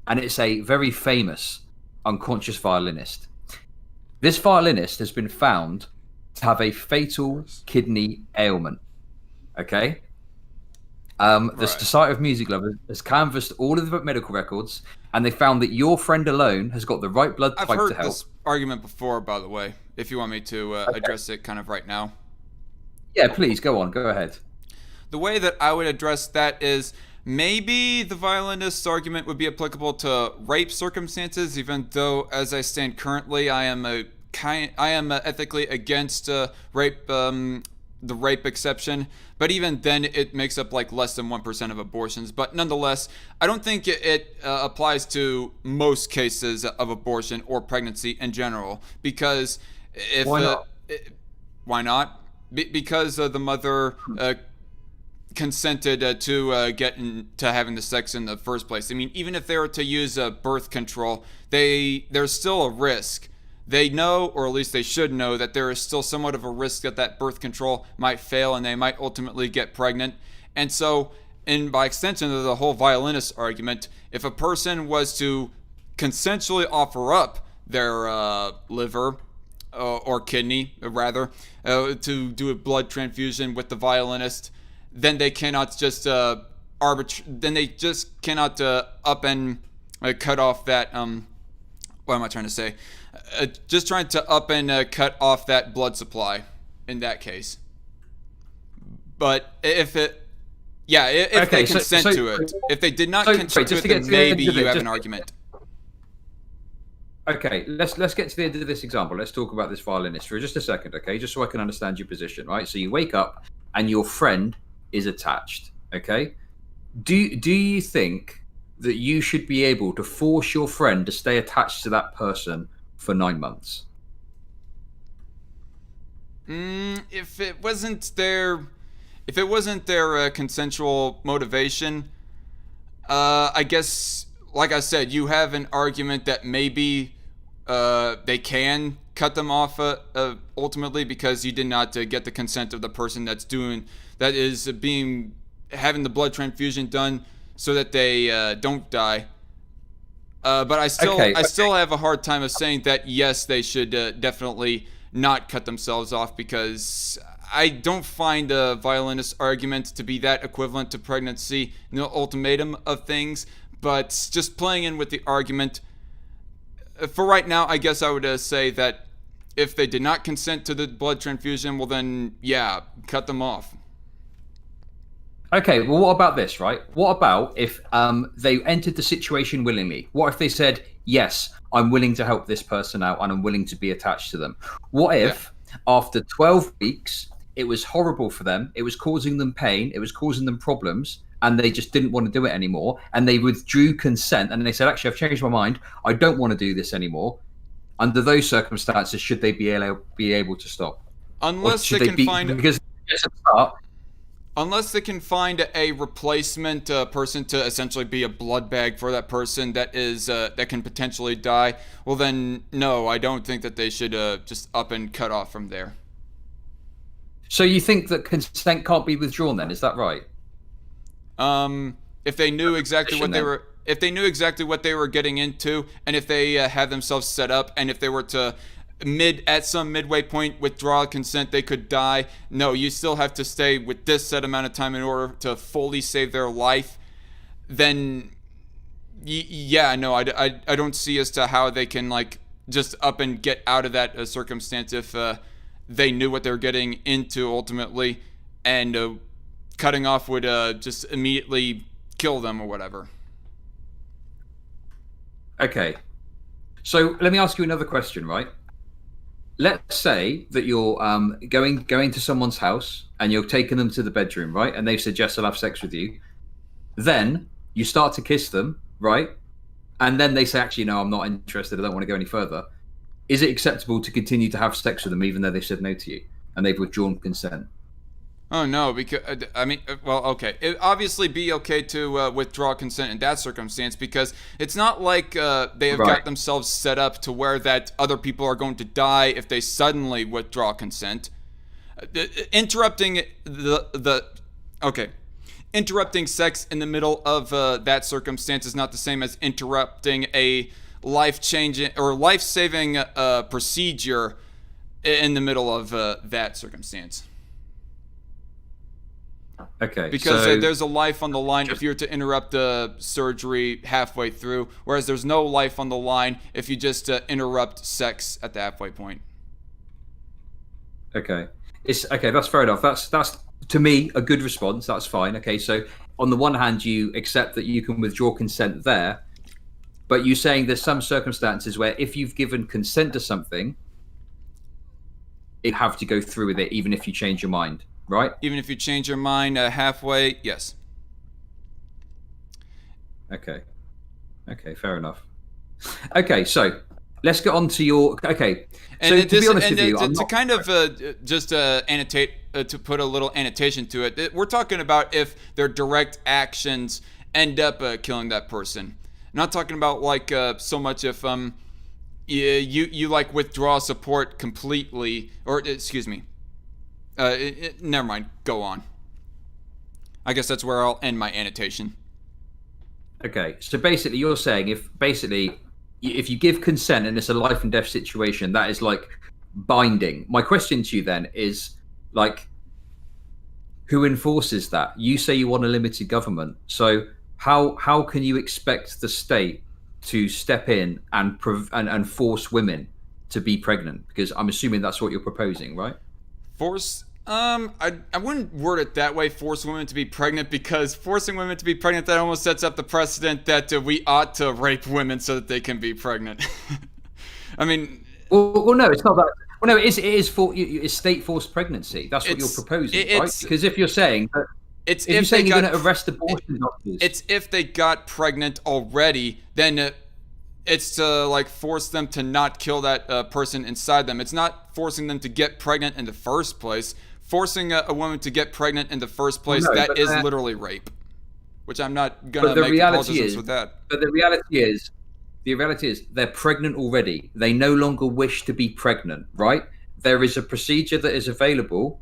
and it's a very famous unconscious violinist. This violinist has been found to have a fatal kidney ailment. Okay. The Society of Music Lovers has canvassed all of the medical records, and they found that your friend alone has got the right blood type to help. I've heard this argument before, by the way, if you want me to address it kind of right now. Yeah, please, go on. Go ahead. The way that I would address that is maybe the violinist's argument would be applicable to rape circumstances, even though, as I stand currently, I am ethically against rape, the rape exception. But even then, it makes up like less than 1% of abortions. But nonetheless, I don't think it applies to most cases of abortion or pregnancy in general. Because if why not? Why not? Because the mother consented to getting to having the sex in the first place. I mean, even if they were to use birth control, there's still a risk. They know, or at least they should know, that there is still somewhat of a risk that birth control might fail and they might ultimately get pregnant. And so, by extension of the whole violinist argument, if a person was to consensually offer up their liver or kidney, rather, to do a blood transfusion with the violinist, then they cannot just up and cut off that what am I trying to say? Just trying to up and cut off that blood supply in that case. But if they consent to it. If they did not consent to it, then maybe you have an argument. Okay, let's get to the end of this example. Let's talk about this violinist for just a second, okay? Just so I can understand your position, right? So you wake up and your friend is attached, okay? Do you think that you should be able to force your friend to stay attached to that person for 9 months? If it wasn't their consensual motivation, I guess, like I said, you have an argument that maybe they can cut them off ultimately because you did not get the consent of the person having the blood transfusion done so that they don't die. But I still have a hard time of saying that yes, they should definitely not cut themselves off, because I don't find a violinist argument to be that equivalent to pregnancy, the ultimatum of things. But just playing in with the argument, for right now, I guess I would say that if they did not consent to the blood transfusion, well then, yeah, cut them off. Okay, well, what about this, right? What about if they entered the situation willingly? What if they said, yes, I'm willing to help this person out and I'm willing to be attached to them? What if after 12 weeks, it was horrible for them, it was causing them pain, it was causing them problems, and they just didn't want to do it anymore, and they withdrew consent, and they said, actually, I've changed my mind, I don't want to do this anymore. Under those circumstances, should they be able to stop? Unless they can find a replacement person to essentially be a blood bag for that person that can potentially die, well then, no, I don't think that they should just up and cut off from there. So you think that consent can't be withdrawn then, is that right? If they knew exactly what they were getting into, and if they had themselves set up, and if they were to at some midway point withdraw consent, they could die. No, you still have to stay with this set amount of time in order to fully save their life. Then I don't see as to how they can like just up and get out of that circumstance if they knew what they were getting into ultimately, and cutting off would just immediately kill them or whatever. Okay, so let me ask you another question, right? Let's say that you're going to someone's house and you're taking them to the bedroom, right? And they've said, yes, I'll have sex with you. Then you start to kiss them, right? And then they say, actually, no, I'm not interested. I don't want to go any further. Is it acceptable to continue to have sex with them even though they said no to you and they've withdrawn consent? Oh, no, because, okay. It'd obviously be okay to withdraw consent in that circumstance, because it's not like they have got themselves set up to where that other people are going to die if they suddenly withdraw consent. Interrupting the Okay. Interrupting sex in the middle of that circumstance is not the same as interrupting a life-changing or life-saving procedure in the middle of that circumstance. Okay. Because so there's a life on the line if you were to interrupt the surgery halfway through, whereas there's no life on the line if you just interrupt sex at the halfway point. Okay. Okay, that's fair enough. That's to me a good response. That's fine. Okay, so on the one hand, you accept that you can withdraw consent there, but you're saying there's some circumstances where if you've given consent to something, you have to go through with it, even if you change your mind, right? Even if you change your mind halfway, yes. Okay. Okay, fair enough. Okay, so let's get on to your. Okay, and so to be honest with you, to kind of just annotate, to put a little annotation to it, we're talking about if their direct actions end up killing that person. I'm not talking about like so much if you like withdraw support completely, or excuse me. Never mind. Go on. I guess that's where I'll end my annotation. Okay, so basically, you're saying if you give consent and it's a life and death situation, that is like binding. My question to you then is like, who enforces that? You say you want a limited government, so how can you expect the state to step in and force women to be pregnant? Because I'm assuming that's what you're proposing, right? Force? I wouldn't word it that way, force women to be pregnant, because forcing women to be pregnant, that almost sets up the precedent that we ought to rape women so that they can be pregnant. I mean... Well, no, it's not that. Well, no, it is state-forced pregnancy. That's what you're proposing, right? Because if you're saying that... If you're saying you're going to arrest abortion doctors... It's if they got pregnant already, then... it's to like force them to not kill that person inside them. It's not forcing them to get pregnant in the first place. Forcing a woman to get pregnant in the first place, that is literally rape. Which I'm not going to make apologies with that. But the reality is they're pregnant already. They no longer wish to be pregnant, right? There is a procedure that is available,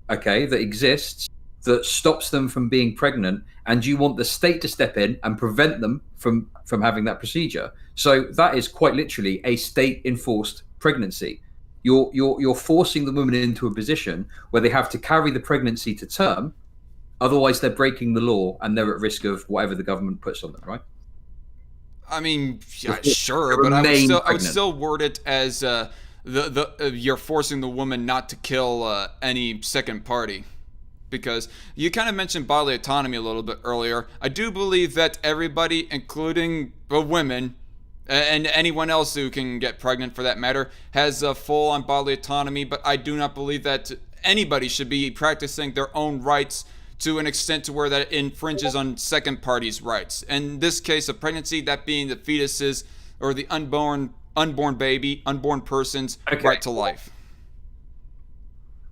okay, that exists, that stops them from being pregnant, and you want the state to step in and prevent them from having that procedure. So that is quite literally a state-enforced pregnancy. You're forcing the woman into a position where they have to carry the pregnancy to term, otherwise they're breaking the law and they're at risk of whatever the government puts on them, right? I mean, yeah, sure, but I would still word it as you're forcing the woman not to kill any second party. Because you kind of mentioned bodily autonomy a little bit earlier. I do believe that everybody, including the women, and anyone else who can get pregnant for that matter, has a full-on bodily autonomy, but I do not believe that anybody should be practicing their own rights to an extent to where that infringes on second parties' rights. In this case of pregnancy, that being the fetuses or the unborn baby, unborn person's right to life.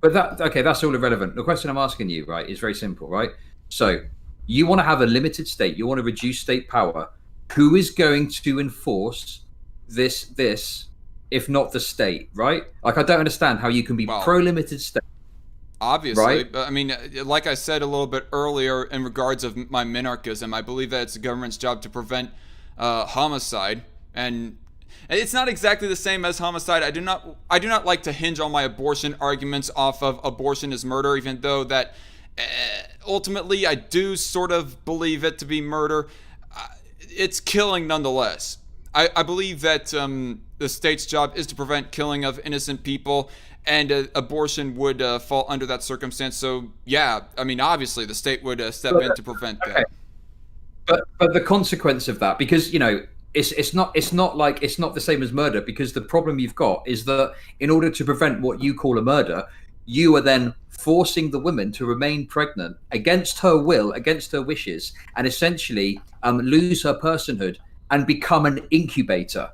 But that's all irrelevant. The question I'm asking you, right, is very simple, right? So you want to have a limited state, you want to reduce state power. Who is going to enforce this if not the state, right? Like, I don't understand how you can be pro-limited state. Obviously, right? But I mean, like I said a little bit earlier in regards of my minarchism, I believe that it's the government's job to prevent homicide, and it's not exactly the same as homicide. I do not like to hinge all my abortion arguments off of abortion is murder, even though that ultimately I do sort of believe it to be murder. It's killing nonetheless. I believe that the state's job is to prevent killing of innocent people, and abortion would fall under that circumstance. So yeah, I mean, obviously the state would step in to prevent that. But the consequence of that, because it's not the same as murder, because the problem you've got is that in order to prevent what you call a murder, you are then forcing the woman to remain pregnant against her will, against her wishes, and essentially lose her personhood and become an incubator,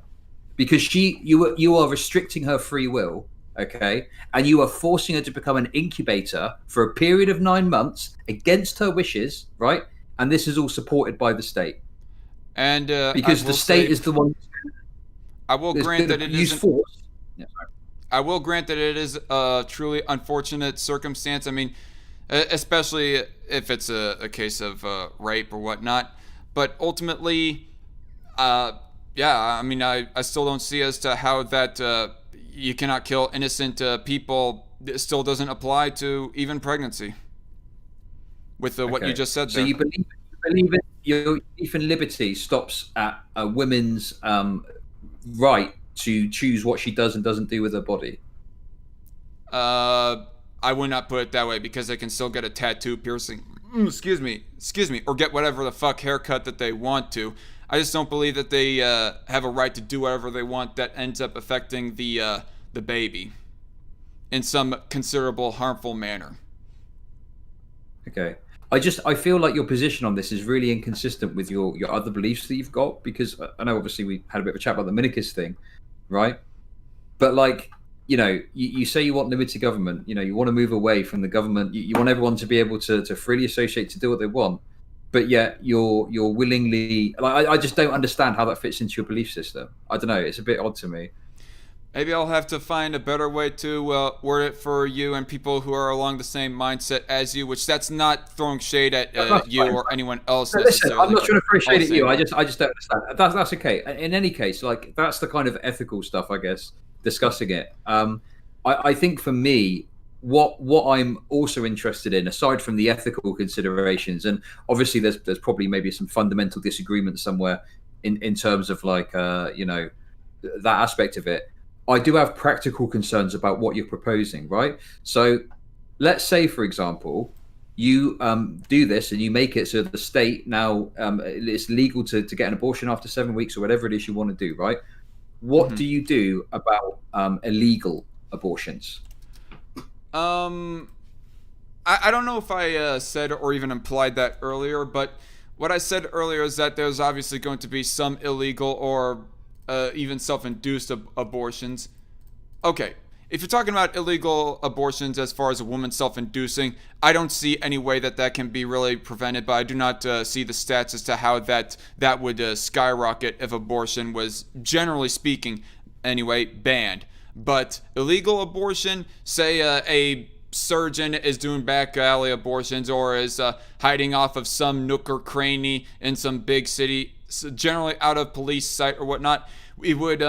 because you are restricting her free will, okay, and you are forcing her to become an incubator for a period of 9 months against her wishes, right? And this is all supported by the state, and because the state is the one. I will grant that it is force. Yeah, I will grant that it is a truly unfortunate circumstance. I mean, especially if it's a case of rape or whatnot. But ultimately, yeah, I mean, I still don't see as to how that you cannot kill innocent people still doesn't apply to even pregnancy. With what you just said So there. you believe in your belief in liberty stops at a woman's right to choose what she does and doesn't do with her body. I would not put it that way because they can still get a tattoo, piercing, excuse me, or get whatever the fuck haircut that they want to. I just don't believe that they have a right to do whatever they want that ends up affecting the baby in some considerable harmful manner. Okay. I feel like your position on this is really inconsistent with your other beliefs that you've got, because I know obviously we had a bit of a chat about the Minikis thing, right? But like, you know, you say you want limited government, you know, you want to move away from the government, you want everyone to be able to freely associate, to do what they want, but yet you're willingly, like, I just don't understand how that fits into your belief system. I don't know, it's a bit odd to me. Maybe I'll have to find a better way to word it for you and people who are along the same mindset as you, which that's not throwing shade at you fine. or anyone else No, listen, necessarily. I'm not trying to throw shade at you. I'll I just don't understand. That's okay. In any case, like, that's the kind of ethical stuff, I guess, discussing it. I think for me, what I'm also interested in, aside from the ethical considerations, and obviously there's probably maybe some fundamental disagreement somewhere in terms of like you know, that aspect of it. I do have practical concerns about what you're proposing, right? So let's say, for example, you do this and you make it so the state now it's legal to get an abortion after 7 weeks or whatever it is you want to do, right? What do you do about illegal abortions? I don't know if I said or even implied that earlier, but what I said earlier is that there's obviously going to be some illegal or even self-induced abortions. Okay, if you're talking about illegal abortions as far as a woman self-inducing, I don't see any way that can be really prevented, but I do not see the stats as to how that would skyrocket if abortion was, generally speaking, anyway, banned. But illegal abortion, say a surgeon is doing back alley abortions or is hiding off of some nook or cranny in some big city, generally out of police sight or whatnot, we would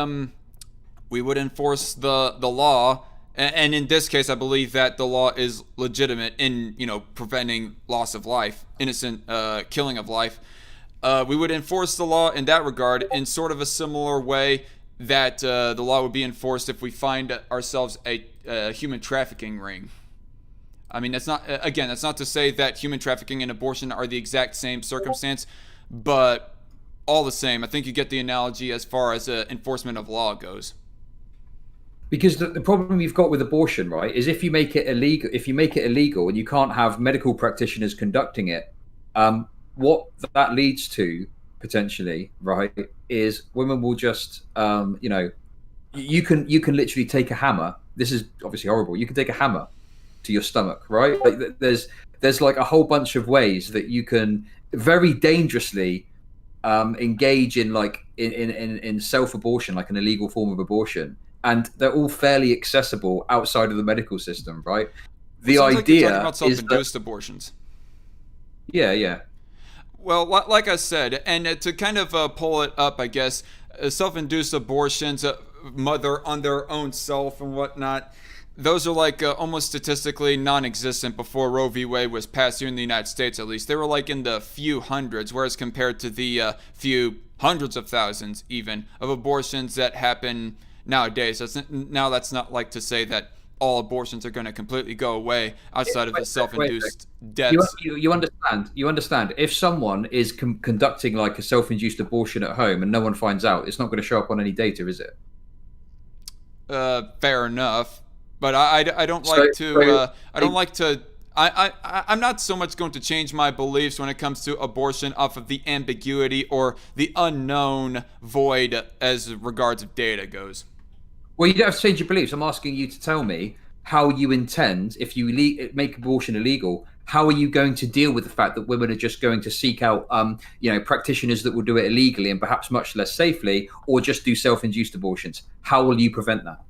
enforce the law, and in this case I believe that the law is legitimate in, you know, preventing loss of life, innocent killing of life. We would enforce the law in that regard in sort of a similar way that the law would be enforced if we find ourselves a human trafficking ring. I mean, that's not to say that human trafficking and abortion are the exact same circumstance, but all the same, I think you get the analogy as far as enforcement of law goes. Because the problem you've got with abortion, right, is if you make it illegal and you can't have medical practitioners conducting it, what that leads to potentially, right, is women will just, you know, you can literally take a hammer. This is obviously horrible. You can take a hammer to your stomach, right? Like, there's like a whole bunch of ways that you can very dangerously engage in like in self-abortion, like an illegal form of abortion, and they're all fairly accessible outside of the medical system, right? The idea like you're talking about is self-induced abortions. Yeah. Well, like I said, and to kind of pull it up, I guess, self-induced abortions, mother on their own self and whatnot, those are like almost statistically non-existent before Roe v. Wade was passed here in the United States, at least. They were like in the few hundreds, whereas compared to the few hundreds of thousands even of abortions that happen nowadays. That's not like to say that all abortions are going to completely go away outside of the self-induced deaths. You understand. If someone is conducting like a self-induced abortion at home and no one finds out, it's not going to show up on any data, is it? Fair enough. But I don't like to I'm not so much going to change my beliefs when it comes to abortion off of the ambiguity or the unknown void as regards of data goes. Well, you don't have to change your beliefs. I'm asking you to tell me how you intend, if you make abortion illegal, how are you going to deal with the fact that women are just going to seek out, you know, practitioners that will do it illegally and perhaps much less safely, or just do self-induced abortions? How will you prevent that?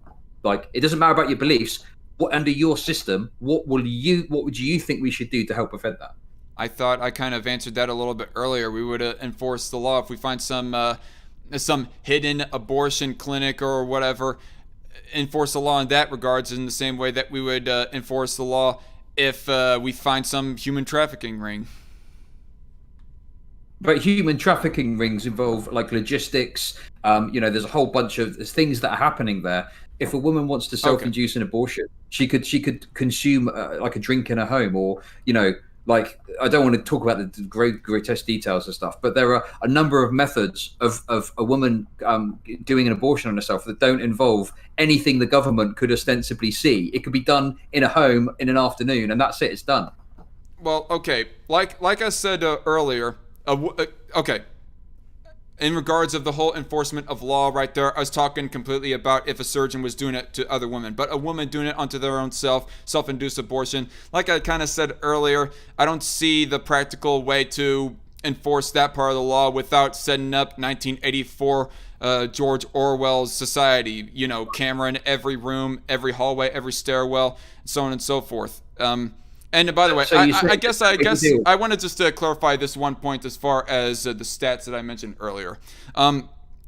Like, it doesn't matter about your beliefs. what under your system, what would you think we should do to help prevent that? I thought I kind of answered that a little bit earlier. We would enforce the law if we find some hidden abortion clinic or whatever. Enforce the law in that regards in the same way that we would enforce the law if we find some human trafficking ring. But human trafficking rings involve like logistics. There's a whole bunch of things that are happening there. If a woman wants to self-induce an abortion, she could consume like a drink in her home, or like, I don't want to talk about the grotesque details and stuff, but there are a number of methods of a woman doing an abortion on herself that don't involve anything the government could ostensibly see. It could be done in a home in an afternoon, and that's it. It's done. Well, okay, like I said earlier, okay. In regards of the whole enforcement of law right there, I was talking completely about if a surgeon was doing it to other women. But a woman doing it onto their own self-induced abortion, like I kind of said earlier, I don't see the practical way to enforce that part of the law without setting up 1984 George Orwell's society. Camera in every room, every hallway, every stairwell, so on and so forth. And by the way, So I guess I wanted just to clarify this one point as far as the stats that I mentioned earlier.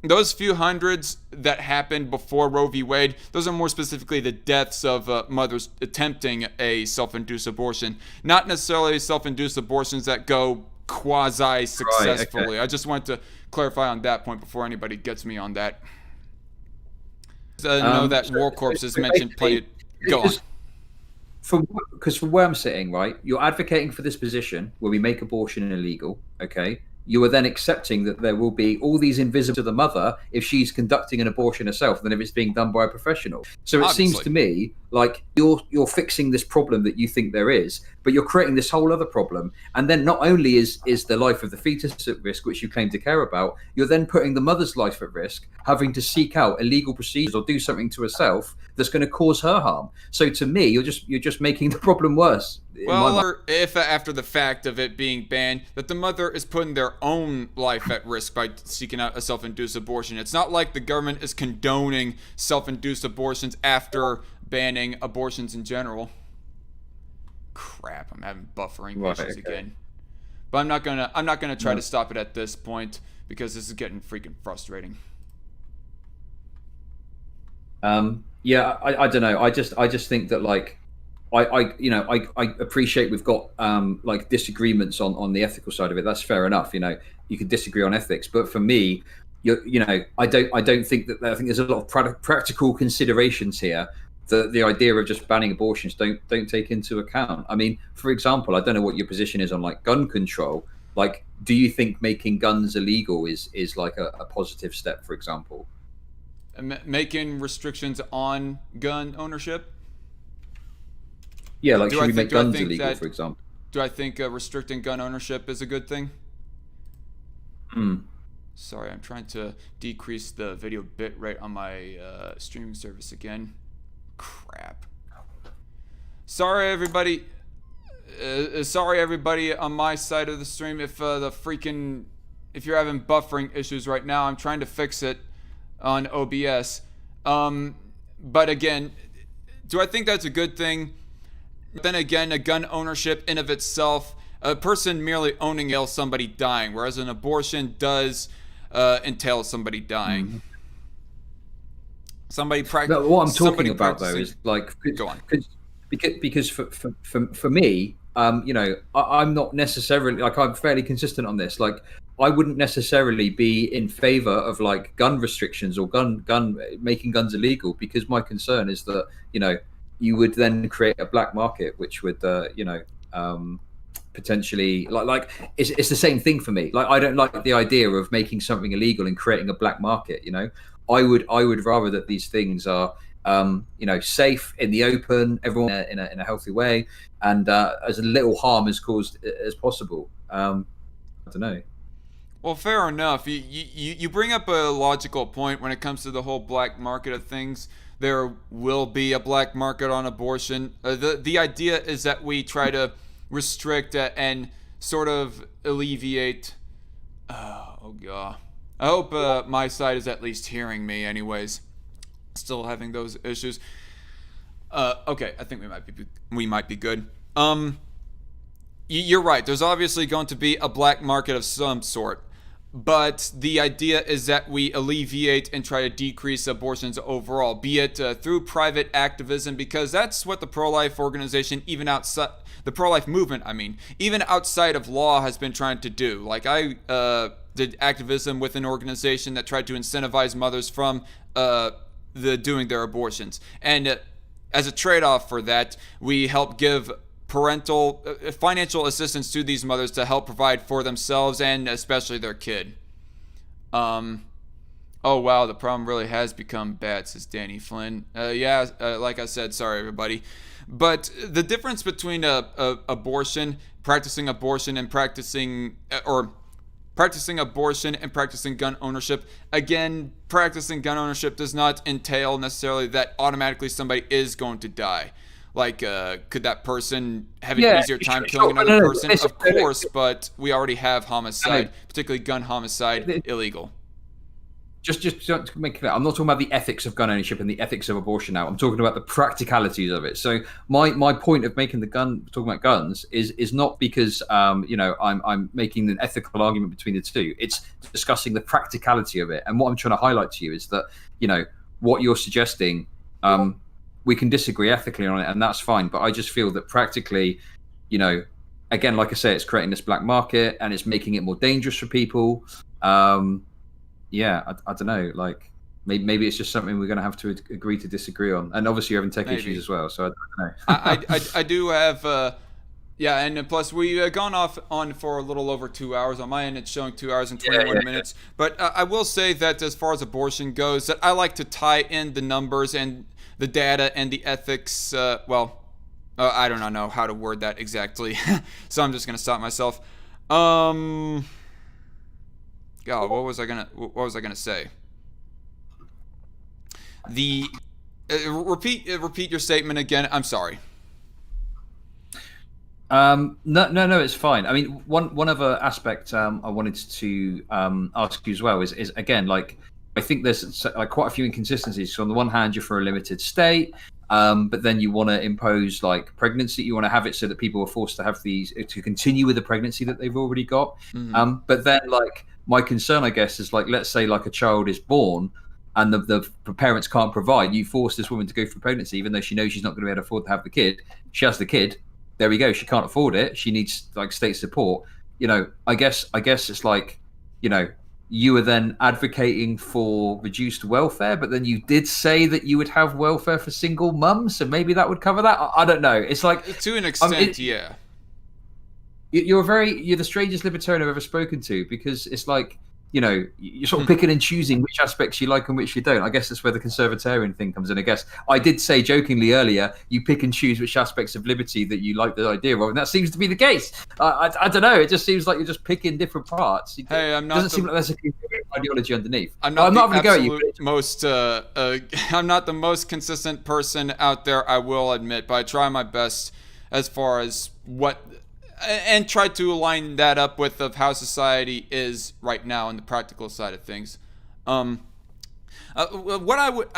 Those few hundreds that happened before Roe v. Wade, those are more specifically the deaths of mothers attempting a self-induced abortion, not necessarily self-induced abortions that go quasi-successfully. Right, okay. I just wanted to clarify on that point before anybody gets me on that. I know that War Corps has mentioned plenty. Go on. Because from where I'm sitting, right, you're advocating for this position where we make abortion illegal, okay? You are then accepting that there will be all these invisible to the mother if she's conducting an abortion herself than if it's being done by a professional. So it seems to me like you're fixing this problem that you think there is, but you're creating this whole other problem. And then not only is the life of the fetus at risk, which you claim to care about, you're then putting the mother's life at risk, having to seek out illegal procedures or do something to herself that's going to cause her harm. So to me, you're just making the problem worse. Well, if after the fact of it being banned, that the mother is putting their own life at risk by seeking out a self-induced abortion. It's not like the government is condoning self-induced abortions after banning abortions in general. Crap, I'm having buffering issues again. But I'm not gonna try to stop it at this point because this is getting freaking frustrating. Yeah, I don't know. I just think that like I appreciate we've got like disagreements on the ethical side of it. That's fair enough. You could disagree on ethics, but for me, I don't think that. I think there's a lot of practical considerations here that the idea of just banning abortions don't take into account. I mean, for example, I don't know what your position is on like gun control. Like, do you think making guns illegal is like a positive step, for example? Making restrictions on gun ownership? Yeah, like should we make guns illegal, for example? Do I think restricting gun ownership is a good thing? Sorry, I'm trying to decrease the video bit rate on my streaming service again. Crap. Sorry, everybody. Sorry, everybody on my side of the stream if you're having buffering issues right now. I'm trying to fix it on OBS. But again, do I think that's a good thing? Then again, a gun ownership in of itself, a person merely owning entails somebody dying, whereas an abortion does entail somebody dying. Somebody practicing. No, what I'm talking about though is like, go on. Because for me, I'm not necessarily like, I'm fairly consistent on this. Like, I wouldn't necessarily be in favor of like gun restrictions or making guns illegal, because my concern is that you would then create a black market, which would potentially like it's the same thing for me. Like, I don't like the idea of making something illegal and creating a black market. I would rather that these things are safe in the open, everyone in a healthy way, and as little harm is caused as possible. I don't know. Well, fair enough. You bring up a logical point when it comes to the whole black market of things. There will be a black market on abortion. The idea is that we try to restrict and sort of alleviate. Oh god. I hope my side is at least hearing me. Anyways, still having those issues. Okay, I think we might be good. You're right. There's obviously going to be a black market of some sort, but the idea is that we alleviate and try to decrease abortions overall, be it through private activism, because that's what the pro-life organization, even outside the pro-life movement, even outside of law, has been trying to do. Like I did activism with an organization that tried to incentivize mothers from doing their abortions, and as a trade-off for that, we help give parental financial assistance to these mothers to help provide for themselves and especially their kid. Oh wow, the problem really has become bad, says Danny Flynn. Like I said, sorry everybody, but the difference between practicing abortion and practicing gun ownership. Again, practicing gun ownership does not entail necessarily that automatically somebody is going to die. Like, could that person have an easier time killing another person? Of course, but we already have homicide, particularly gun homicide, illegal. Just to make it clear, I'm not talking about the ethics of gun ownership and the ethics of abortion now. I'm talking about the practicalities of it. So my point of talking about guns is not because I'm making an ethical argument between the two. It's discussing the practicality of it. And what I'm trying to highlight to you is that what you're suggesting, we can disagree ethically on it, and that's fine. But I just feel that practically, again, like I say, it's creating this black market and it's making it more dangerous for people. I don't know. Like maybe it's just something we're going to have to agree to disagree on. And obviously, you're having tech issues as well, so I don't know. I do have. And plus we've gone on for a little over 2 hours. On my end, it's showing 2 hours and 21 minutes. But I will say that as far as abortion goes, that I like to tie in the numbers and the data and the ethics. I don't know how to word that exactly, so I'm just gonna stop myself. God, what was I gonna say? Repeat your statement again. I'm sorry. No, it's fine. I mean, one other aspect I wanted to ask you as well is again, like, I think there's like quite a few inconsistencies. So on the one hand, you're for a limited state, but then you want to impose like pregnancy. You want to have it so that people are forced to have to continue with the pregnancy that they've already got. Mm-hmm. But then, like, my concern, I guess, is like, let's say like a child is born and the parents can't provide. You force this woman to go for pregnancy, even though she knows she's not going to be able to afford to have the kid. She has the kid. There we go. She can't afford it. She needs like state support. I guess it's like, you are then advocating for reduced welfare, but then you did say that you would have welfare for single mums, so maybe that would cover that. I don't know. It's like, to an extent, yeah. You're the strangest libertarian I've ever spoken to, because it's like, you're sort of picking and choosing which aspects you like and which you don't. I guess that's where the conservatarian thing comes in. I guess I did say jokingly earlier, you pick and choose which aspects of liberty that you like the idea of, and that seems to be the case. I don't know. It just seems like you're just picking different parts. Hey, I'm not. Doesn't seem like there's a ideology underneath. I'm not going to go at you. I'm not the most consistent person out there, I will admit, but I try my best as far as and try to align that up with of how society is right now in the practical side of things. What I would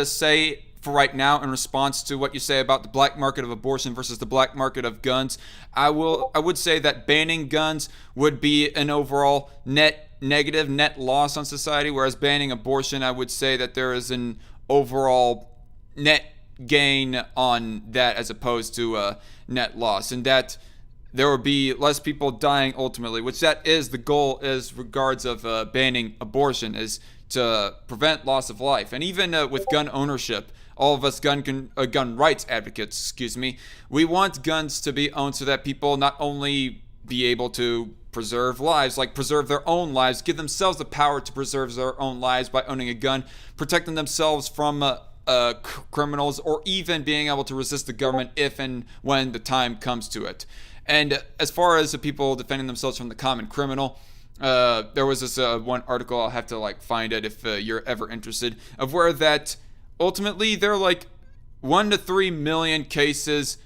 say for right now in response to what you say about the black market of abortion versus the black market of guns, I would say that banning guns would be an overall net loss on society, whereas banning abortion, I would say that there is an overall net gain on that as opposed to a net loss, and that there will be less people dying ultimately, which that is the goal is regards of banning abortion, is to prevent loss of life. And even with gun ownership, all of us gun rights advocates, we want guns to be owned so that people not only be able to preserve lives, like preserve their own lives, give themselves the power to preserve their own lives by owning a gun, protecting themselves from criminals, or even being able to resist the government if and when the time comes to it. And as far as the people defending themselves from the common criminal, there was this one article, I'll have to find it if you're ever interested, of where that ultimately there are 1 to 3 million cases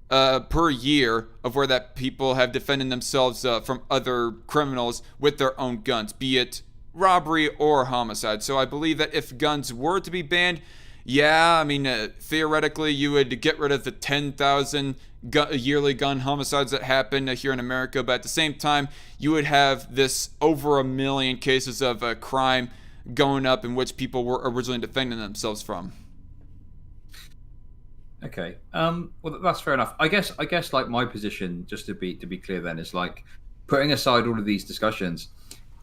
per year of where that people have defended themselves from other criminals with their own guns, be it robbery or homicide. So I believe that if guns were to be banned, yeah, I mean, theoretically, you would get rid of the 10,000 yearly gun homicides that happen here in America, but at the same time, you would have this over 1 million cases of crime going up in which people were originally defending themselves from. Okay. Well, that's fair enough. I guess like my position, just to be clear, then is like putting aside all of these discussions.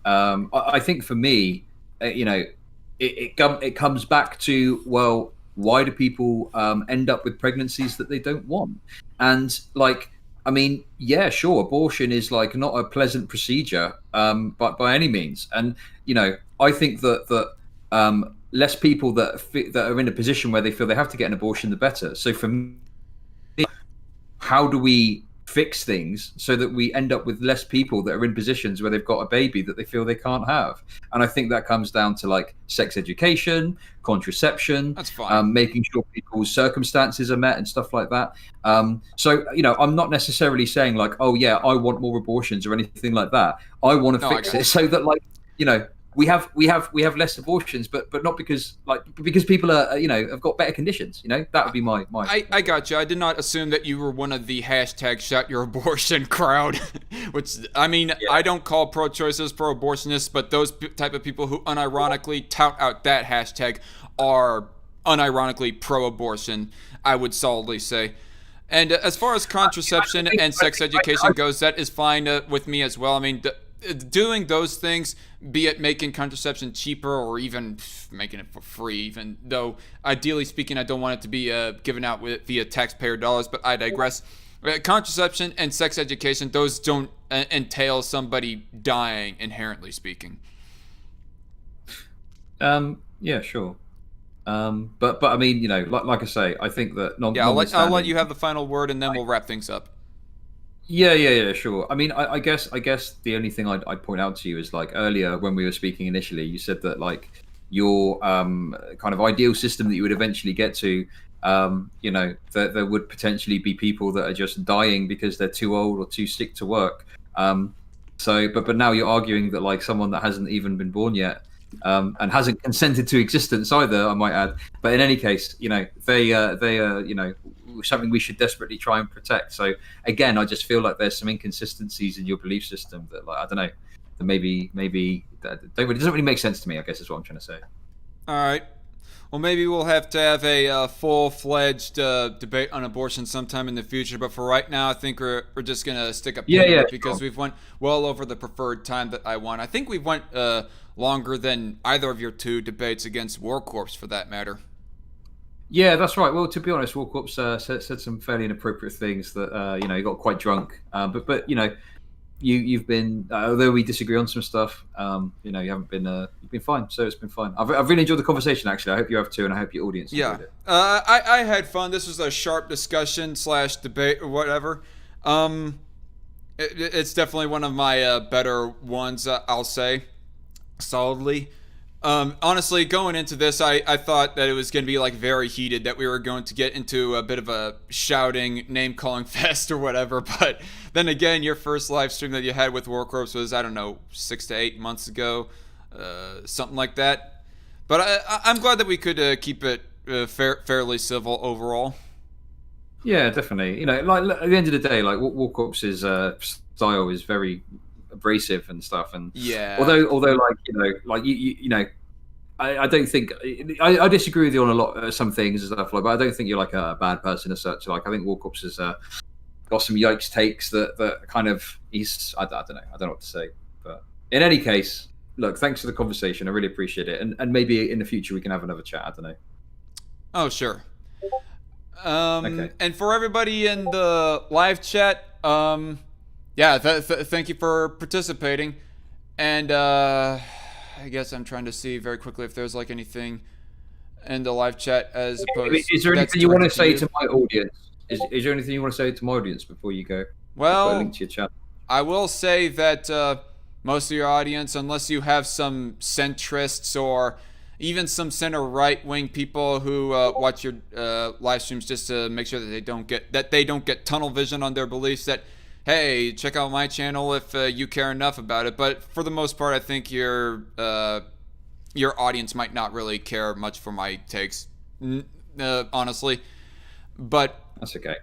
I think for me, it comes back to, well, why do people end up with pregnancies that they don't want? And like, I mean, yeah, sure, abortion is like not a pleasant procedure, but by any means. And I think that less people that are in a position where they feel they have to get an abortion, the better. So for me, how do we fix things so that we end up with less people that are in positions where they've got a baby that they feel they can't have? And I think that comes down to like sex education, contraception, that's fine. Making sure people's circumstances are met and stuff like that. So I'm not necessarily saying like, oh yeah, I want more abortions or anything like that. I want to fix it so that like we have less abortions, but not because people are have got better conditions. That would be my. I got you. I did not assume that you were one of the hashtag shut your abortion crowd, which I mean, yeah. I don't call pro-choicers pro-abortionists, but those type of people who unironically tout out that hashtag are unironically pro-abortion, I would solidly say. And as far as contraception and sex education goes, that is fine with me as well. I mean, doing those things, be it making contraception cheaper or even making it for free, even though ideally speaking I don't want it to be given out via taxpayer dollars, but I digress. Contraception and sex education, those don't entail somebody dying, inherently speaking. Yeah, sure. But I mean, like I say, I think that I'll let you have the final word, and then we'll wrap things up. Yeah, sure. I mean, I guess the only thing I'd point out to you is like earlier when we were speaking initially, you said that like your kind of ideal system that you would eventually get to, that there would potentially be people that are just dying because they're too old or too sick to work. But now you're arguing that like someone that hasn't even been born yet, and hasn't consented to existence either, I might add. But in any case, they are something we should desperately try and protect. So again, I just feel like there's some inconsistencies in your belief system that, like, I don't know, that maybe that it doesn't really make sense to me, I guess is what I'm trying to say. All right. Well, maybe we'll have to have a full-fledged debate on abortion sometime in the future. But for right now, I think we're just gonna stick up because we've went well over the preferred time that I want. I think we've went longer than either of your two debates against War Corps, for that matter. Yeah, that's right. Well, to be honest, War Corps said some fairly inappropriate things that you got quite drunk. But you've been, although we disagree on some stuff, you haven't been, you've been fine. So it's been fine. I've really enjoyed the conversation, actually. I hope you have too, and I hope your audience enjoyed it. I had fun. This was a sharp discussion / debate or whatever. It's definitely one of my better ones, I'll say, solidly. Honestly, going into this, I thought that it was going to be like very heated, that we were going to get into a bit of a shouting, name-calling fest or whatever. But then again, your first live stream that you had with War Corps was, I don't know, 6 to 8 months ago, something like that. But I'm glad that we could keep it fairly civil overall. Yeah, definitely. Like at the end of the day, like War Corps' style is very abrasive and stuff, and yeah, although I don't think I disagree with you on a lot some things and stuff, like, but I don't think you're like a bad person as such. Like, I think War Corps has got some yikes takes that kind of I don't know what to say. But in any case, look, thanks for the conversation. I really appreciate it, and maybe in the future we can have another chat. I don't know. Oh, sure. Okay. And for everybody in the live chat, thank you for participating. And I guess I'm trying to see very quickly if there's like anything in the live chat as opposed. Is there anything you want to say to my audience? Is there anything you want to say to my audience before you go? Well, I'll link to your chat. I will say that most of your audience, unless you have some centrists or even some center right-wing people who watch your live streams just to make sure that they don't get tunnel vision on their beliefs, that hey, check out my channel if you care enough about it. But for the most part, I think your audience might not really care much for my takes. honestly. But That's okay.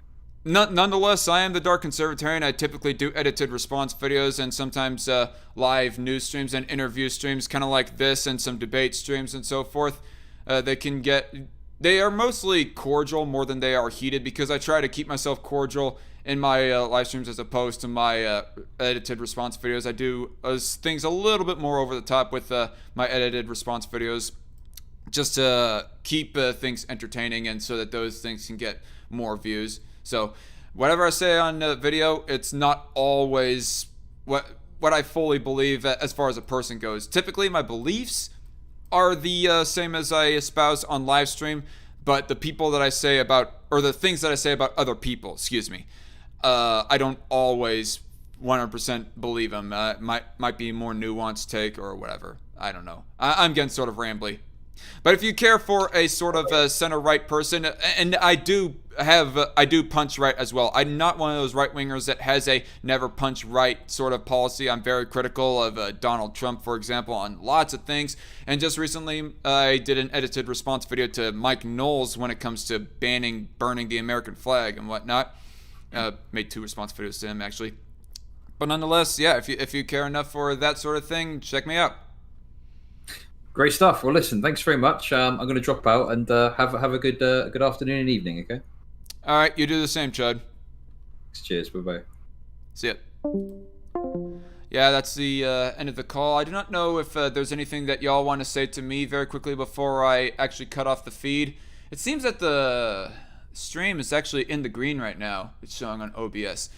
nonetheless, I am the Dark Conservatarian. I typically do edited response videos and sometimes live news streams and interview streams, kind of like this, and some debate streams and so forth. They are mostly cordial more than they are heated, because I try to keep myself cordial in my live streams as opposed to my edited response videos. I do things a little bit more over the top with my edited response videos, just to keep things entertaining and so that those things can get more views. So whatever I say on video, it's not always what I fully believe as far as a person goes. Typically, my beliefs are the same as I espouse on live stream, but the people that I say about, or the things that I say about other people, I don't always 100% believe them. Might be a more nuanced take or whatever. I don't know. I'm getting sort of rambly. But if you care for a sort of center-right person, and I do punch right as well. I'm not one of those right-wingers that has a never punch right sort of policy. I'm very critical of Donald Trump, for example, on lots of things. And just recently, I did an edited response video to Mike Knowles when it comes to burning the American flag and whatnot. Made 2 response videos to him, actually. But nonetheless, yeah, if you care enough for that sort of thing, check me out. Great stuff. Well, listen, thanks very much. I'm going to drop out and have a good afternoon and evening. Okay. All right, you do the same, Chud. Cheers. Bye bye. See ya. Yeah, that's the end of the call. I do not know if there's anything that y'all want to say to me very quickly before I actually cut off the feed. It seems that the stream is actually in the green right now. It's showing on OBS.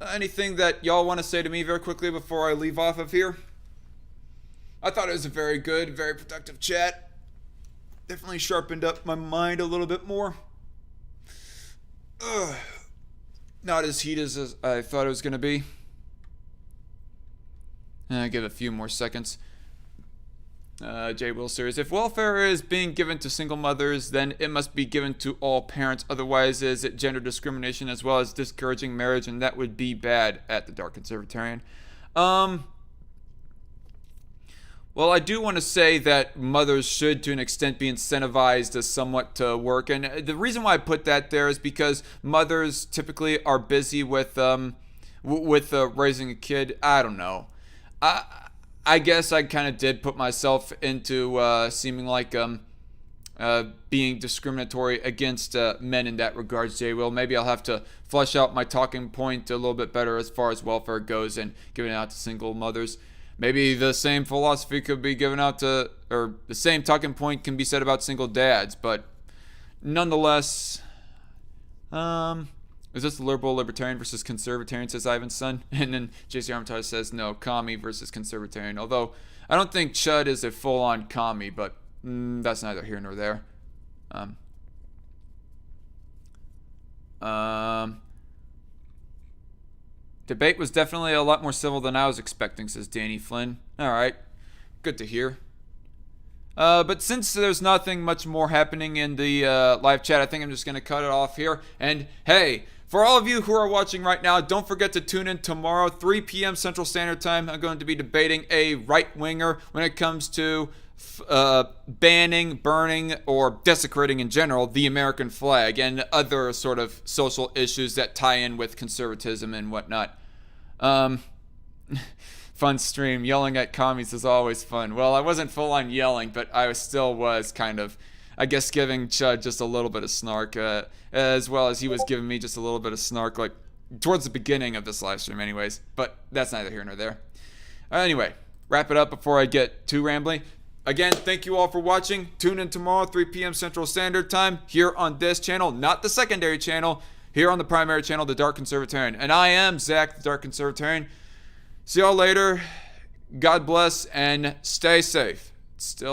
Anything that y'all want to say to me very quickly before I leave off of here? I thought it was a very good, very productive chat. Definitely sharpened up my mind a little bit more. Not as heated as I thought it was going to be. I give it a few more seconds. J. Will series. If welfare is being given to single mothers, then it must be given to all parents. Otherwise, is it gender discrimination as well as discouraging marriage, and that would be bad at the Dark Conservatarian. Well, I do want to say that mothers should, to an extent, be incentivized somewhat to work. And the reason why I put that there is because mothers typically are busy with raising a kid. I don't know. I guess I kind of did put myself into seeming like being discriminatory against men in that regards, J. Will. Maybe I'll have to flesh out my talking point a little bit better as far as welfare goes and giving it out to single mothers. Maybe the same philosophy could be given out to, or the same talking point can be said about single dads, but nonetheless, is this liberal libertarian versus conservatarian, says Ivan's son? And then JC Armitage says, no, commie versus conservatarian. Although, I don't think Chud is a full-on commie, but that's neither here nor there. Debate was definitely a lot more civil than I was expecting, says Danny Flynn. Alright, good to hear. But since there's nothing much more happening in the live chat, I think I'm just going to cut it off here. And hey, for all of you who are watching right now, don't forget to tune in tomorrow, 3 p.m. Central Standard Time. I'm going to be debating a right-winger when it comes to banning, burning, or desecrating in general the American flag and other sort of social issues that tie in with conservatism and whatnot. Fun stream. Yelling at commies is always fun. Well, I wasn't full on yelling, but I still was kind of, I guess, giving Chud just a little bit of snark, as well as he was giving me just a little bit of snark, like towards the beginning of this live stream anyways, but that's neither here nor there. Anyway, wrap it up before I get too rambly. Again, thank you all for watching. Tune in tomorrow, 3 p.m. Central Standard Time, here on this channel, not the secondary channel, here on the primary channel, the Dark Conservatarian. And I am Zach, the Dark Conservatarian. See y'all later. God bless and stay safe. Still